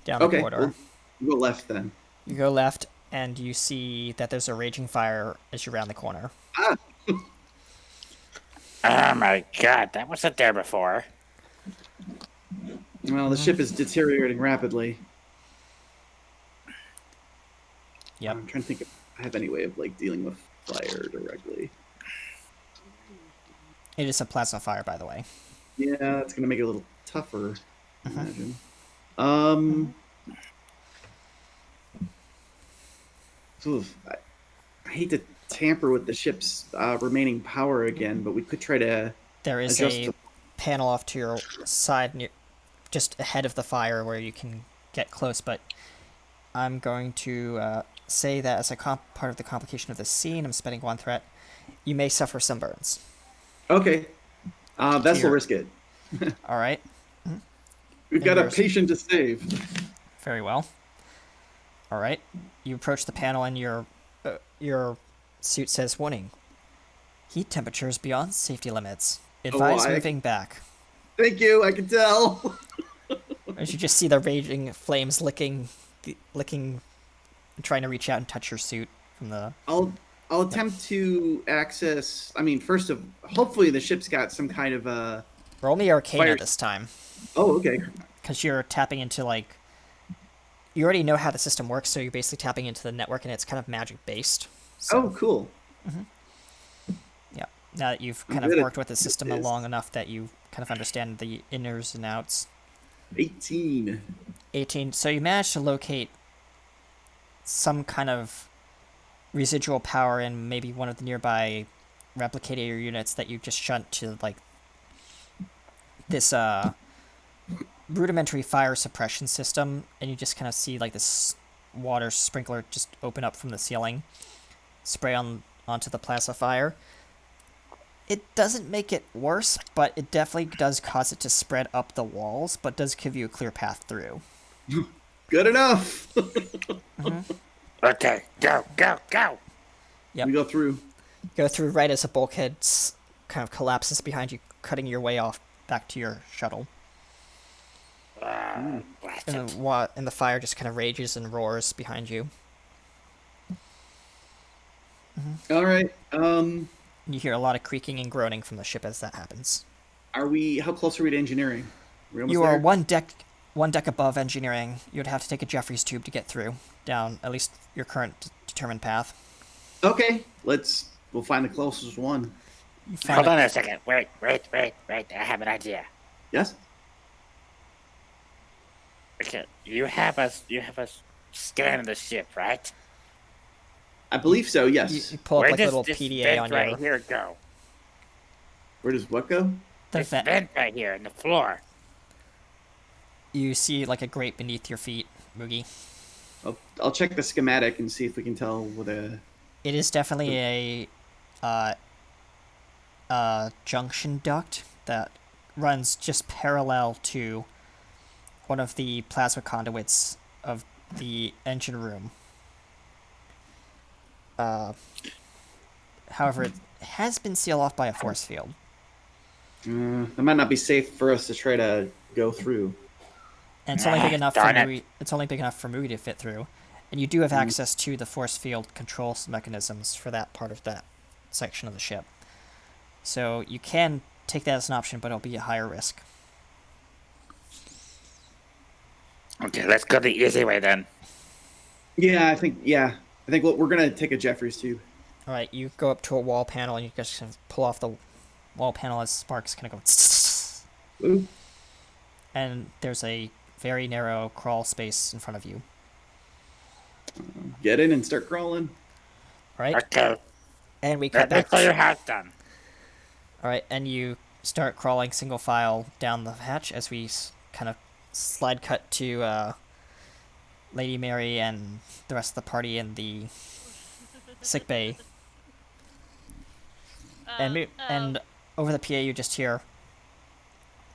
down Okay. the corridor. We'll go left then. You go left, and you see that there's a raging fire as you round the corner. Oh my god, that wasn't there before. Well, the ship is deteriorating rapidly. Yep. I'm trying to think if I have any way of like dealing with fire directly. It is a plasma fire, by the way. Yeah, that's gonna make it a little tougher. I imagine. I hate to tamper with the ship's remaining power again, but we could try to There is adjust a the- panel off to your side, just ahead of the fire, where you can get close. But I'm going to say that as a part of the complication of the scene, I'm spending one threat. You may suffer some burns. Okay. That's Here. will risk it. All right. We've got a Inverse. patient to save. Very well. All right. You approach the panel, and your suit says, "Warning: heat temperatures beyond safety limits. Advise I- moving back." Thank you. I can tell. As you just see the raging flames licking, trying to reach out and touch your suit from the. I'll attempt to access. I mean, hopefully the ship's got some kind of Roll me Arcana Fire- this time, Oh, okay. because you're tapping into like. You already know how the system works, so you're basically tapping into the network, and it's kind of magic based. So, Oh, cool. yeah. Now that you've I'm kind of good at worked with the system this. long enough that you kind of understand the inners and outs. 18. 18. So you managed to locate some kind of residual power in maybe one of the nearby replicator units that you just shunt to like this rudimentary fire suppression system, and you just kind of see like this water sprinkler just open up from the ceiling, spray onto the plasma fire. It doesn't make it worse, but it definitely does cause it to spread up the walls, but does give you a clear path through. Good enough. Okay, go, go, go. Yep. We go through. Go through right as a bulkhead kind of collapses behind you, cutting your way off back to your shuttle. Blast And it. the fire just kind of rages and roars behind you. All right. You hear a lot of creaking and groaning from the ship as that happens. How close are we to engineering? We almost You are there? one deck above engineering. You'd have to take a Jeffries tube to get through, down at least your current determined path. Okay. We'll find the closest one. You find Hold a- on a second. Wait. I have an idea. Yes? Okay, you have us scan the ship, right? I believe so, yes. You pull up Where like a does little this PDA vent on right your here go? Where does what go? the This vent. vent right here in the floor. You see like a grate beneath your feet, Moogie. I'll check the schematic and see if we can tell what a... It is definitely a junction duct that runs just parallel to one of the plasma conduits of the engine room. However, it has been sealed off by a force field. That might not be safe for us to try to go through. And it's only big enough for darn it. Moogie. It's only big enough for Moogie to fit through, and you do have access to the force field control mechanisms for that part of that section of the ship. So you can take that as an option, but it'll be a higher risk. Okay, let's go the easy way then. Yeah, I think we're gonna take a Jeffries tube. All right, you go up to a wall panel and you just kind of pull off the wall panel as sparks kind of go. Ooh. And there's a very narrow crawl space in front of you. Get in and start crawling. All right, Okay, and we cut let me back. clear your house done. All right, and you start crawling single file down the hatch as we kind of slide cut to Lady Mary and the rest of the party in the sick bay. And over the PA, you just hear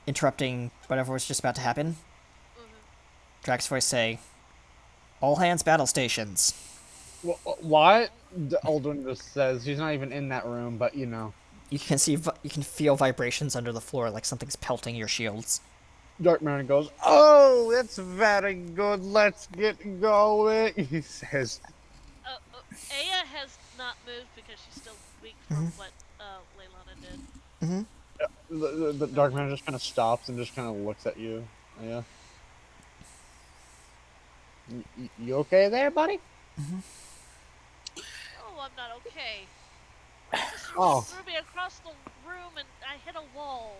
interrupting whatever was just about to happen. Drax's voice say, "All hands, battle stations." What? Aldrin just says he's not even in that room, but you know. You can feel vibrations under the floor, like something's pelting your shields. Darkman goes, "Oh, that's very good. Let's get going." He says, Aya has not moved because she's still weak from what Leilana did. The Darkman just kind of stops and just kind of looks at you. Yeah. You okay there, buddy? Oh, I'm not okay. Oh. Threw me across the room and I hit a wall.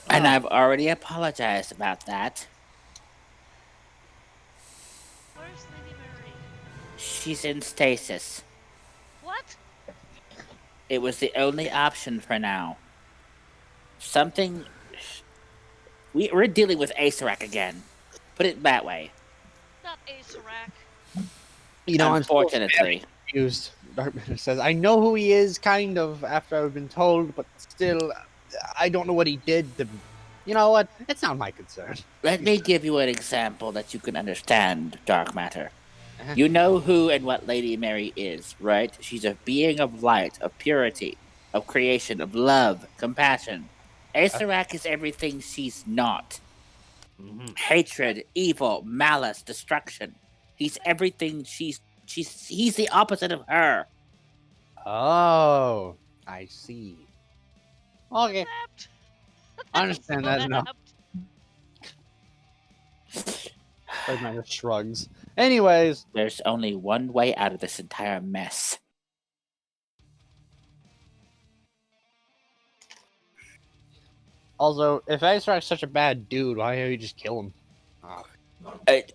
And I've already apologized about that. Where's Lady Mary? She's in stasis. What? It was the only option for now. Something... We're dealing with Acerak again. Put it that way. Not Acerak. You know, Unfortunately. I'm confused. Darkman says, "I know who he is, kind of, after I've been told, but still, I don't know what he did. You know what? It's not my concern." Let me give you an example that you can understand, Dark Matter. Uh-huh. You know who and what Lady Mary is, right? She's a being of light, of purity, of creation, of love, compassion. Acerak is everything she's not. Hatred, evil, malice, destruction. He's everything he's the opposite of her. Oh, I see. Okay, Snapped. I understand that now. Snapped. Darkman just shrugs Anyways, There's only one way out of this entire mess. also, if Azrak's such a bad dude, why don't you just kill him?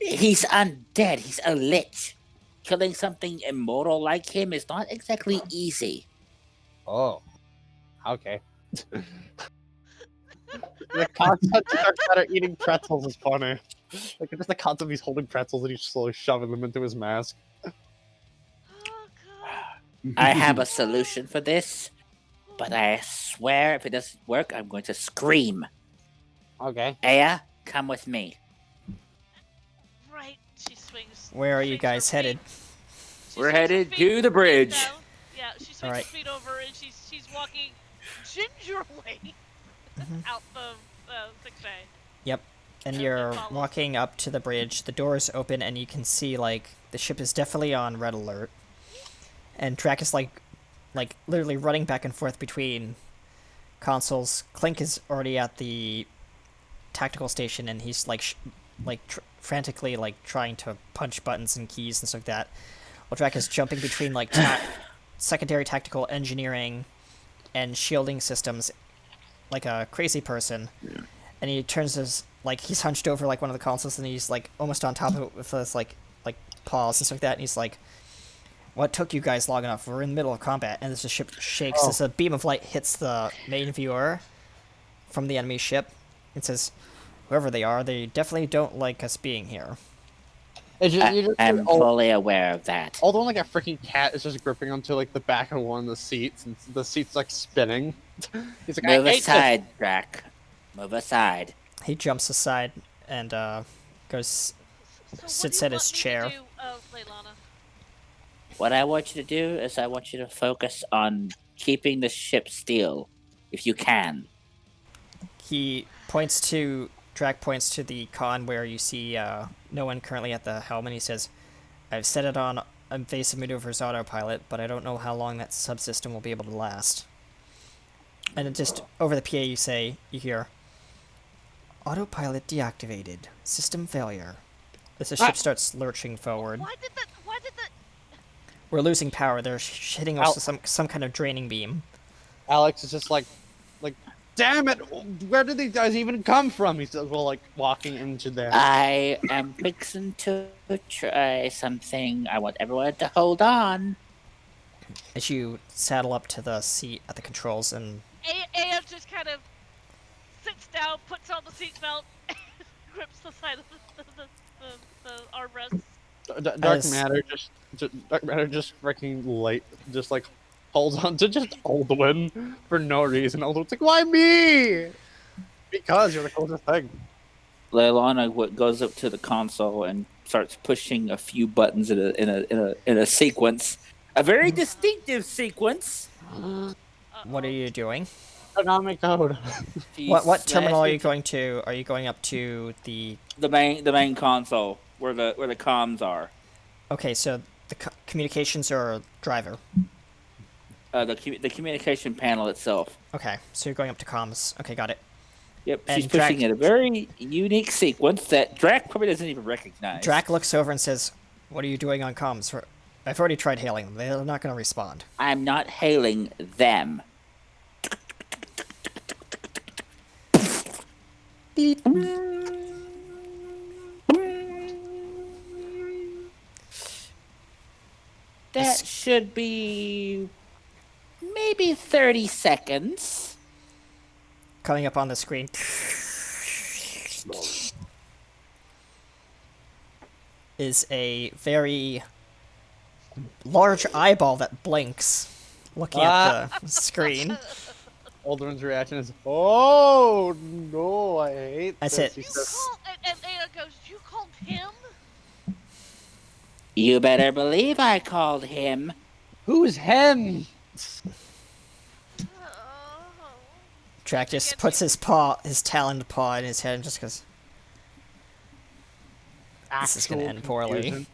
He's undead. He's a lich. Killing something immortal like him is not exactly easy. Oh, okay. The concept that are eating pretzels is funny. Like just the concept he's holding pretzels and he's slowly shoving them into his mask. Oh god. I have a solution for this, but I swear if it doesn't work, I'm going to scream. Okay. Aya, come with me. Right. She swings. Where are you swings her guys headed? she We're swings her headed feet to the bridge. down. Yeah, she swings Alright. her feet over and she's walking gingerly out the sick bay. Yep. And And you're follows. walking up to the bridge. The doors open, and you can see like the ship is definitely on red alert. And Drac is like literally running back and forth between consoles. Clink is already at the tactical station, and he's like frantically like trying to punch buttons and keys and stuff like that. While Drac is jumping between like secondary tactical engineering and shielding systems like a crazy person. Yeah. And he turns his like he's hunched over like one of the consoles, and he's like almost on top of it with his like paws and stuff like that, and he's like, "What took you guys long enough? We're in the middle of combat." And as the ship shakes, as a beam of light hits the main viewer from the enemy ship, it says, "Whoever they are, they definitely don't like us being here." I'm fully aware of that. Although like a freaking cat is just gripping onto like the back of one of the seats, and the seat's like spinning. He's like, Move I hate aside, Drac. Move aside. He jumps aside and goes So sits what at do you his want me chair. to do, Leilana? What I want you to do is I want you to focus on keeping the ship still, if you can. He points to Drac points to the con where you see no one currently at the helm, and he says, "I've set it on invasive maneuvers autopilot, but I don't know how long that subsystem will be able to last." And it just over the PA you hear, "Autopilot deactivated. System failure." As the ship starts lurching forward. Why did the We're losing power. They're hitting us with some kind of draining beam. Alex is just like, damn it! Where did these guys even come from? He says, well, like walking into there. I am fixing to try something. I want everyone to hold on. As you saddle up to the seat at the controls, and Aya just kind of sits down, puts on the seatbelt, grips the side of the armrest. Dark Matter just freaking late, just like holds on to just Alduin for no reason. Alduin's like, why me? Because you're the closest thing. Leilana goes up to the console and starts pushing a few buttons in a sequence, a very distinctive sequence. what are you doing? Economic code. What terminal are you going to? Are you going up to the main console where the comms are? Okay, so the communications are driver. The communication panel itself. Okay, so you're going up to comms. Okay, got it. Yep, And she's pushing in a very unique sequence that Drac probably doesn't even recognize. Drac looks over and says, "What are you doing on comms? I've already tried hailing them. They're not going to respond." I'm not hailing them. That should be maybe 30 seconds. Coming up on the screen. Is a very large eyeball that blinks looking at the screen. Alduin's reaction is, oh no, I hate That's this. it. He You says, call and Aya goes, "You called him?" You better believe I called him. who's him? Drac just puts his taloned paw in his head and just goes, "This is gonna end poorly."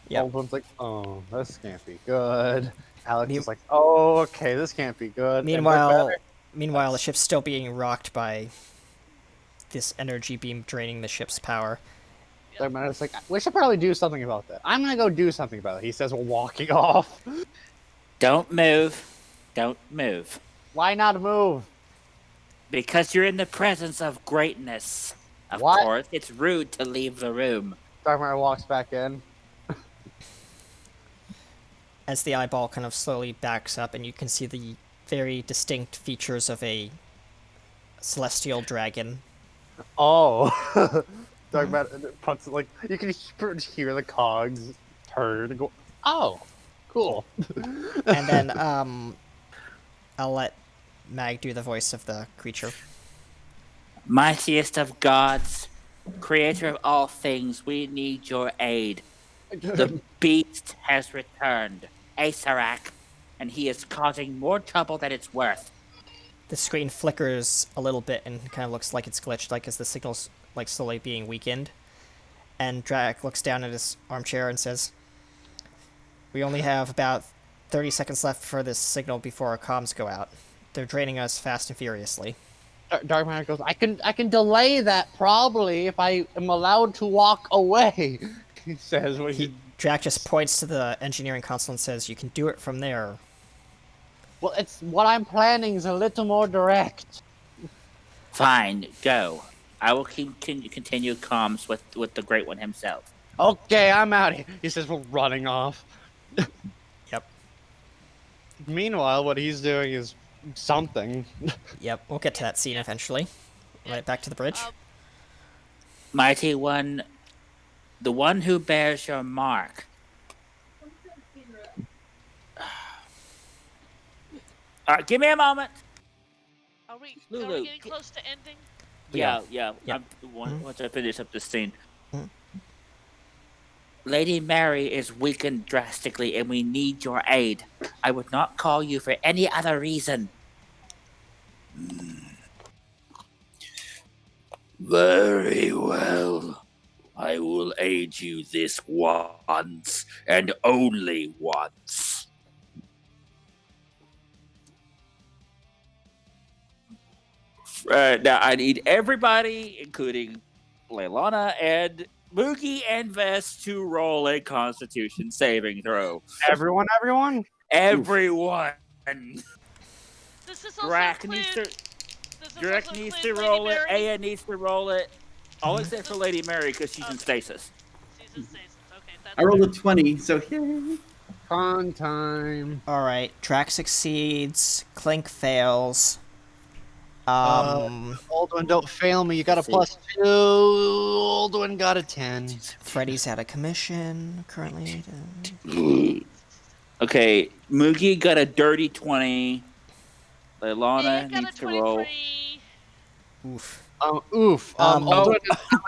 Yep. Alduin's like, oh, this can't be good. Alex is like, oh, okay, this can't be good. And Meanwhile, the ship's still being rocked by this energy beam draining the ship's power. Dark Matter's like, we should probably do something about that. I'm gonna go do something about it. He says, while walking off. Don't move. Don't move. Why not move? Because you're in the presence of greatness. Of What? course, it's rude to leave the room. Dark Matter walks back in. As the eyeball kind of slowly backs up, and you can see the very distinct features of a celestial dragon. Oh. Dark Matter puts like you can hear the cogs turn and go. Oh, cool. And then I'll let Mag do the voice of the creature. Mightiest of gods, creator of all things, we need your aid. The beast has returned, Asarak, and he is causing more trouble than it's worth. The screen flickers a little bit and kind of looks like it's glitched, like as the signal's like slowly being weakened. And Drac looks down at his armchair and says, "We only have about 30 seconds left for this signal before our comms go out. They're draining us fast and furiously." Dark Matter goes, I can delay that probably if I am allowed to walk away. He says Drac just points to the engineering console and says, "You can do it from there." Well, it's what I'm planning is a little more direct. Fine, go. I will continue comms with the Great One himself. Okay, I'm out here. He says we're running off. Yep. Meanwhile, what he's doing is something. Yep, we'll get to that scene eventually. Right back to the bridge. Mighty One, the one who bears your mark. Give me a moment. Are we Lulu, getting close to ending? Yeah. Yep. Once I finish up this scene. Mhm. Lady Mary is weakened drastically, and we need your aid. I would not call you for any other reason. Very well. I will aid you this once, and only once. Now, I need everybody, including Leilana and Moogie and Vest, to roll a Constitution saving throw. Everyone. Everyone. Does this also Drac include... needs to. Does this Drac also needs include to Lady roll it. Mary? Aya needs to roll it. All except for Lady Mary because she's in stasis. She's in stasis. Okay, that's I rolled a fair. 20, so yay. Fun time. Alright, Drac succeeds, Clink fails. Old one, don't fail me. You got a See. +2. Old one got a 10. Freddy's out of commission currently. Okay, Moogie got a dirty 20. Leilana Aya got needs a to roll. 23. Oof. Oof. Old one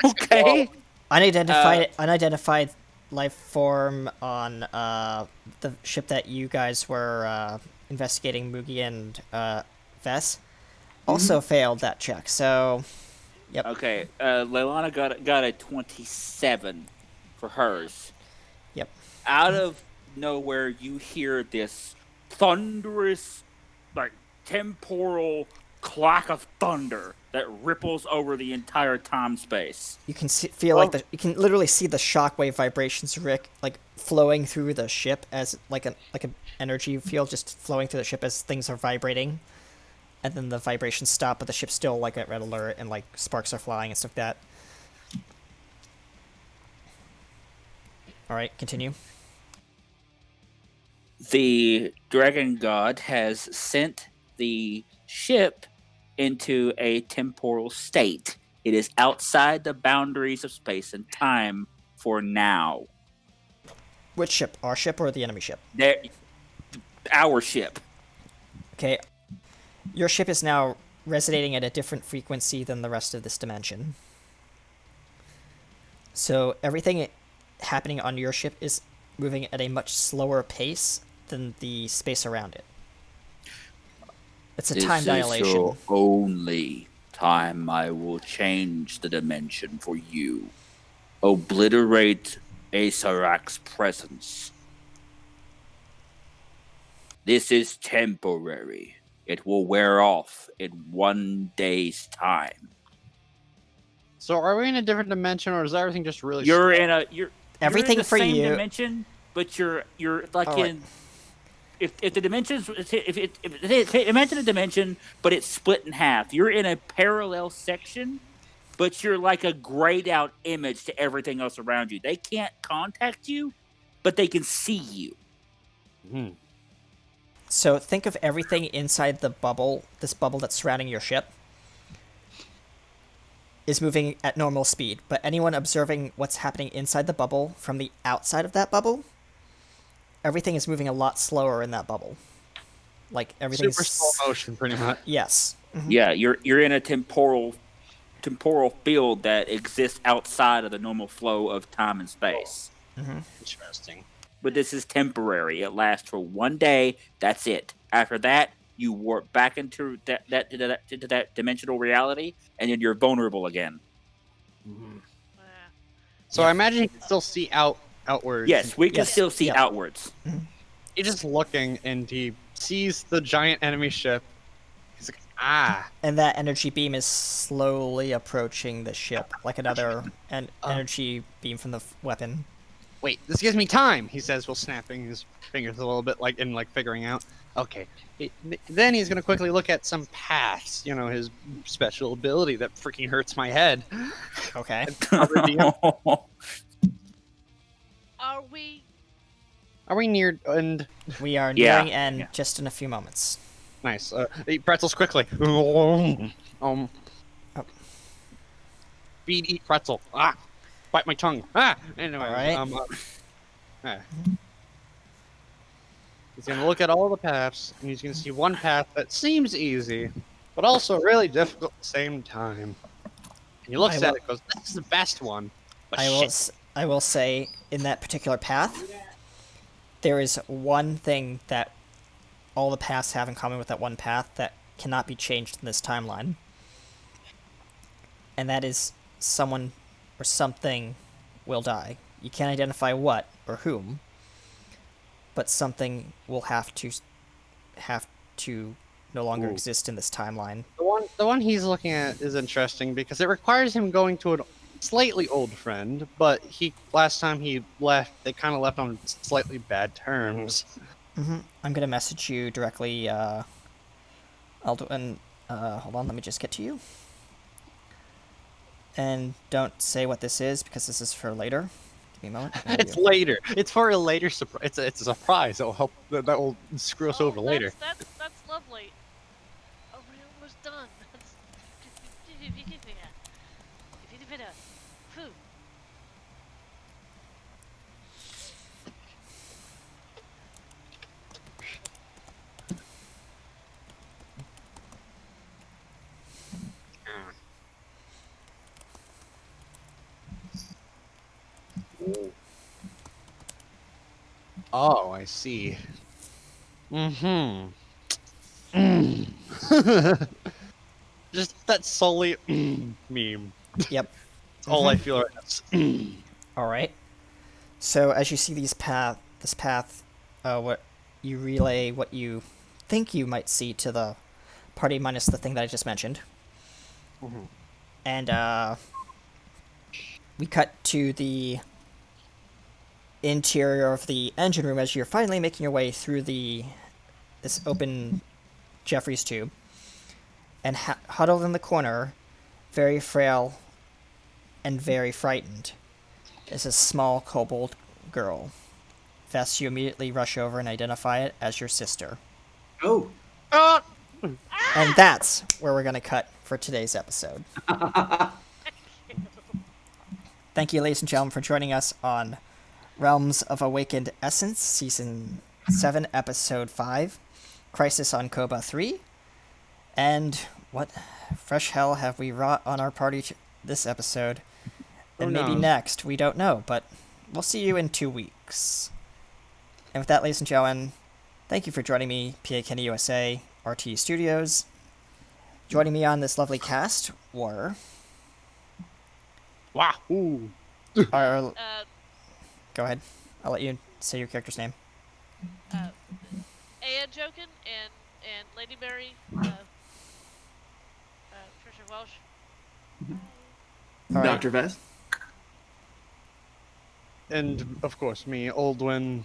is Okay. Unidentified life form on the ship that you guys were investigating, Moogie and Vess, also failed that check. So, yep. Okay, Leilana got a 27 for hers. Yep. Out of nowhere, you hear this thunderous, like, temporal clack of thunder that ripples over the entire time space. You can feel like you can literally see the shockwave vibrations, Rick, like flowing through the ship as like an energy field just flowing through the ship as things are vibrating, and then the vibrations stop, but the ship's still like at red alert and like sparks are flying and stuff like that. All right, continue. The dragon god has sent the ship into a temporal state. It is outside the boundaries of space and time for now. Which ship? Our ship or the enemy ship? Our ship. Okay. Your ship is now resonating at a different frequency than the rest of this dimension. So everything happening on your ship is moving at a much slower pace than the space around it. It's a time dilation. This is your only time I will change the dimension for you. Obliterate Asarak's presence. This is temporary. It will wear off in 1 day's time. So are we in a different dimension, or is everything just really? You're slow? in a you're Everything in the for same you. dimension, but you're like All right. in if the dimensions if imagine a dimension, but it's split in half. You're in a parallel section, but you're like a grayed out image to everything else around you. They can't contact you, but they can see you. Hmm. So think of everything inside the bubble, this bubble that's surrounding your ship, is moving at normal speed, but anyone observing what's happening inside the bubble from the outside of that bubble, everything is moving a lot slower in that bubble. Like everything's Super slow motion, pretty much. Yes. Yeah, you're in a temporal field that exists outside of the normal flow of time and space. Interesting. But this is temporary. It lasts for 1 day. That's it. After that, you warp back into that dimensional reality, and then you're vulnerable again. Yeah. So I imagine he can still see outwards. Yes, we can Yes. still see Yep. outwards. He's just looking, and he sees the giant enemy ship. He's like, ah. And that energy beam is slowly approaching the ship, like another energy beam from the weapon. Wait, this gives me time, he says while snapping his fingers a little bit, like figuring out. Okay. Then he's gonna quickly look at some paths, his special ability that freaking hurts my head. Okay. Are we? Are we near end? We are Yeah. nearing end just in a few moments. Nice. Eat pretzels quickly. Feed, eat pretzel. Ah, bite my tongue. Ah. Anyway. All right. He's gonna look at all the paths, and he's gonna see one path that seems easy, but also really difficult at the same time. And he looks at it, and goes, "This is the best one." But I will say, in that particular path, there is one thing that all the paths have in common with that one path that cannot be changed in this timeline. And that is someone or something will die. You can't identify what or whom, but something will have to no longer exist in this timeline. The one he's looking at is interesting because it requires him going to a slightly old friend, but last time he left, they kind of left on slightly bad terms. I'm gonna message you directly. Hold on, let me just get to you. And don't say what this is because this is for later. Give me a moment. There we It's go. later. It's for a later surprise. It's a surprise that will help. That will screw us over later. That's lovely. Oh, we're almost done. Phew. Oh, I see. Just that solely meme. Yep. That's all I feel right now. All right. So as you see this path, what you relay what you think you might see to the party minus the thing that I just mentioned. And we cut to the interior of the engine room as you're finally making your way through this open Jeffrey's tube. And huddled in the corner, very frail and very frightened, is a small kobold girl. Thus, you immediately rush over and identify it as your sister. Oh. And that's where we're going to cut for today's episode. Thank you, ladies and gentlemen, for joining us on Realms of Awakened Essence, Season 7, Episode 5, Crisis on Koba 3. And what fresh hell have we wrought on our party this episode? And maybe next, we don't know, but we'll see you in 2 weeks. And with that, ladies and gentlemen, thank you for joining me, PA Kenny USA, RT Studios. Joining me on this lovely cast were... Wahoo! Go ahead. I'll let you say your character's name. Aya Jokin and Lady Mary, Trisha Welsh. All right. Dr. Vest. And of course, me, Oldwin,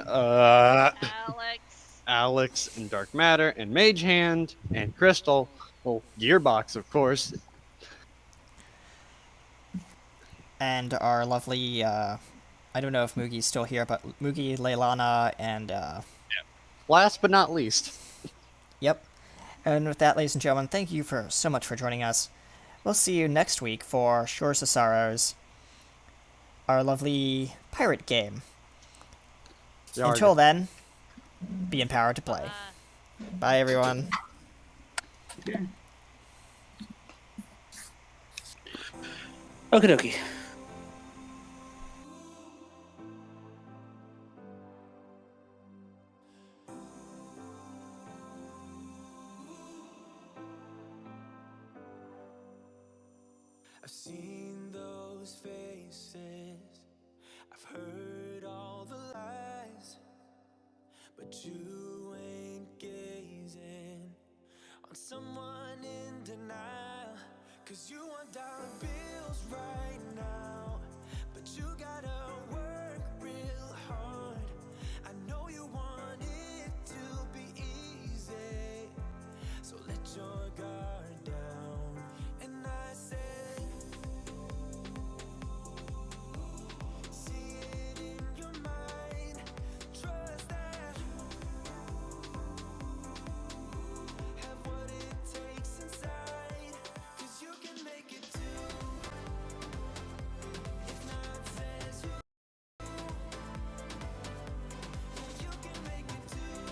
Alex. Alex, and Dark Matter, and Mage Hand, and Crystal. Well, Gearbox, of course. And our lovely, I don't know if Mugi's still here, but Mugi, Leilana, and, Last but not least, yep. And with that, ladies and gentlemen, thank you for so much for joining us. We'll see you next week for Shores of Sorrows, our lovely pirate game. Yarg. Until then, be empowered to play. Bye, everyone. Okie dokie. I've seen those faces, I've heard all the lies, but you ain't gazing on someone in denial. 'Cause you want dollar bills right now, but you gotta work real hard. I know you want it to be easy, so let your guard down. And I said, see it in your mind, trust that, have what it takes inside, 'cause you can make it too. If not says who, yeah, you can make it too.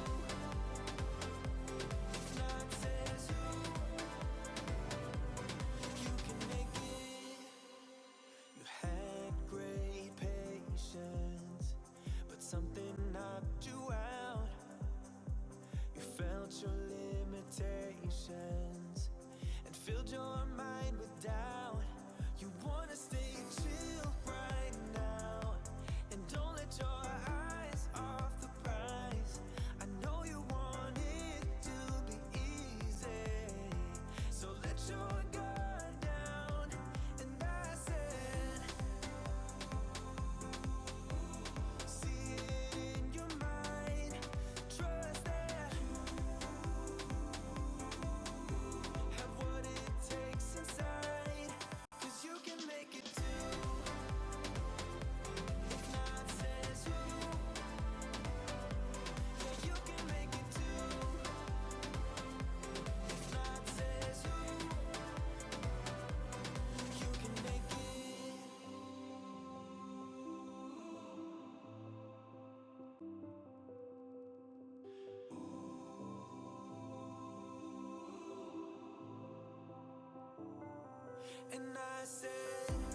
If not says who, you can make it. You had great patience, but something knocked you out. You felt your limitations and filled your mind with doubt. You wanna stay chill right now, and don't let your eyes off the prize. I know you want it to be easy, so let your guard down. And I said, see it in your mind, trust that, have what it takes inside, 'cause you can make it too. If not says who, yeah, you can make it too. If not says who, you can make it. And I said,